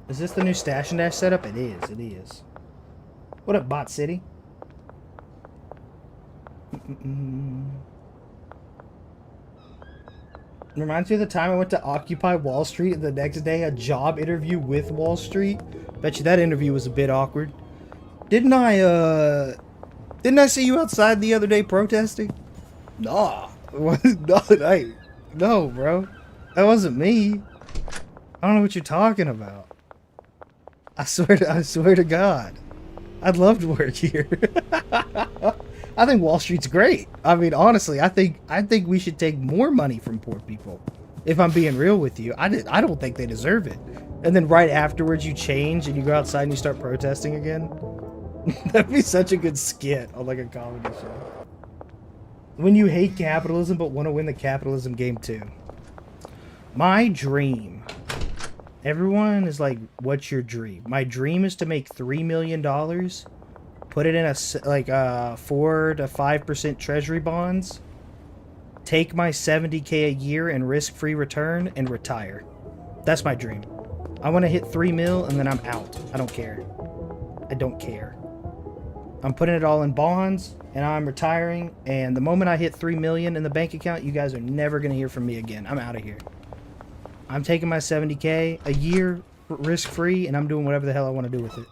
Is this the new Stash and Dash setup? It is, it is. What up, Bot City? Reminds me of the time I went to Occupy Wall Street and the next day a job interview with Wall Street. Bet you that interview was a bit awkward. Didn't I see you outside the other day protesting? Nah. No, bro. That wasn't me. I don't know what you're talking about. I swear to God. I'd love to work here. I think Wall Street's great. I mean, honestly, I think we should take more money from poor people. If I'm being real with you, I don't think they deserve it. And then right afterwards, you change and you go outside and you start protesting again. That'd be such a good skit on like a comedy show. When you hate capitalism but want to win the capitalism game too. My dream. Everyone is like, what's your dream? My dream is to make $3 million, put it in a 4 to 5% treasury bonds, take my $70K a year and risk-free return, and retire. That's my dream. I want to hit 3 mil and then I'm out. I don't care. I don't care. I'm putting it all in bonds and I'm retiring, and the moment I hit 3 million in the bank account, you guys are never going to hear from me again. I'm out of here. I'm taking my $70K a year risk-free and I'm doing whatever the hell I want to do with it.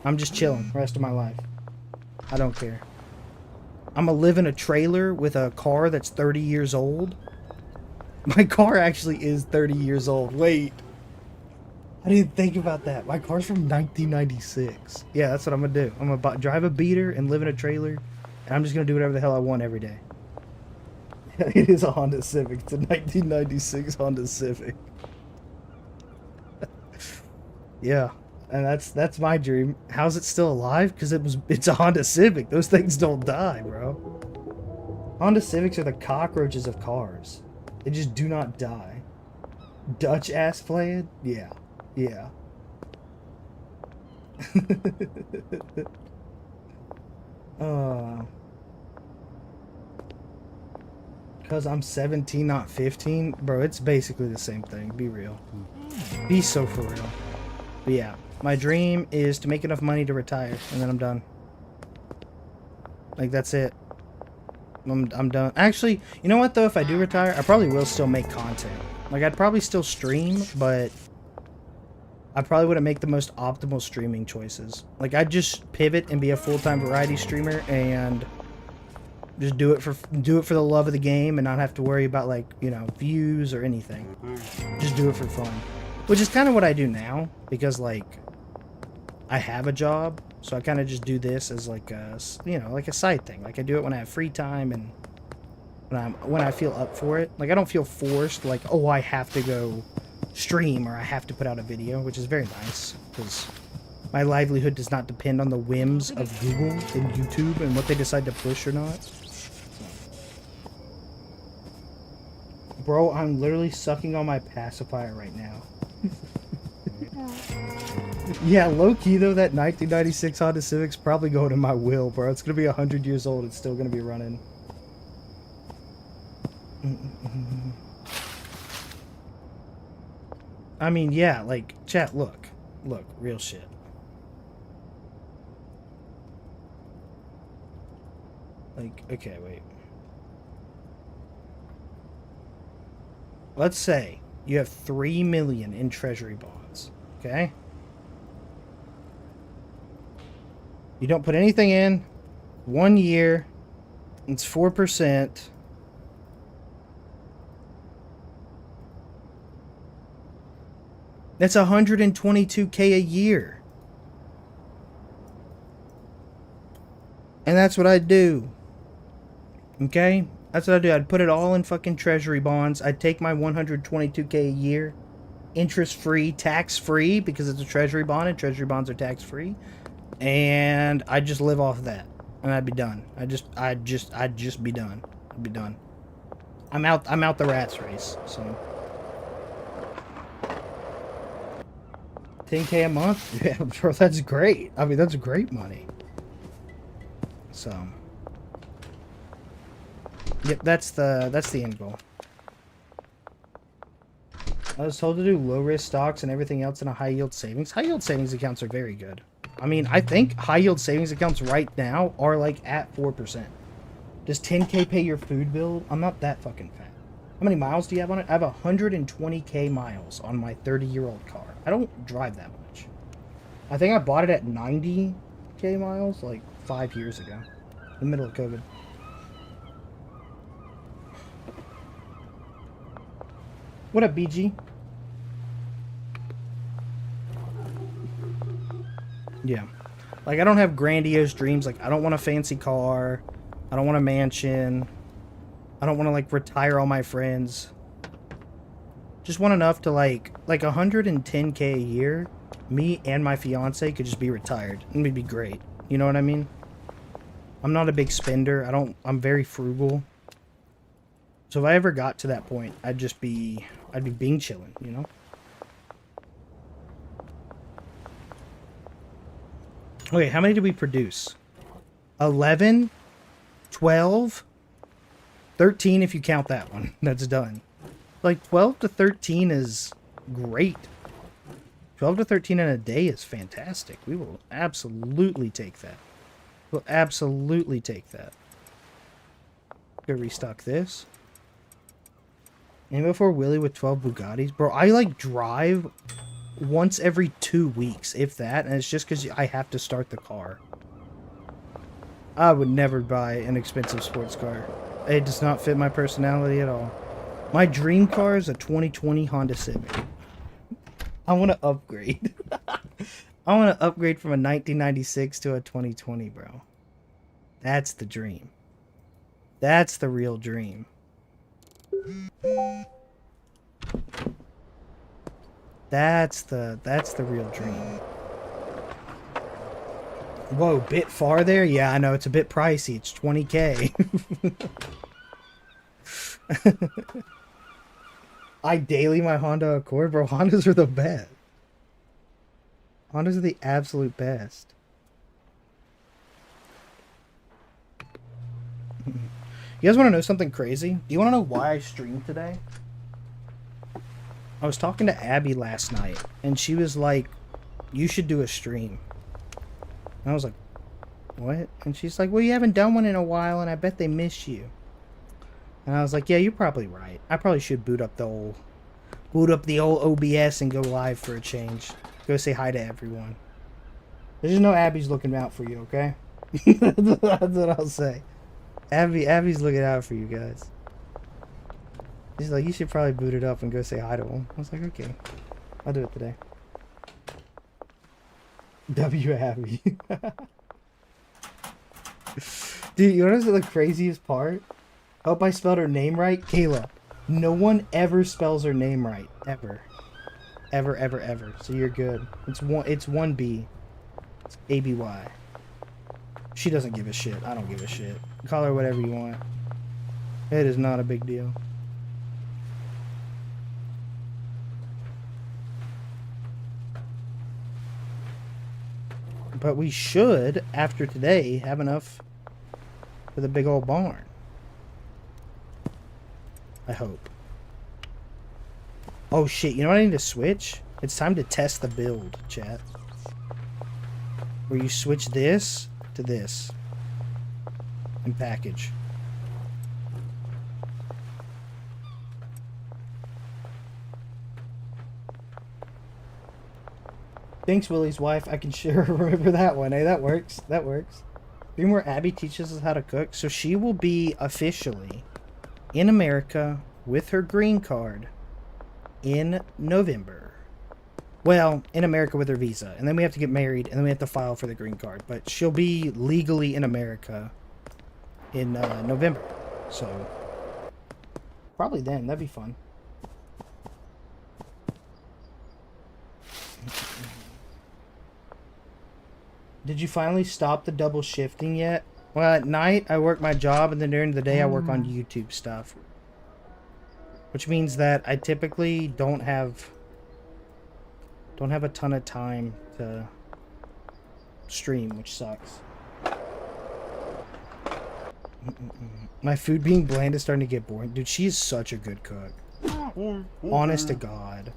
I'm just chilling the rest of my life. I don't care. I'm gonna live in a trailer with a car that's 30 years old. My car actually is 30 years old. Wait. I didn't think about that. My car's from 1996. Yeah, that's what I'm gonna do. I'm gonna drive a beater and live in a trailer, and I'm just gonna do whatever the hell I want every day. It is a Honda Civic. It's a 1996 Honda Civic. Yeah, and that's my dream. How's it still alive? Because it's a Honda Civic. Those things don't die, bro. Honda Civics are the cockroaches of cars. They just do not die. Dutch ass playing? Yeah. Yeah. Because I'm 17, not 15? Bro, it's basically the same thing. Be real. Be so for real. But yeah, my dream is to make enough money to retire, and then I'm done. Like, that's it. I'm done. Actually, you know what, though? If I do retire, I probably will still make content. Like, I'd probably still stream, but I probably wouldn't make the most optimal streaming choices. Like, I'd just pivot and be a full-time variety streamer and just do it for the love of the game and not have to worry about, like, you know, views or anything. Just do it for fun. Which is kind of what I do now, because, like, I have a job, so I kind of just do this as, like, a, you know, like a side thing. Like, I do it when I have free time and when I feel up for it. Like, I don't feel forced, like, oh, I have to go stream or I have to put out a video, which is very nice, because my livelihood does not depend on the whims of Google and YouTube and what they decide to push or not. Bro, I'm literally sucking on my pacifier right now. Yeah, low-key though, that 1996 Honda Civic's probably going in my will, bro. It's gonna be 100 years old, it's still gonna be running. I mean, yeah, like, chat, look, real shit. Like, okay, wait. let's say you have 3 million in treasury bonds, okay? You don't put anything in, 1 year, it's 4%. That's 122K a year. And that's what I'd do. Okay? That's what I'd do. I'd put it all in fucking treasury bonds. I'd take my 122K a year, interest-free, tax-free, because it's a treasury bond and treasury bonds are tax-free. And I'd just live off of that. And I'd be done. I'd just be done. I'd be done. I'm out the rat's race, so 10K a month? Yeah, bro, that's great. I mean, that's great money. So, yep, that's the end goal. I was told to do low risk stocks and everything else in a high yield savings. High yield savings accounts are very good. I mean, I think high yield savings accounts right now are like at 4%. Does 10K pay your food bill? I'm not that fucking fat. How many miles do you have on it? I have 120K miles on my 30-year-old car. I don't drive that much. I think I bought it at 90K miles like 5 years ago, in the middle of COVID. What up, BG? Yeah. Like, I don't have grandiose dreams. Like, I don't want a fancy car. I don't want a mansion. I don't want to, like, retire all my friends. Just want enough to, like 110K a year. Me and my fiance could just be retired. And it'd be great. You know what I mean? I'm not a big spender. I'm very frugal. So if I ever got to that point, I'd be being chilling, you know? Okay, how many did we produce? 11, 12, 13 if you count that one. That's done. Like, 12 to 13 is great. 12 to 13 in a day is fantastic. We will absolutely take that. We'll absolutely take that. Go restock this. And before Willie with 12 Bugattis. Bro, I, like, drive once every 2 weeks, if that, and it's just because I have to start the car. I would never buy an expensive sports car. It does not fit my personality at all. My dream car is a 2020 Honda Civic. I want to upgrade. I want to upgrade from a 1996 to a 2020, bro. That's the dream. That's the real dream. That's the real dream. Whoa, bit far there? Yeah, I know, it's a bit pricey. It's 20K. I daily my Honda Accord. Bro, Hondas are the best. Hondas are the absolute best. You guys want to know something crazy? Do you want to know why I streamed today? I was talking to Abby last night, and she was like, you should do a stream. And I was like, what? And she's like, well, you haven't done one in a while, and I bet they miss you. And I was like, yeah, you're probably right. I probably should boot up the old OBS and go live for a change. Go say hi to everyone. There's just no Abby's looking out for you, okay? That's what I'll say. Abby's looking out for you guys. She's like, you should probably boot it up and go say hi to him. I was like, okay, I'll do it today. W Abby. Dude, you know what's the craziest part? Hope I spelled her name right. Kayla. No one ever spells her name right. Ever. Ever, ever, ever. So you're good. It's 1B. It's ABY. She doesn't give a shit. I don't give a shit. Call her whatever you want. It is not a big deal. But we should, after today, have enough for the big old barn. I hope. Oh shit, you know what I need to switch? It's time to test the build, chat. Where you switch this to this. And package. Thanks, Willie's wife. I can sure remember that one. Hey, that works. That works. Be more Abby teaches us how to cook. So she will be officially in America with her green card in November. Well, in America with her visa. And then we have to get married, and then we have to file for the green card. But she'll be legally in America in November. So, probably then. That'd be fun. Did you finally stop the double shifting yet? Well, at night, I work my job, and then during the day, I work on YouTube stuff. Which means that I typically don't have a ton of time to stream, which sucks. My food being bland is starting to get boring. Dude, she is such a good cook. Honest to God.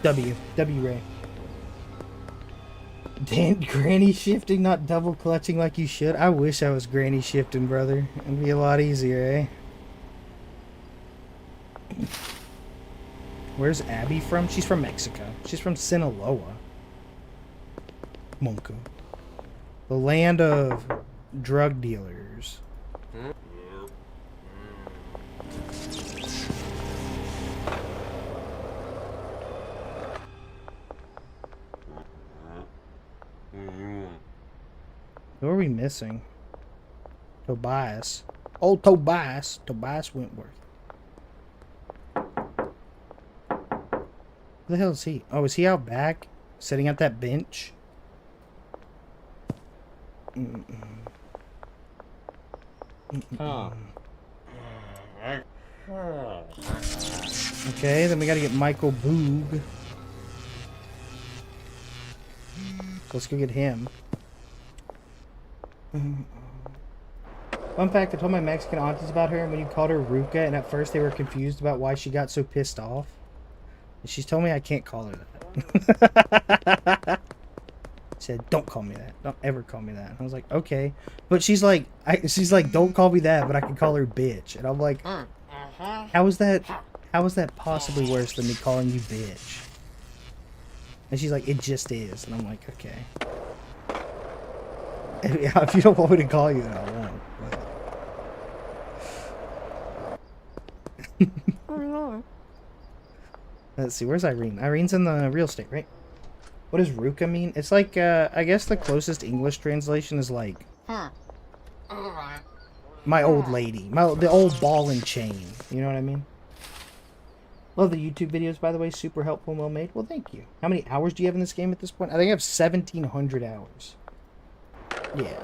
W Ray. Dan, granny shifting, not double clutching like you should. I wish I was granny shifting, brother. It'd be a lot easier, eh? Where's Abby from? She's from Mexico. She's from Sinaloa. Monco. The land of drug dealers. Who are we missing? Tobias. Old Tobias. Tobias Wentworth. Who the hell is he? Oh, is he out back? Sitting at that bench? Okay, then we gotta get Michael Boog. So let's go get him. Fun fact, I told my Mexican aunties about her, and when you called her Ruka, and at first they were confused about why she got so pissed off. And she's told me I can't call her that. She said, don't call me that. Don't ever call me that. And I was like, okay. But she's like, don't call me that, but I can call her bitch. And I'm like, how is that possibly worse than me calling you bitch? And she's like, it just is. And I'm like, okay. If you don't want me to call you, then I won't. But... Let's see, where's Irene? Irene's in the real estate, right? What does Ruka mean? It's like, I guess the closest English translation is like... my old lady. The old ball and chain. You know what I mean? Love the YouTube videos, by the way. Super helpful and well made. Well, thank you. How many hours do you have in this game at this point? I think I have 1,700 hours. Yeah.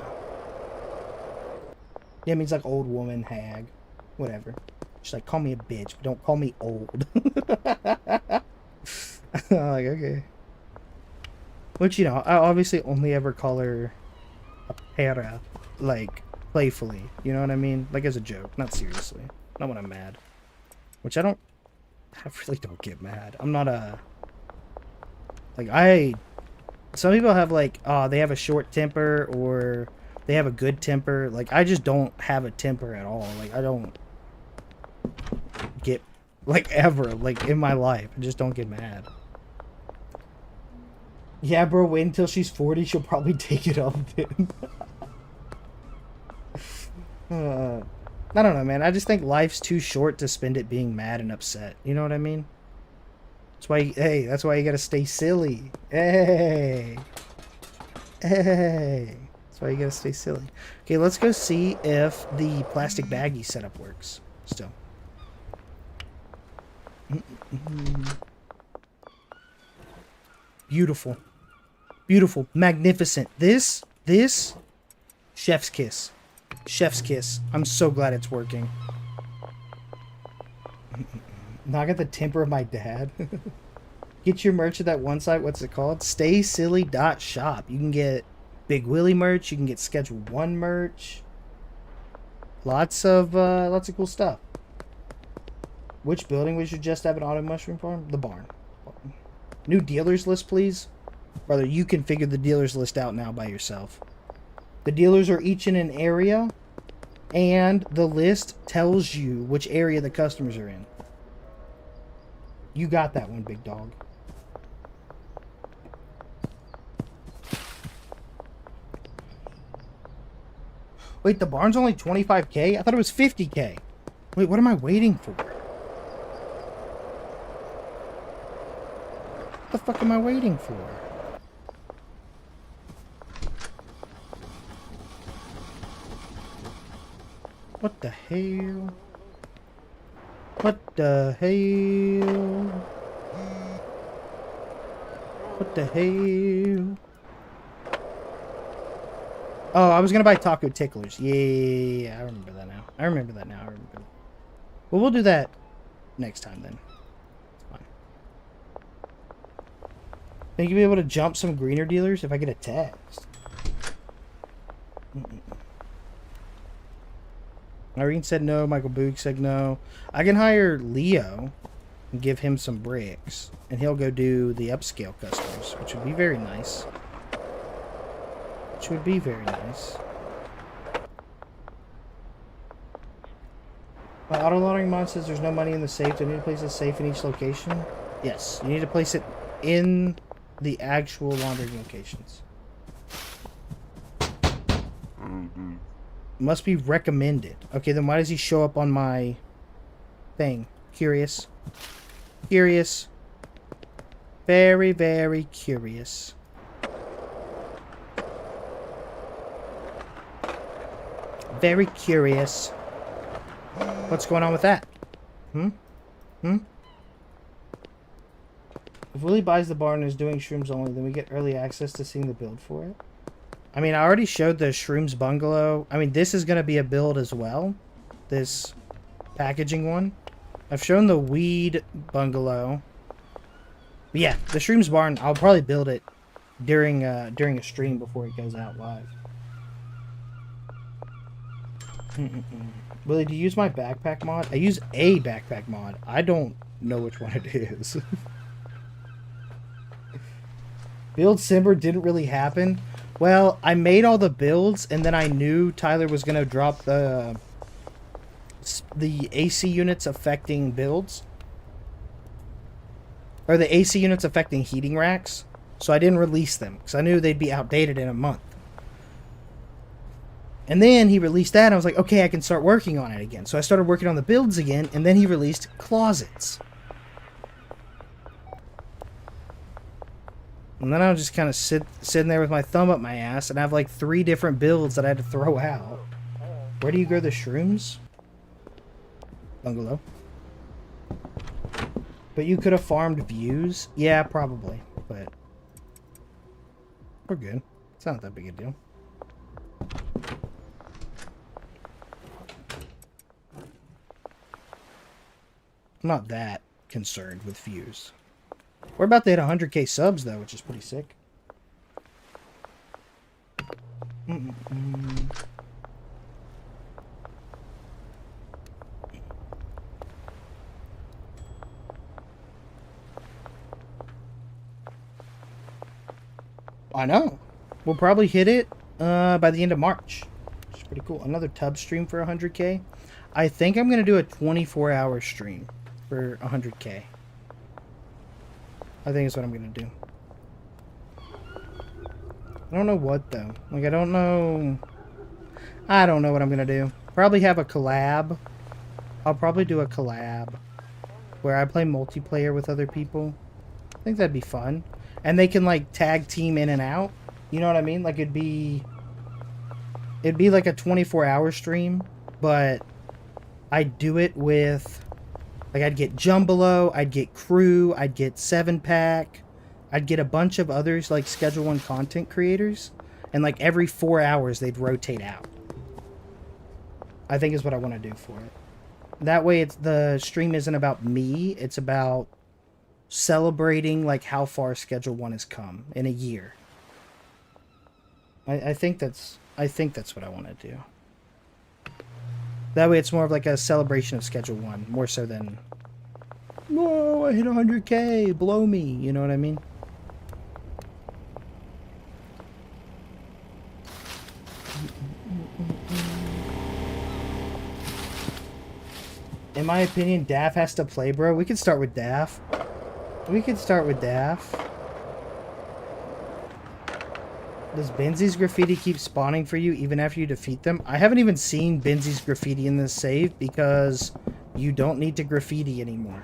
Yeah, it means like old woman, hag. Whatever. She's like, call me a bitch, but don't call me old. I'm like, okay. Which, you know, I obviously only ever call her a perra, like, playfully. You know what I mean? Like, as a joke, not seriously. Not when I'm mad. Which I really don't get mad. I'm not a... Like, some people have, like, they have a short temper, or they have a good temper. Like, I just don't have a temper at all. Like, I don't get, like, ever, like, in my life. I just don't get mad. Yeah, bro, wait until she's 40. She'll probably take it up then. I don't know, man. I just think life's too short to spend it being mad and upset. You know what I mean? That's why, hey, that's why you gotta stay silly. Hey. Hey. That's why you gotta stay silly. Okay, let's go see if the plastic baggie setup works still. Beautiful. Beautiful. Magnificent. This, chef's kiss. Chef's kiss. I'm so glad it's working. Now I got the temper of my dad. Get your merch at that one site. What's it called? StaySilly.shop. You can get BigWilly merch. You can get Schedule 1 merch. Lots of cool stuff. Which building we should just have an auto mushroom farm? The barn. New dealers list, please. Brother, you can figure the dealers list out now by yourself. The dealers are each in an area, and the list tells you which area the customers are in. You got that one, big dog. Wait, the barn's only 25K? I thought it was 50K. Wait, what am I waiting for? What the fuck am I waiting for? What the hell? What the hell? What the hell? Oh, I was gonna buy taco ticklers. Yeah, I remember that now. I remember that. Well, we'll do that next time then. It's fine. Think you'll be able to jump some greener dealers if I get a text? Irene said no. Michael Boog said no. I can hire Leo and give him some bricks, and he'll go do the upscale customers, which would be very nice. Auto laundering mod says there's no money in the safe. Do I need to place a safe in each location? Yes, you need to place it in the actual laundering locations. Must be recommended. Okay, then why does he show up on my thing? Curious. Curious. Very, very curious. Very curious. What's going on with that? If Willie buys the barn and is doing shrooms only, then we get early access to seeing the build for it. I mean, I already showed the Shrooms bungalow. I mean, this is going to be a build as well. This packaging one. I've shown the weed bungalow. But yeah, the Shrooms barn, I'll probably build it during a stream before it goes out live. Willie, do you use my backpack mod? I use a backpack mod. I don't know which one it is. Build Simber didn't really happen. Well, I made all the builds, and then I knew Tyler was going to drop the AC units affecting builds. Or the AC units affecting heating racks. So I didn't release them, because I knew they'd be outdated in a month. And then he released that, and I was like, okay, I can start working on it again. So I started working on the builds again, and then he released closets. And then I was just kind of sitting there with my thumb up my ass, and I have like 3 different builds that I had to throw out. Where do you grow the shrooms? Bungalow. But you could have farmed views? Yeah, probably. But we're good. It's not that big a deal. I'm not that concerned with views. We're about to hit 100K subs, though, which is pretty sick. I know. We'll probably hit it by the end of March. Which is pretty cool. Another tub stream for 100K. I think I'm going to do a 24-hour stream for 100K. I think that's what I'm going to do. I don't know what, though. Like, I don't know what I'm going to do. Probably have a collab. I'll probably do a collab where I play multiplayer with other people. I think that'd be fun. And they can, like, tag team in and out. You know what I mean? Like, it'd be like a 24-hour stream, but I'd do it with... Like, I'd get Jumbalo, I'd get Crew, I'd get 7-Pack, I'd get a bunch of others, like, Schedule 1 content creators, and, like, every 4 hours they'd rotate out. I think is what I want to do for it. That way, the stream isn't about me, it's about celebrating, like, how far Schedule 1 has come in a year. I think that's what I want to do. That way it's more of like a celebration of Schedule 1, more so than, whoa, I hit 100K, blow me, you know what I mean? In my opinion, Daff has to play, bro. We can start with Daff. We can start with Daff. Does Benzi's graffiti keep spawning for you even after you defeat them? I haven't even seen Benzi's graffiti in this save because you don't need to graffiti anymore.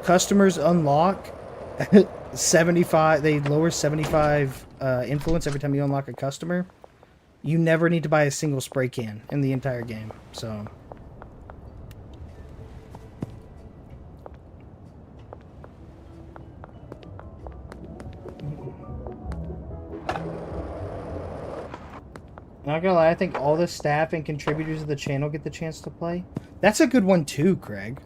Customers unlock 75. They lower 75 influence every time you unlock a customer. You never need to buy a single spray can in the entire game. So... Not gonna lie, I think all the staff and contributors of the channel get the chance to play. That's a good one too, Craig.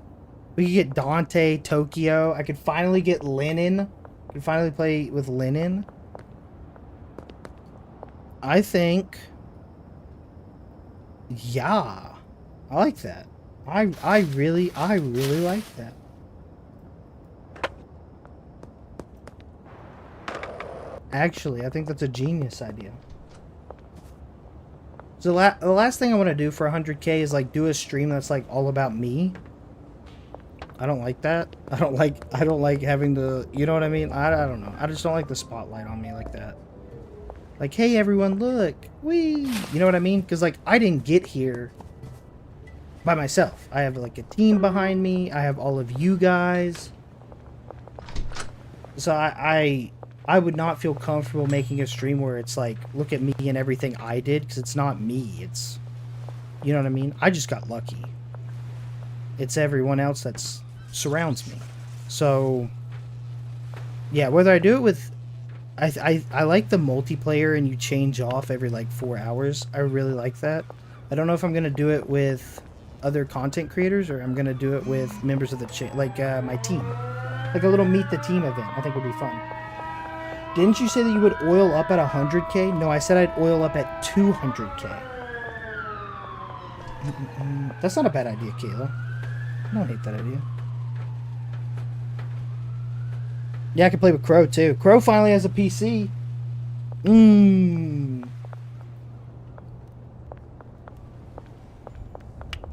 We could get Dante, Tokyo. I could finally get Lennon. I could finally play with Lennon. I think... Yeah. I like that. I really like that. Actually, I think that's a genius idea. So the last thing I want to do for 100K is like do a stream that's like all about me. I don't like that. I don't like having the, you know what I mean? I don't know. I just don't like the spotlight on me like that. Like, hey everyone, look, wee. You know what I mean? Because like I didn't get here by myself. I have like a team behind me. I have all of you guys. So I would not feel comfortable making a stream where it's like, look at me and everything I did, because it's not me. It's, you know what I mean? I just got lucky. It's everyone else that's surrounds me. So, yeah, whether I do it with, I like the multiplayer and you change off every like 4 hours. I really like that. I don't know if I'm gonna do it with other content creators or I'm gonna do it with members of the like my team, like a little meet the team event. I think would be fun. Didn't you say that you would oil up at 100K? No, I said I'd oil up at 200K. That's not a bad idea, Kayla. I don't hate that idea. Yeah, I can play with Crow, too. Crow finally has a PC.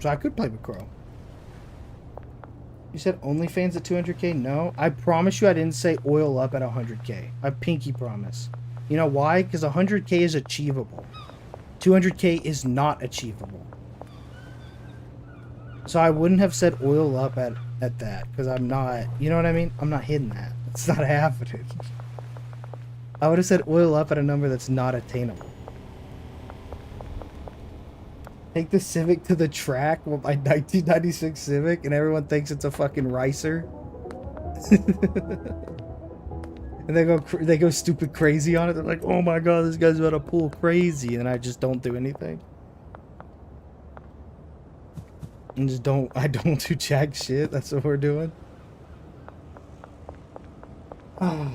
So I could play with Crow. You said OnlyFans at 200K? No. I promise you I didn't say oil up at 100K. I pinky promise. You know why? Because 100K is achievable. 200K is not achievable. So I wouldn't have said oil up at that. Because I'm not... You know what I mean? I'm not hitting that. It's not happening. I would have said oil up at a number that's not attainable. Take the Civic to the track with my 1996 Civic and everyone thinks it's a fucking ricer. And they go stupid crazy on it. They're like, oh my god, this guy's about to pull crazy, and I just don't do anything. And I don't do jack shit. That's what we're doing. Oh.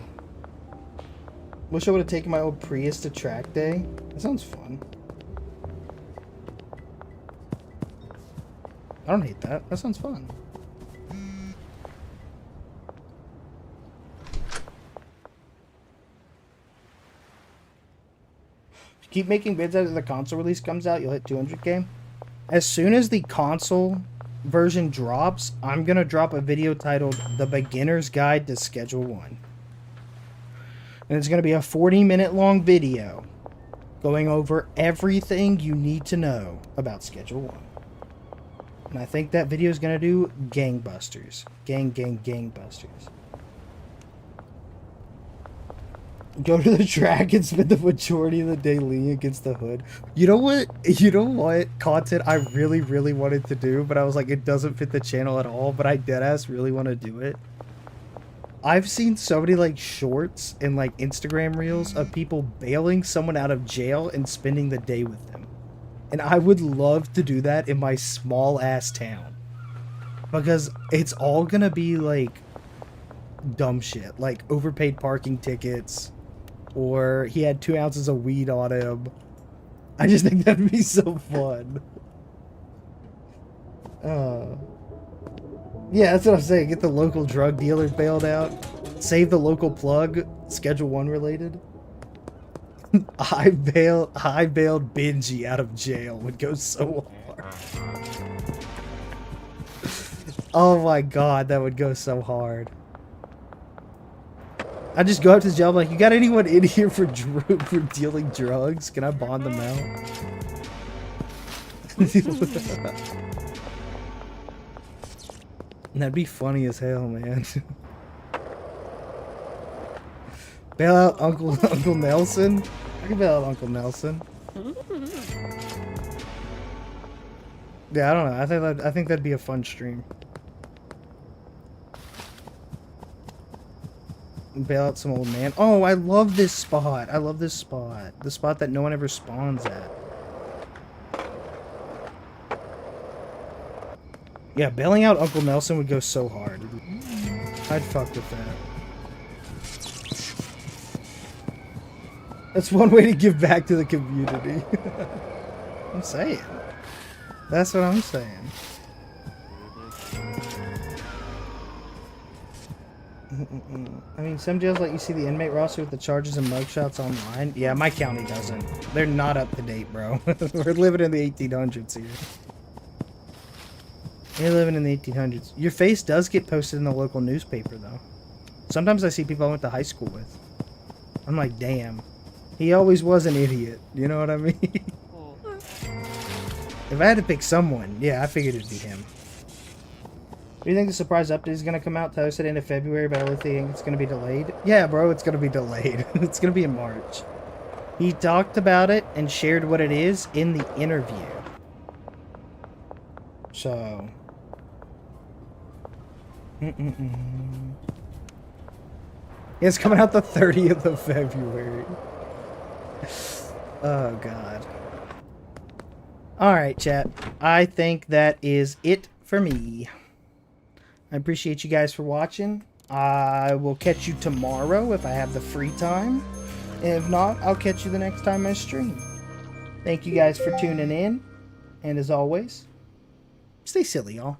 Wish I would have taken my old Prius to track day. That sounds fun. I don't hate that. That sounds fun. If you keep making bids after the console release comes out, you'll hit 200K. As soon as the console version drops, I'm going to drop a video titled The Beginner's Guide to Schedule 1. And it's going to be a 40-minute long video going over everything you need to know about Schedule 1. And I think that video is going to do gangbusters. Gangbusters. Go to the track and spend the majority of the day leaning against the hood. You know what? You know what content I really wanted to do, but I was like, it doesn't fit the channel at all, but I deadass really want to do it. I've seen so many like shorts and like Instagram reels of people bailing someone out of jail and spending the day with them. And I would love to do that in my small ass town. Because it's all gonna be like dumb shit. Like overpaid parking tickets. Or he had 2 ounces of weed on him. I just think that'd be so fun. Yeah, that's what I'm saying. Get the local drug dealer bailed out. Save the local plug. Schedule 1 related. I bailed Benji out of jail. Would go so hard. Oh my god, that would go so hard. I just go up to the jail like, you got anyone in here for dealing drugs? Can I bond them out? That'd be funny as hell, man. Bail out Uncle Nelson? I can bail out Uncle Nelson. Yeah, I don't know. I think that'd be a fun stream. Bail out some old man. Oh, I love this spot. I love this spot. The spot that no one ever spawns at. Yeah, bailing out Uncle Nelson would go so hard. I'd fuck with that. That's one way to give back to the community. I'm saying. That's what I'm saying. I mean, some jails let you see the inmate roster with the charges and mugshots online. Yeah, my county doesn't. They're not up to date, bro. We're living in the 1800s here. You're living in the 1800s. Your face does get posted in the local newspaper, though. Sometimes I see people I went to high school with. I'm like, damn. He always was an idiot. You know what I mean? If I had to pick someone, yeah, I figured it'd be him. Do you think the surprise update is going to come out? Tyler said end of February, but I really think it's going to be delayed. Yeah, bro, it's going to be delayed. It's going to be in March. He talked about it and shared what it is in the interview. So... It's coming out the 30th of February. Oh, God. Alright, chat. I think that is it for me. I appreciate you guys for watching. I will catch you tomorrow if I have the free time. And if not, I'll catch you the next time I stream. Thank you guys for tuning in. And as always, stay silly, y'all.